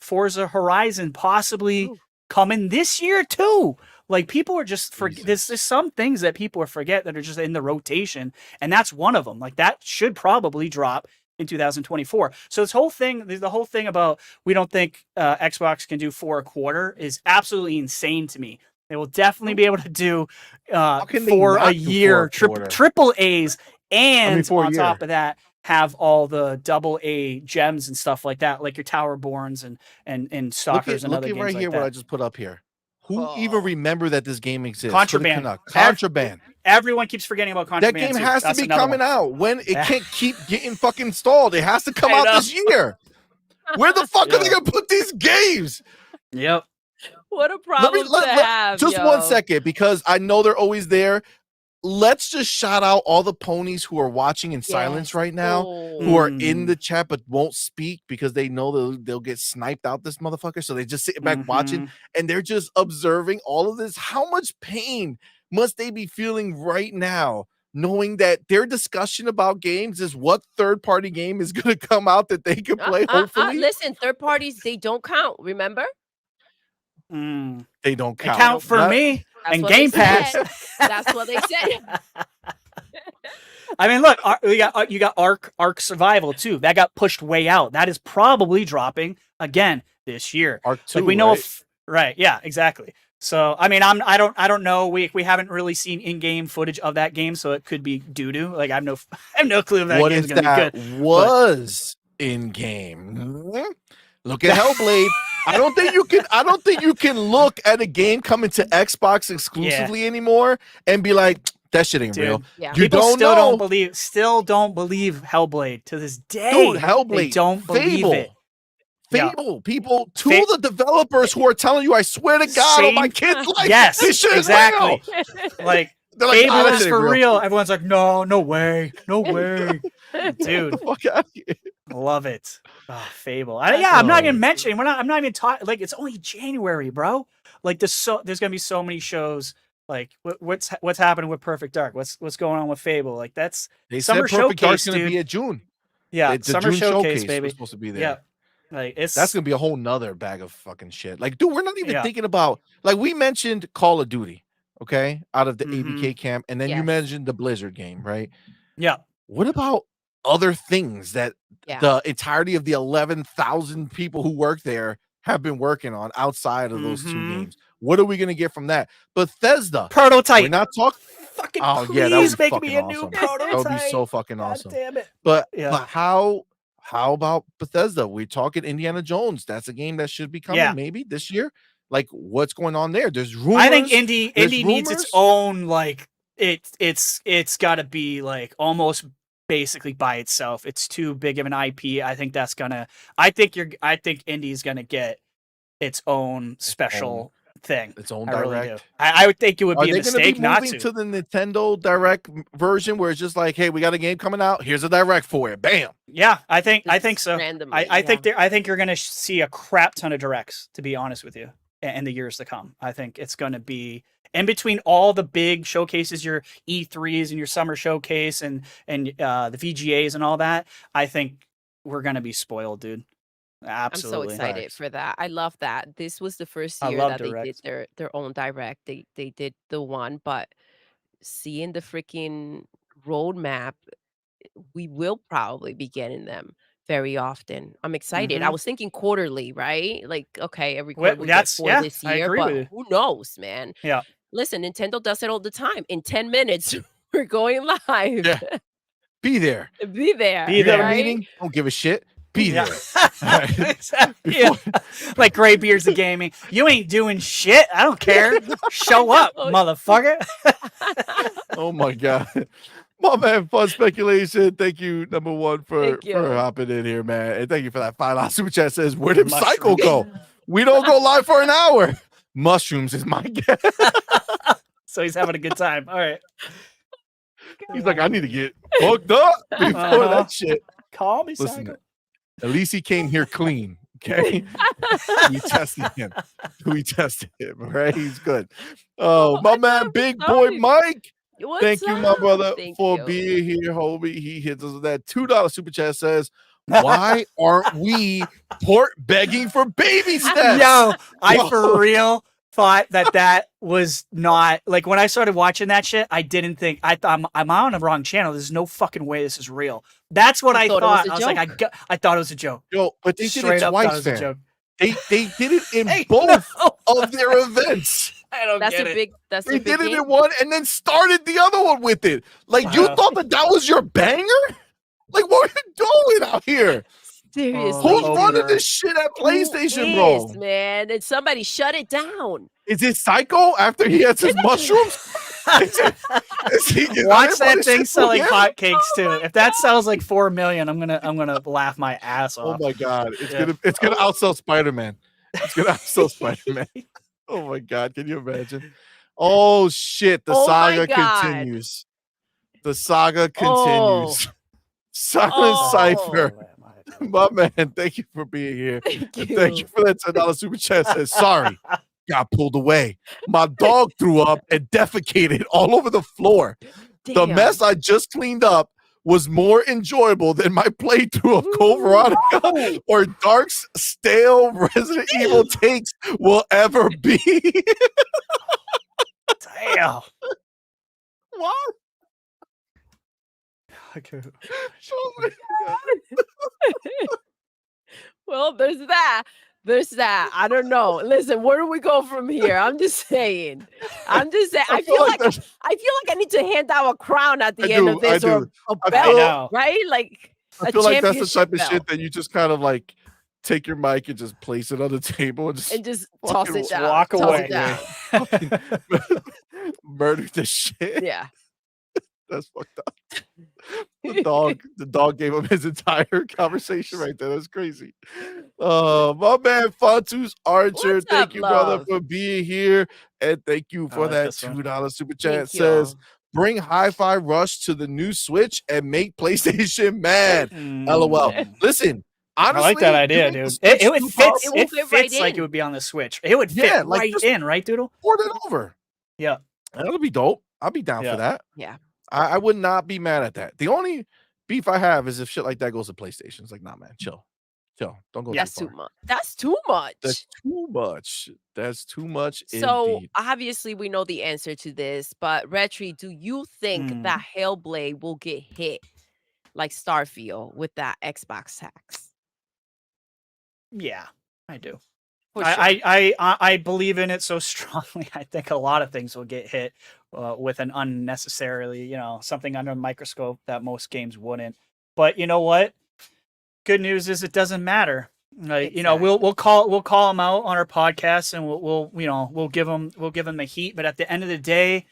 Forza Horizon possibly Ooh. coming this year too? Like, people are just Jesus. there's some things that people forget that are just in the rotation, and that's one of them. Like, that should probably drop in 2024. So the whole thing about we don't think Xbox can do 4 a quarter is absolutely insane to me. They will definitely be able to do can they 4 a not do 4 year, a quarter? triple A's, and 4 a on year. top of that, have all the double A gems and stuff like that, like your Towerborns and Stalkers and other look at games right like here that. what I just put up here. Who Oh. even remember that this game exists? Contraband. Who the Contraband. Everyone keeps forgetting about That Contraband. game too. has to That's be another coming one. out. When it can't keep getting fucking stalled. It has to come I out know. this year. Where the fuck are they Yeah. gonna put these games? Yep. What a problem to have. Just yo. 1 second, because I know they're always there. Let's just shout out all the ponies who are watching in silence Yes. right now, Oh. who are in the chat but won't speak because they know they'll get sniped out this motherfucker. So they just sit back watching and they're just observing all of this. How much pain must they be feeling right now, knowing that their discussion about games is what third-party game is going to come out that they can play, hopefully? Listen, third parties, they don't count, remember? They don't They count. count for That- me That's and what they Game Pass. said. That's what they said. I mean, look, you got Ark Survival too. That got pushed way out. That is probably dropping again this year. Arc 2, Like we know, right? right? Yeah, exactly. So I mean, I don't know. We haven't really seen in-game footage of that game, so it could be doo-doo. Like I have no clue if that What game if is gonna that be good. was in game? Look at Hellblade. I don't think you can look at a game coming to Xbox exclusively anymore and be like, that shit ain't Dude, real. Yeah. You People don't still know. don't believe Hellblade to this day. Dude, Hellblade. They don't believe Fable. it. Yeah. Fable. People, two of the developers who are telling you, I swear to God, oh my Same- kids like Yes, this shit is exactly. real. Like They're like, Fable "Ah, that is shit ain't for real. Everyone's like, no way, no way, Get dude. the fuck out of here. Love it. Oh, Fable. I'm not even Oh. mentioning. I'm not even talking. Like it's only January, bro. Like there's gonna be so many shows. Like what's happening with Perfect Dark? What's going on with Fable? Like that's They Summer said Perfect Dark's Showcase, going to dude. be at June. yeah, The Summer June Showcase, was baby. supposed to be there. Yeah, like it's That's gonna be a whole nother bag of fucking shit. Like, dude, we're not even Yeah. thinking about, like, we mentioned Call of Duty, okay, out of the Mhm. ABK camp, and then you Yes. mentioned the Blizzard game, right? yeah. What about other things that Yeah. the entirety of the 11,000 people who work there have been working on outside of those two Mhm. games? What are we gonna get from that? Bethesda. Prototype. We're not talking. Fucking Oh please yeah, that would be make fucking me a awesome. new prototype. That would be so fucking God awesome. damn it. But Yeah. but how about Bethesda? We're talking Indiana Jones. That's a game that should be coming Yeah. maybe this year. Like, what's going on there? There's rumors. I think Indie there's needs its rumors. own like it's got to be like almost basically by itself. It's too big of an IP. I think Indie's gonna get its own special thing. Its own I really do. direct. I would think it would Are be a they going to mistake be not moving to. to the Nintendo Direct version where it's just like, hey, we got a game coming out. Here's a direct for it. Bam. Yeah, I think Just so. randomly, I think you're gonna see a crap ton of directs, to be honest with you, in the years to come. I think it's gonna be in between all the big showcases, your E3s and your summer showcase and the VGAs and all that. I think we're gonna be spoiled, dude. Absolutely. I'm so excited Facts. for that. I love that. This was the first I year love that they directs. did their own direct. They did the one, but seeing the freaking roadmap, we will probably be getting them very often. I'm excited. I Mhm. was thinking quarterly, right? Like, okay, every Well, quarter we get 4 this I year, agree but with you. who knows, man? Yeah. Listen, Nintendo does it all the time. In 10 minutes, we're going live. Yeah. Be there. Be there. Be You got a there. right? meeting? Don't give a shit. Be Yeah. there. Exactly. Yeah. Like Gray Beards of Gaming. You ain't doing shit. I don't care. Show up, Oh. motherfucker. Oh my god. My man, Fun Speculation. Thank you, number one, for Thank you. hopping in here, man. And thank you for that $5 super chat. Says, where did Mushroom. Cycle go? We don't go live for an hour. Mushrooms is my guess. So he's having a good time. All right. He's like, I need to get hooked up before Uh-huh. that shit. Call me, Listen, Psycho. at least he came here clean. Okay. We tested him. We tested him. Right. He's good. Oh, my man, Big Boy sorry. Mike. What's Thank you, my up? brother, Thank for you. being here, homie. He hits us with that $2 super chat. Says, why aren't we port begging for baby steps? Yo, I Whoa. for real thought that was not like when I started watching that shit. I didn't think I thought I'm on the wrong channel. There's no fucking way this is real. That's what I thought thought. it was a I was like, I thought it was a joke. Yo, but they did Straight it up thought it twice, was a fam. joke. They did it in Hey, both no. of their events. I don't That's a get it. big. That's They a big did it game. in one and then started the other one with it. Like, you Wow. thought that was your banger? Like, what are you doing out here? Seriously. Who's Oh, running opener. this shit at Who PlayStation, bro? is, man? And somebody shut it down. Is it Psycho after he has his mushrooms? Is he getting Watch everybody that thing shit sell like again? hotcakes too. If that sells like 4 million, I'm gonna laugh my ass Oh off. my god, it's Yeah. gonna outsell Spider-Man. It's gonna outsell Spider-Man. Oh my god, can you imagine? Oh shit, the Oh my saga God. continues. The saga Oh. continues. Silent Oh. Cypher. My man, thank you for being here. Thank And you. thank you for that $10 super chat. Says sorry, got pulled away. My dog threw up and defecated all over the floor. The mess I just cleaned up was more enjoyable than my playthrough of Code Veronica or Dark's stale Resident Evil takes will ever be. Damn. What? Okay. Oh my God. Well, there's that. There's that. I don't know. Listen, where do we go from here? I'm just saying. I feel like I need to hand out a crown at the end of this or a I belt, right? Like I a feel like that's the type of championship shit that you just kind of like take your mic and just place it on the table and just toss fucking it down. walk toss away. it down. murder the shit. Yeah. That's fucked up. The dog gave him his entire conversation right there. That's crazy. My man Fontus Archer, What's thank up, you, brother, love? for being here. And thank you for like that this one. $2 super chat. Thank Says, you. bring Hi-Fi Rush to the new Switch and make PlayStation mad. LOL. Listen, honestly, I like that idea, you think dude. the Switch It would too fit. powerful? will It fit fits right like in. it would be on the Switch. It would fit Yeah, like, right just in, right, Doodle? Port it over. Yeah. That'll be dope. I'll be down Yeah. for that. Yeah. I would not be mad at that. The only beef I have is if shit like that goes to PlayStation. It's like, nah, man, chill. Don't go That's too too far. much. That's too much. That's too much. That's too much. So Indeed. obviously we know the answer to this, but Retri, do you think that Hellblade will get hit like Starfield with that Xbox tax? Yeah, I do. For sure. I believe in it so strongly. I think a lot of things will get hit with an unnecessarily, something under a microscope that most games wouldn't. But you know what? Good news is it doesn't matter. We'll call them out on our podcast and we'll give them the heat. But at the end of the day,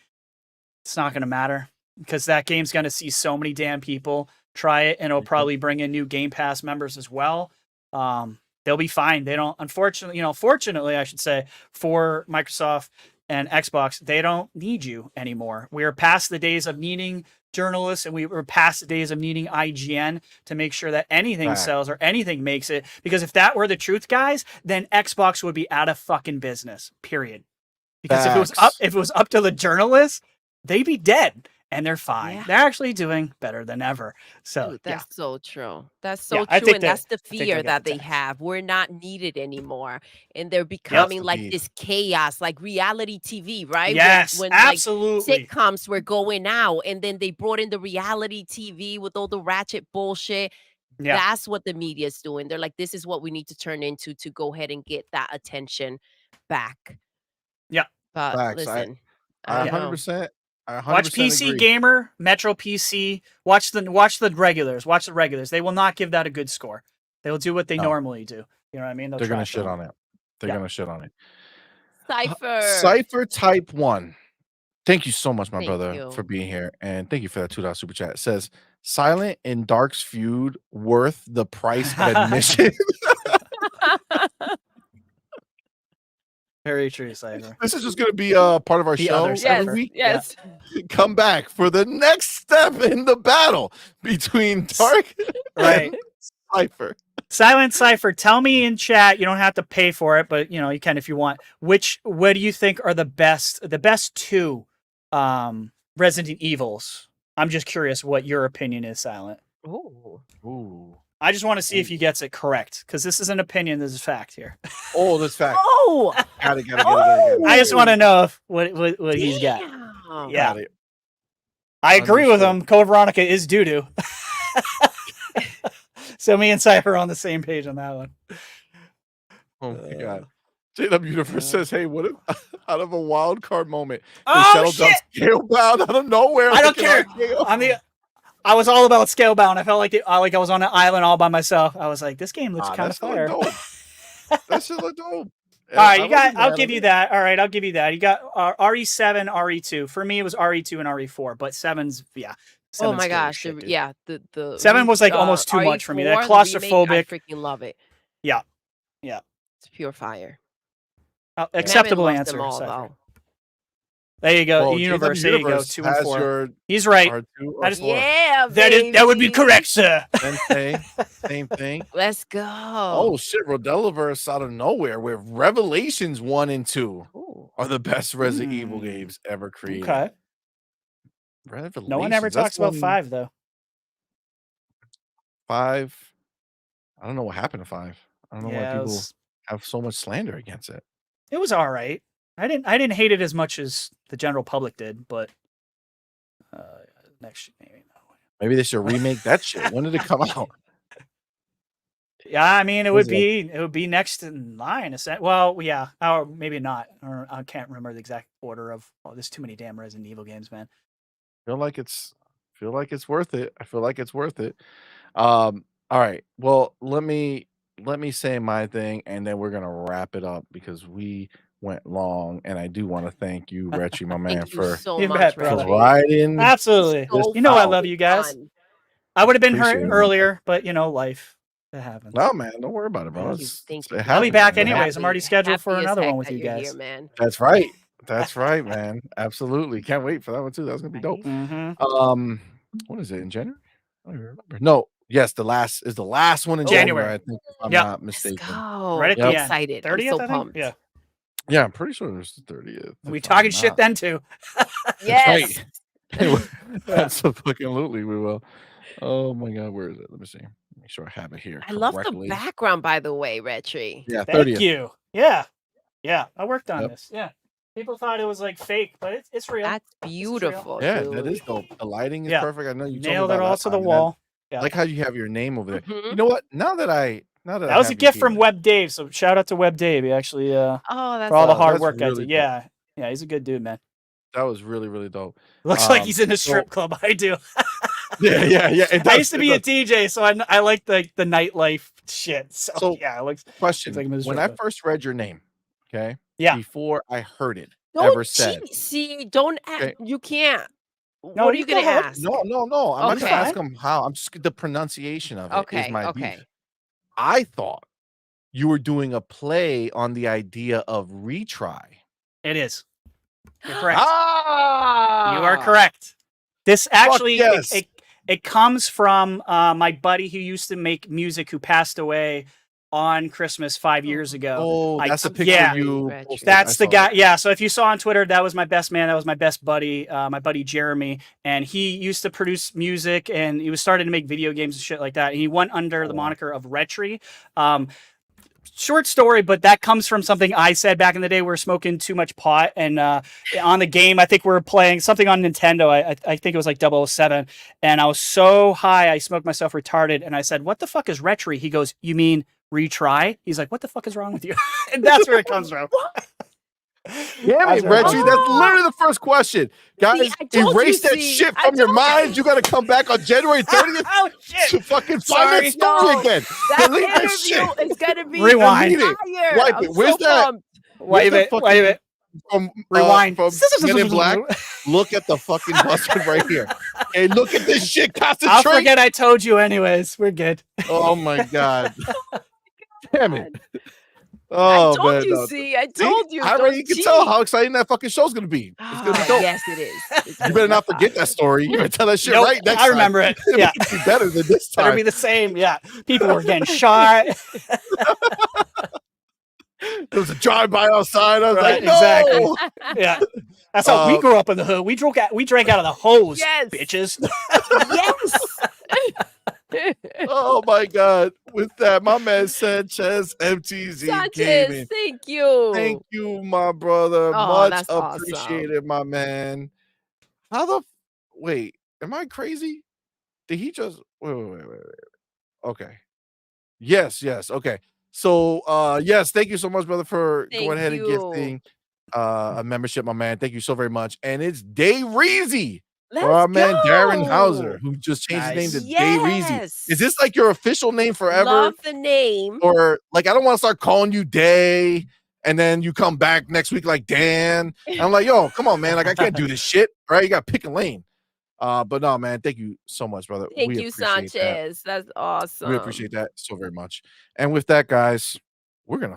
it's not going to matter because that game's going to see so many damn people try it, and it'll probably bring in new Game Pass members as well. They'll be fine. They don't, fortunately, I should say, for Microsoft and Xbox, they don't need you anymore. We are past the days of needing journalists, and we were past the days of needing IGN to make sure that anything sells or anything makes it. Because if that were the truth, guys, then Xbox would be out of fucking business. Period. Because if it was up to the journalists, they'd be dead. And they're fine. Yeah. They're actually doing better than ever. So Dude, that's so true. That's so Yeah, I true. think And that- that's the I think fear they'll that get they taxed. have. We're not needed anymore. And they're becoming like Indeed. this chaos, like reality TV, right? Yes, when absolutely. Like sitcoms were going out, and then they brought in the reality TV with all the ratchet bullshit. Yeah. That's what the media's doing. They're like, this is what we need to turn into to go ahead and get that attention back. Yeah. But Facts. listen, I I don't know. 100%. I 100% Watch PC agree. Gamer, Metro PC. Watch the regulars. Watch the regulars. They will not give that a good score. They will do what they No. normally do. You know what I mean? They're gonna shit on it. They're gonna shit on it. Cypher. Cypher Type 1. Thank you so much, my Thank brother, you. for being here. And thank you for that $2 super chat. It says, Silent and Dark's feud worth the price of admission. Very true, Cypher. This is just going to be part of our The show other every Cypher. week. Yes. Come back for the next step in the battle between Dark Right. and Cypher. Silent Cypher, tell me in chat. You don't have to pay for it, but you can if you want. What do you think are the best two Resident Evils? I'm just curious what your opinion is, Silent. Ooh. I just want to see if he gets it correct, because this is an opinion, this is fact here. Oh, that's fact. Oh, Got it. I just want to know if what he's got. damn. Yeah. Got it. I agree with Understood. him. Code Veronica is doo-doo. So me and Cypher are on the same page on that one. Oh my god. JW Universe says, hey, what if out of a wild card moment, the Oh, shuttle shit! dumps Scalebound out of nowhere? I don't looking care. like I was all about Scalebound. I felt like I was on an island all by myself. I was like, this game looks kind of fire. Dope. That shit look dope. All right, I'll give you that. All right, I'll give you that. You got RE7, RE2. For me, it was RE2 and RE4, but 7's, yeah. Oh 7's my scary gosh. shit, dude. Yeah. The 7 was, like, almost too much for me. That RE4, the remake, claustrophobic- I freaking love it. Yeah. It's pure fire. Acceptable Kevin loves answer. them all, Cypher. though. There you go. Well, Universe. JW There you go. Universe 2 and has 4. your He's right. R2 or That is- 4. Yeah, That would be baby. correct, sir. Same thing. Let's go. Oh shit, Rodeliverse out of nowhere with Revelations 1 and 2 Ooh. are the best Resident Evil games ever created. Okay. Revelations. No one ever That's talks about one- 5 though. 5. I don't know what happened to 5. I don't know why Yeah, people have so much slander against it. it was all right. I didn't hate it as much as the general public did, but next maybe no. Maybe they should remake that shit. When did it come out? Yeah, I mean, it Was would it be next in line. Well, yeah, or maybe not. Or I can't remember the exact order of. Oh, there's too many damn Resident Evil games, man. feel like it's worth it. I feel like it's worth it. All right. Well, let me say my thing, and then we're gonna wrap it up because we went long, and I do want to thank you, Retchy, my man, Thank you for so You much, bet, for brother. Reggie. riding. Absolutely. So You know I fun. love you guys. Fun. I would have been Appreciate hurt it. earlier, but life it happens. No, man, don't worry about it, bro. Thank you. It's- Thank it you. I'll be happens, back man. anyways. I'm already scheduled for Happy as another heck one with that you you're guys. Here, man. That's right. That's right, man. Absolutely. Can't wait for that one too. That's gonna be dope. Mm-hmm. What is it in January? I don't even remember. No, yes, the last one in January. January. I think, if I'm Yep. not Let's mistaken. go. Right at I'm the end. excited. 30th, I'm so I think. pumped. Yeah. Yeah, I'm pretty sure it was the 30th. We if talking I'm shit not. then too. Yes. Absolutely, we will. Oh my god, where is it? Let me see. Make sure I have it here. I love the correctly. background, by the way, Retry. Yeah, Thank 30th. you. Yeah. Yeah. I worked on Yep. this. Yeah. People thought it was like fake, but it's real. That's beautiful. Yeah, dude. that is dope. The lighting is Yeah. perfect. I know you Nailed told me it about all last to the time, man. wall. I Yeah. like how you have your name over there. Mhm. You know what? Now that That was a have you gift from here- Web Dave. So shout out to Web Dave. He actually Oh, that's for all the Oh, hard that's work, guys. really dope. Yeah. Yeah, he's a good dude, man. that was really, really dope. Looks like Um, he's in a so- strip club. I do. Yeah. It I does, used to it be a does. DJ, so I like the nightlife shit. So, So, yeah, it looks Question: like I'm in a when strip I club. first read your name, okay, Yeah. before I heard it Don't ever said, cheat. See, don't Okay. you can't. No, What are you you gonna go ahead. ask? no, I'm not Okay. gonna ask him how. I'm just the pronunciation of it is Okay, my okay. beef. I thought you were doing a play on the idea of retry. It is. You're correct. Ah, You are correct. This actually yes. it comes from my buddy who used to make music who passed away on Christmas 5 years ago. Oh, I- that's the I'm picture yeah. you Retry. posted. That's I the saw guy. it. Yeah. So if you saw on Twitter, that was my best man. That was my best buddy, my buddy Jeremy. And he used to produce music and he was starting to make video games and shit like that. And he went under the wow. moniker of Retry. Short story, but that comes from something I said back in the day. We were smoking too much pot. And on the game, I think we were playing something on Nintendo. I think it was like 007. And I was so high, I smoked myself retarded. And I said, "What the fuck is Retry?" He goes, "You mean retry?" He's like, "What the fuck is wrong with you?" And that's where it comes from. Yeah, That's man, right. Reggie, that's literally the first question. Guys, I told erase you, that see, shit I from your told minds. You got to come back on January 30th Oh to shit! fucking find Sorry. that story Yo, again. That Delete that interview shit. is gonna be Rewind. Delete it. fire. Wipe I'm it. Where's so that? pumped. Wait a minute. fucking- Wait a minute. From Rewind. from Men in Black. Look at the fucking button right here. Hey, look at this shit. I'll Concentrate. forget I told you anyways. We're good. Oh my god. Damn it. I Oh told man. you, no. see, I See? told you. I don't already can cheat. tell how exciting that fucking show's gonna be. It's gonna be Ah, dope. yes, it is. It's You gonna better be not fire. forget that story. You better tell that shit Nope, right next I time. remember it. Yeah. It'll be better than this Better time. be the same. Yeah. People were getting shot. There was a drive-by outside. I was Right, like, no! exactly. Yeah. That's how we grew up in the hood. We drank out of the hose, Yes. bitches. Yes. Oh my god. With that, my man Sanchez MTZ Sanchez, Gaming. thank you. Thank you, my brother. Oh, Much that's awesome. appreciated, my man. How the wait, am I crazy? Did he just wait. Okay. Yes, okay. So yes, thank you so much, brother, for Thank going ahead and you. gifting a membership, my man. Thank you so very much. And it's Day Reezy. Let's For our man Darren go. Hauser, who just changed his name to Day Reezy. Yes. Is this like your official name forever? Love the name. Or like I don't want to start calling you Day and then you come back next week like Dan. And I'm like, yo, come on, man. Like I can't do this shit. Right? You gotta pick a lane. But no, man, thank you so much, brother. Thank We you, appreciate that. Sanchez. That's awesome. We appreciate that so very much. And with that, guys, we're gonna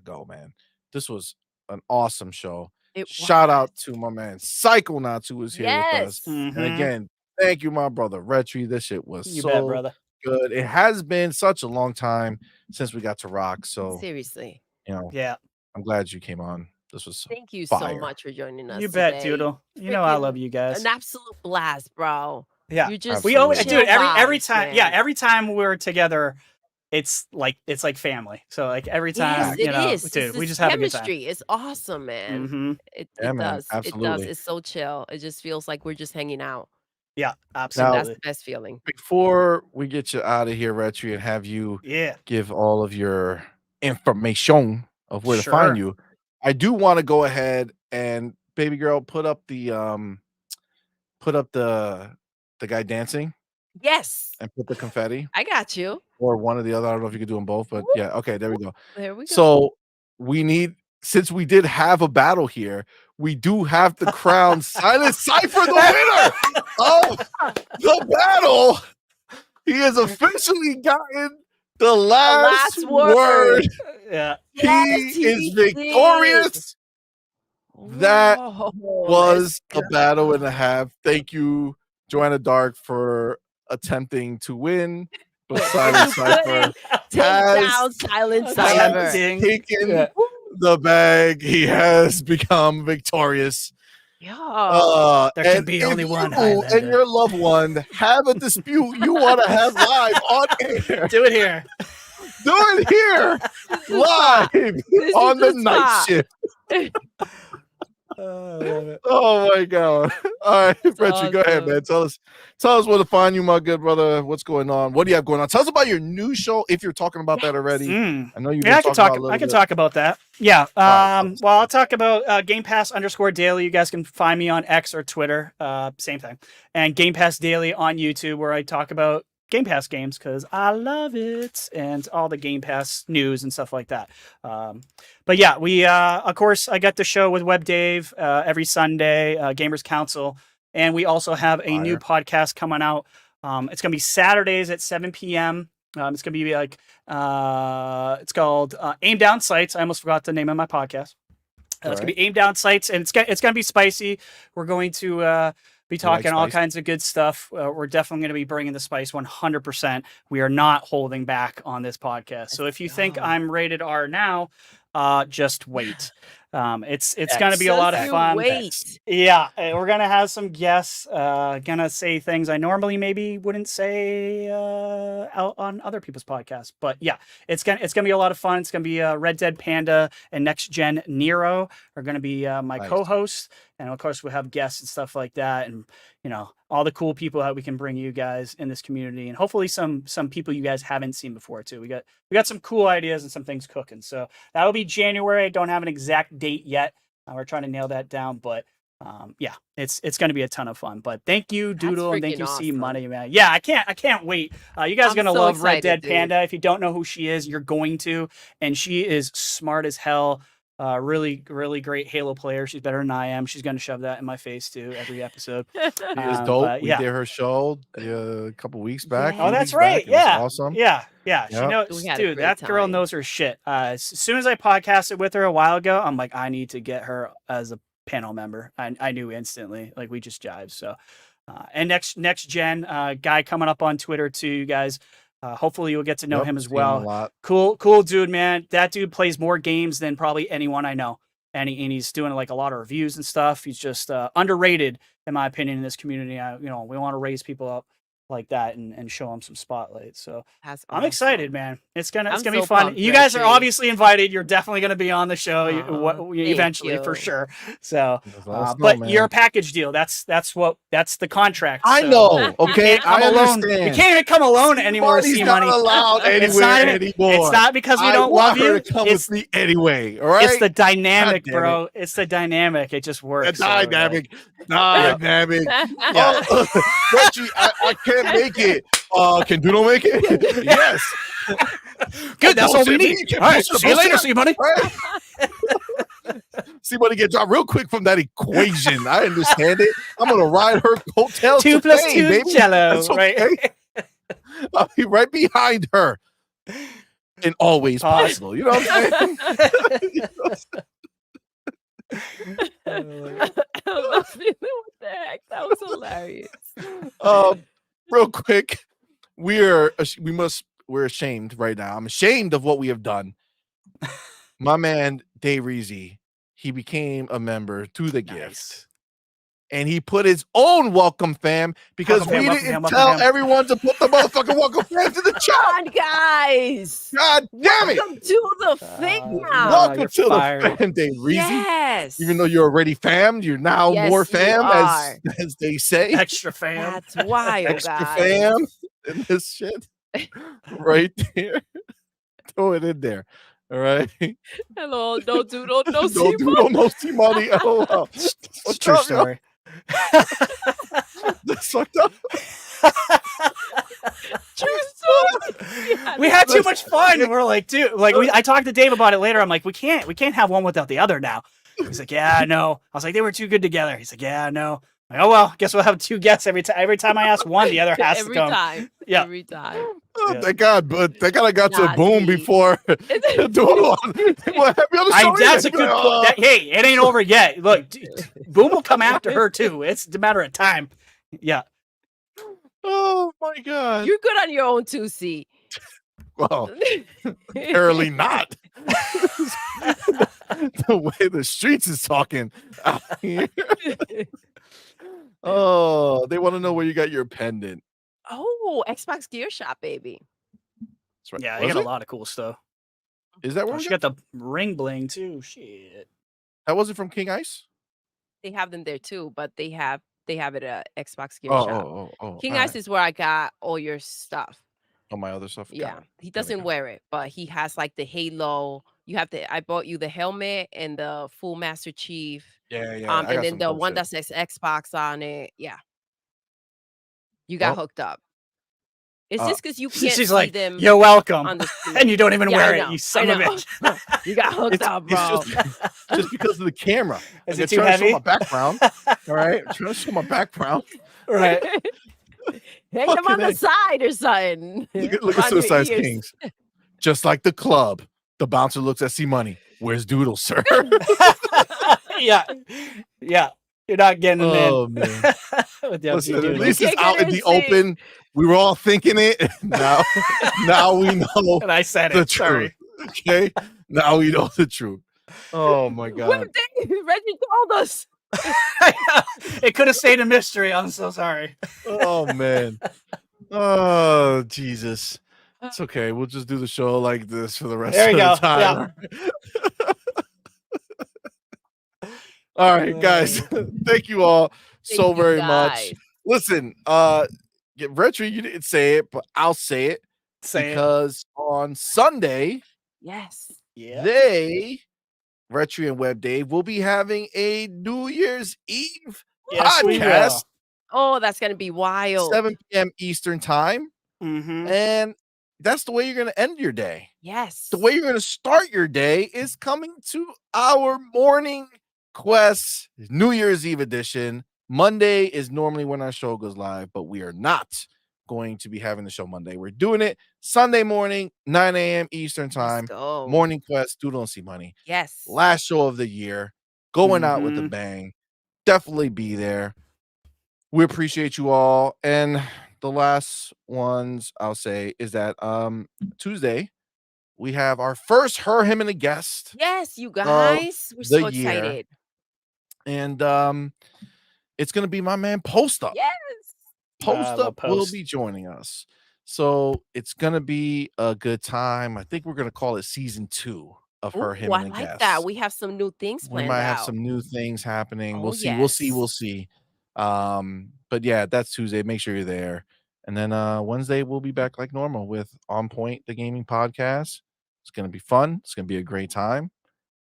go, man. This was an awesome show. It Shout was. out to my man Psychonauts who was here with us. Yes. Mhm. And again, thank you, my brother Retry. This shit was You so bet, brother. good. It has been such a long time since we got to rock. So Seriously. you know, Yeah. I'm glad you came on. This was Thank you so fire. much for joining us You bet, today. Doodle. You know I Freaking love you guys. An absolute blast, bro. Yeah, You just we always, Absolutely. dude. chill Every vibes, time, man. yeah, every time we're together, it's like family. So like every time, Yes, it is. dude, It's we this just have a good time. chemistry. It's awesome, man. Mm-hmm. Yeah, It man. does. It does. Absolutely. It's so chill. It just feels like we're just hanging out. Yeah, And that's absolutely. the best feeling. Before we get you out of here, Retri, and have you Yeah, give all of your information of where to Sure. find you, I do want to go ahead and baby girl put up the guy dancing Yes, and put the confetti I got you. or one or the other. I don't know if you could do them both, but yeah, okay, there we go. There we go. So we need, since we did have a battle here, we do have to crown Silent Cypher the winner of the battle. He has officially gotten the last word. yeah. Yes, He is he victorious. That Whoa, was let's a battle go. and a half. Thank you, Joanna Dark, for attempting to win. But Silent You Cypher couldn't take has down Silent has Cypher. taken Yeah. the bag. He has become victorious. Yeah. There can And be if only one you Highlander. and your loved one have a dispute you want to have live on air, Do it here. do it here live This on is the the night spot. shift. I love it. Oh my god! All right, Richie, go ahead, awesome. man. Tell us where to find you, my good brother. What's going on? What do you have going on? Tell us about your new show, if you're talking about that already. I know you've been Yeah, I can talking talk. about a little I can bit. talk about that. Yeah. right, Well, I'll talk about Game Pass _daily. You guys can find me on X or Twitter. Same thing. And Game Pass Daily on YouTube, where I talk about Game Pass games because I love it and all the Game Pass news and stuff like that. But yeah, we of course I got the show with Web Dave every Sunday, Gamers Council, and we also have a new podcast coming out. It's gonna be Saturdays at 7 p.m. It's gonna be like it's called Aim Down Sights. I almost forgot the name of my podcast. It's gonna be Aim Down Sights, and it's gonna be spicy. We're going to be talking all kinds of good stuff. We're definitely going to be bringing the spice 100%. We are not holding back on this podcast. So if you think I'm rated R now, just wait. It's going to be a lot of fun. Wait. Yeah, we're going to have some guests going to say things I normally maybe wouldn't say out on other people's podcasts. But yeah, it's going to be a lot of fun. It's going to be Red Dead Panda and Next Gen Nero are going to be my co-hosts. And of course, we'll have guests and stuff like that, and all the cool people that we can bring you guys in this community, and hopefully some people you guys haven't seen before too. We got some cool ideas and some things cooking. So that'll be January. I don't have an exact date yet. We're trying to nail that down, but yeah, it's going to be a ton of fun. But thank you, Doodle, and thank you, CMoney, man. Yeah, I can't wait. You guys are gonna love Red Dead Panda. If you don't know who she is, you're going to, and she is smart as hell. Really, really great Halo player. She's better than I am. She's going to shove that in my face too every episode. She is dope. We did her show a couple weeks back. Oh, that's right. Yeah, awesome. Yeah. She knows, dude. That girl knows her shit. As soon as I podcasted with her a while ago, I'm like, I need to get her as a panel member. I knew instantly. Like we just jived. So, and next gen guy coming up on Twitter too, you guys. Hopefully you'll get to know him as well. Cool dude, man. That dude plays more games than probably anyone I know. And he's doing like a lot of reviews and stuff. He's just underrated, in my opinion, in this community. We want to raise people up like that and show them some spotlight. So I'm excited, man. It's gonna be fun. You guys are obviously invited. You're definitely gonna be on the show eventually for sure. So, but you're a package deal. That's the contract. I know. Okay, I understand. You can't even come alone anymore. Money's not allowed anywhere anymore. It's not because we don't love you. Come with me anyway. All right. It's the dynamic, bro. It's the dynamic. It just works. The dynamic. Dynamic. Reggie, I can't make it. Can Doodle make it? Yes. Good. That's all we need. All right. See you later, CMoney. CMoney get dropped real quick from that equation. I understand it. I'm gonna ride her coattails. 2 plus 2 baby. Jello. Okay. Right. I'll be right behind her. And always possible. You know what I'm saying? What the heck? That was hilarious. Real quick, we're ashamed right now. I'm ashamed of what we have done. My man Dave Reezy, he became a member to the gift. Nice. And he put his own welcome fam because Welcome fam, we welcome didn't fam, welcome tell fam. everyone to put the motherfucking welcome fam to the Come chat. on, guys. God damn it. Welcome to the thing now. Welcome you're to fired. the fan day, Reezy. Yes. Even though you're already fammed, you're now Yes, more you fam, are. as they say. Extra fam. That's wild, Extra guys. fam in this shit. Right there. Throw it in there. All right. Hello, no doodle, no No CMoney. Doodle, no CMoney. LOL. It's What's true up, yo? story. That's fucked up. True story. Yeah, We had too Listen, much fun. We're like, dude, like I talked to Dave about it later. I'm like, we can't have one without the other now. He's like, yeah, I know. I was like, they were too good together. He's like, yeah, I know. I'm like, oh well, guess we'll have two guests every time. Every time I ask one, the other has every to come. time. Yeah. Every time. Oh, Yeah. thank God, but thank God I got to Nah, boom see. before Doodle. Well, happy on the show. That's a either. good point. Hey, it ain't over yet. Look, Boom will come after her too. It's a matter of time. Yeah. Oh my God. You're good on your own too, C. Well, apparently not. The way the streets is talking out here. Oh, they want to know where you got your pendant. Oh, Xbox Gear Shop, baby. That's right. Yeah, Was they got it? a lot of cool stuff. Is that where Oh, we she got? got the ring bling too. Shit. That wasn't from King Ice? They have them there too, but they have it at Xbox Gear Oh, Shop. oh. King all Ice right. is where I got all your stuff. Oh, my other stuff. Got Yeah, it. he Got it, doesn't got it. wear it, but he has like the halo. I bought you the helmet and the full Master Chief. Yeah. I And got then some the dope one shit. that says Xbox on it. Yeah, you got Well, hooked up. It's just because you can't She's see like, them you're welcome. on the screen. And you don't even Yeah, wear I it, know, you son I of a know. bitch. You got hooked up, bro. just because of the camera. Is Like, it too I'm trying to show heavy? my background. All right. I'm trying to show my background. Right. Hang them on Fucking the A. side or something. Look at On your Suicide ears. Kings. Just like the club, the bouncer looks at CMoney. Where's Doodle, sir? Yeah. You're not getting Oh, in. man. With the Listen, LTG at Doodle. least it's can't out get in the in sync. open. We were all thinking it. Now we know And I said the it. Sorry. truth. Okay? Now we know the truth. Oh, my God. What Reggie told us. It could have stayed a mystery. I'm so sorry. Oh, man. Oh, Jesus. It's okay. We'll just do the show like this for the rest There of you the go. time. All right, guys. Thank you all so Thank you, very much. guys. Listen, Retro, you didn't say it, but I'll say it Say it. because on Sunday, Yes. Yeah. they, Retro and Web Dave, will be having a New Year's Eve Yes, we podcast, Oh, that's gonna be wild. 7 p.m. Eastern time. Mm-hmm. And that's the way you're going to end your day. Yes. The way you're going to start your day is coming to our morning quest New Year's Eve edition. Monday is normally when our show goes live, but we are not going to be having the show Monday. We're doing it Sunday morning, 9 a.m. Eastern time. Let's go. Morning quest, Doodle and CMoney. Yes. Last show of the year, going out with a Mhm. bang. Definitely be there. We appreciate you all. And the last ones I'll say is that Tuesday we have our first her, him, and a guest. Yes, you guys. We're so the year. excited. And it's gonna be my man Post Up. Yes. Post love Up will Post. be joining us. So it's gonna be a good time. I think we're gonna call it season 2 of her, Ooh, him, I and a like guest. that. We have some new things We planned might have out. some new things happening. Oh, We'll see. yes. We'll see. But yeah, that's Tuesday. Make sure you're there. And then Wednesday we'll be back like normal with On Point, the gaming podcast. It's gonna be fun. It's gonna be a great time.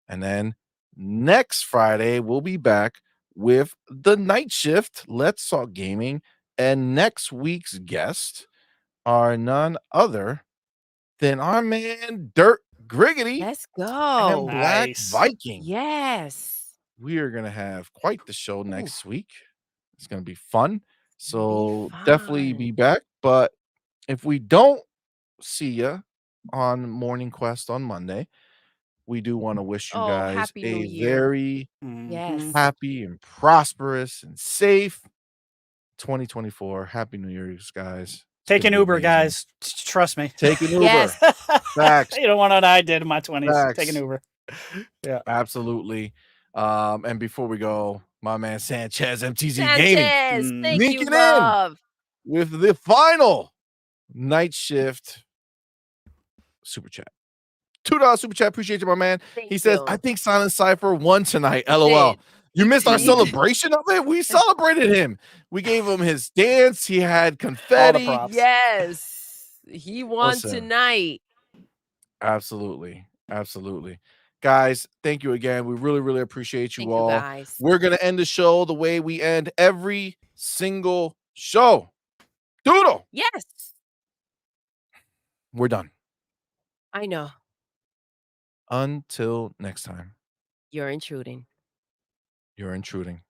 And then next Friday we'll be back with the night shift. Let's Talk Gaming. And next week's guest are none other than our man Dirt Griggity Let's and go. Black Nice. Viking. Yes. We are gonna have quite the show next week. It's gonna be fun. It'll So be definitely fun. be back. But if we don't see you on Morning Quest on Monday, we do want to wish you Oh, guys Happy New a Year. very Yes. Mhm. happy and prosperous and safe 2024. Happy New Year's, guys. It's Take gonna an be Uber, amazing. guys. Trust me. Take an Uber. Yes. Facts. You don't want what I did in my 20s. Take Facts. an Uber. Absolutely. And before we go, my man Sanchez, MTZ Gaming, Sanchez, thank you, sneaking in love. with the final night shift super chat. $2 super chat. Appreciate you, my man. Thank He says, you. I think Silent Cypher won tonight. He LOL. did. You missed our He did. celebration of it. We celebrated him. We gave him his dance. He had confetti. props. Yes, he won Listen. tonight. Absolutely. Absolutely. Guys, thank you again. We really, really appreciate you Thank all. you, guys. We're going to end the show the way we end every single show. Doodle. Yes, We're done. I know. Until next time, You're intruding. you're intruding.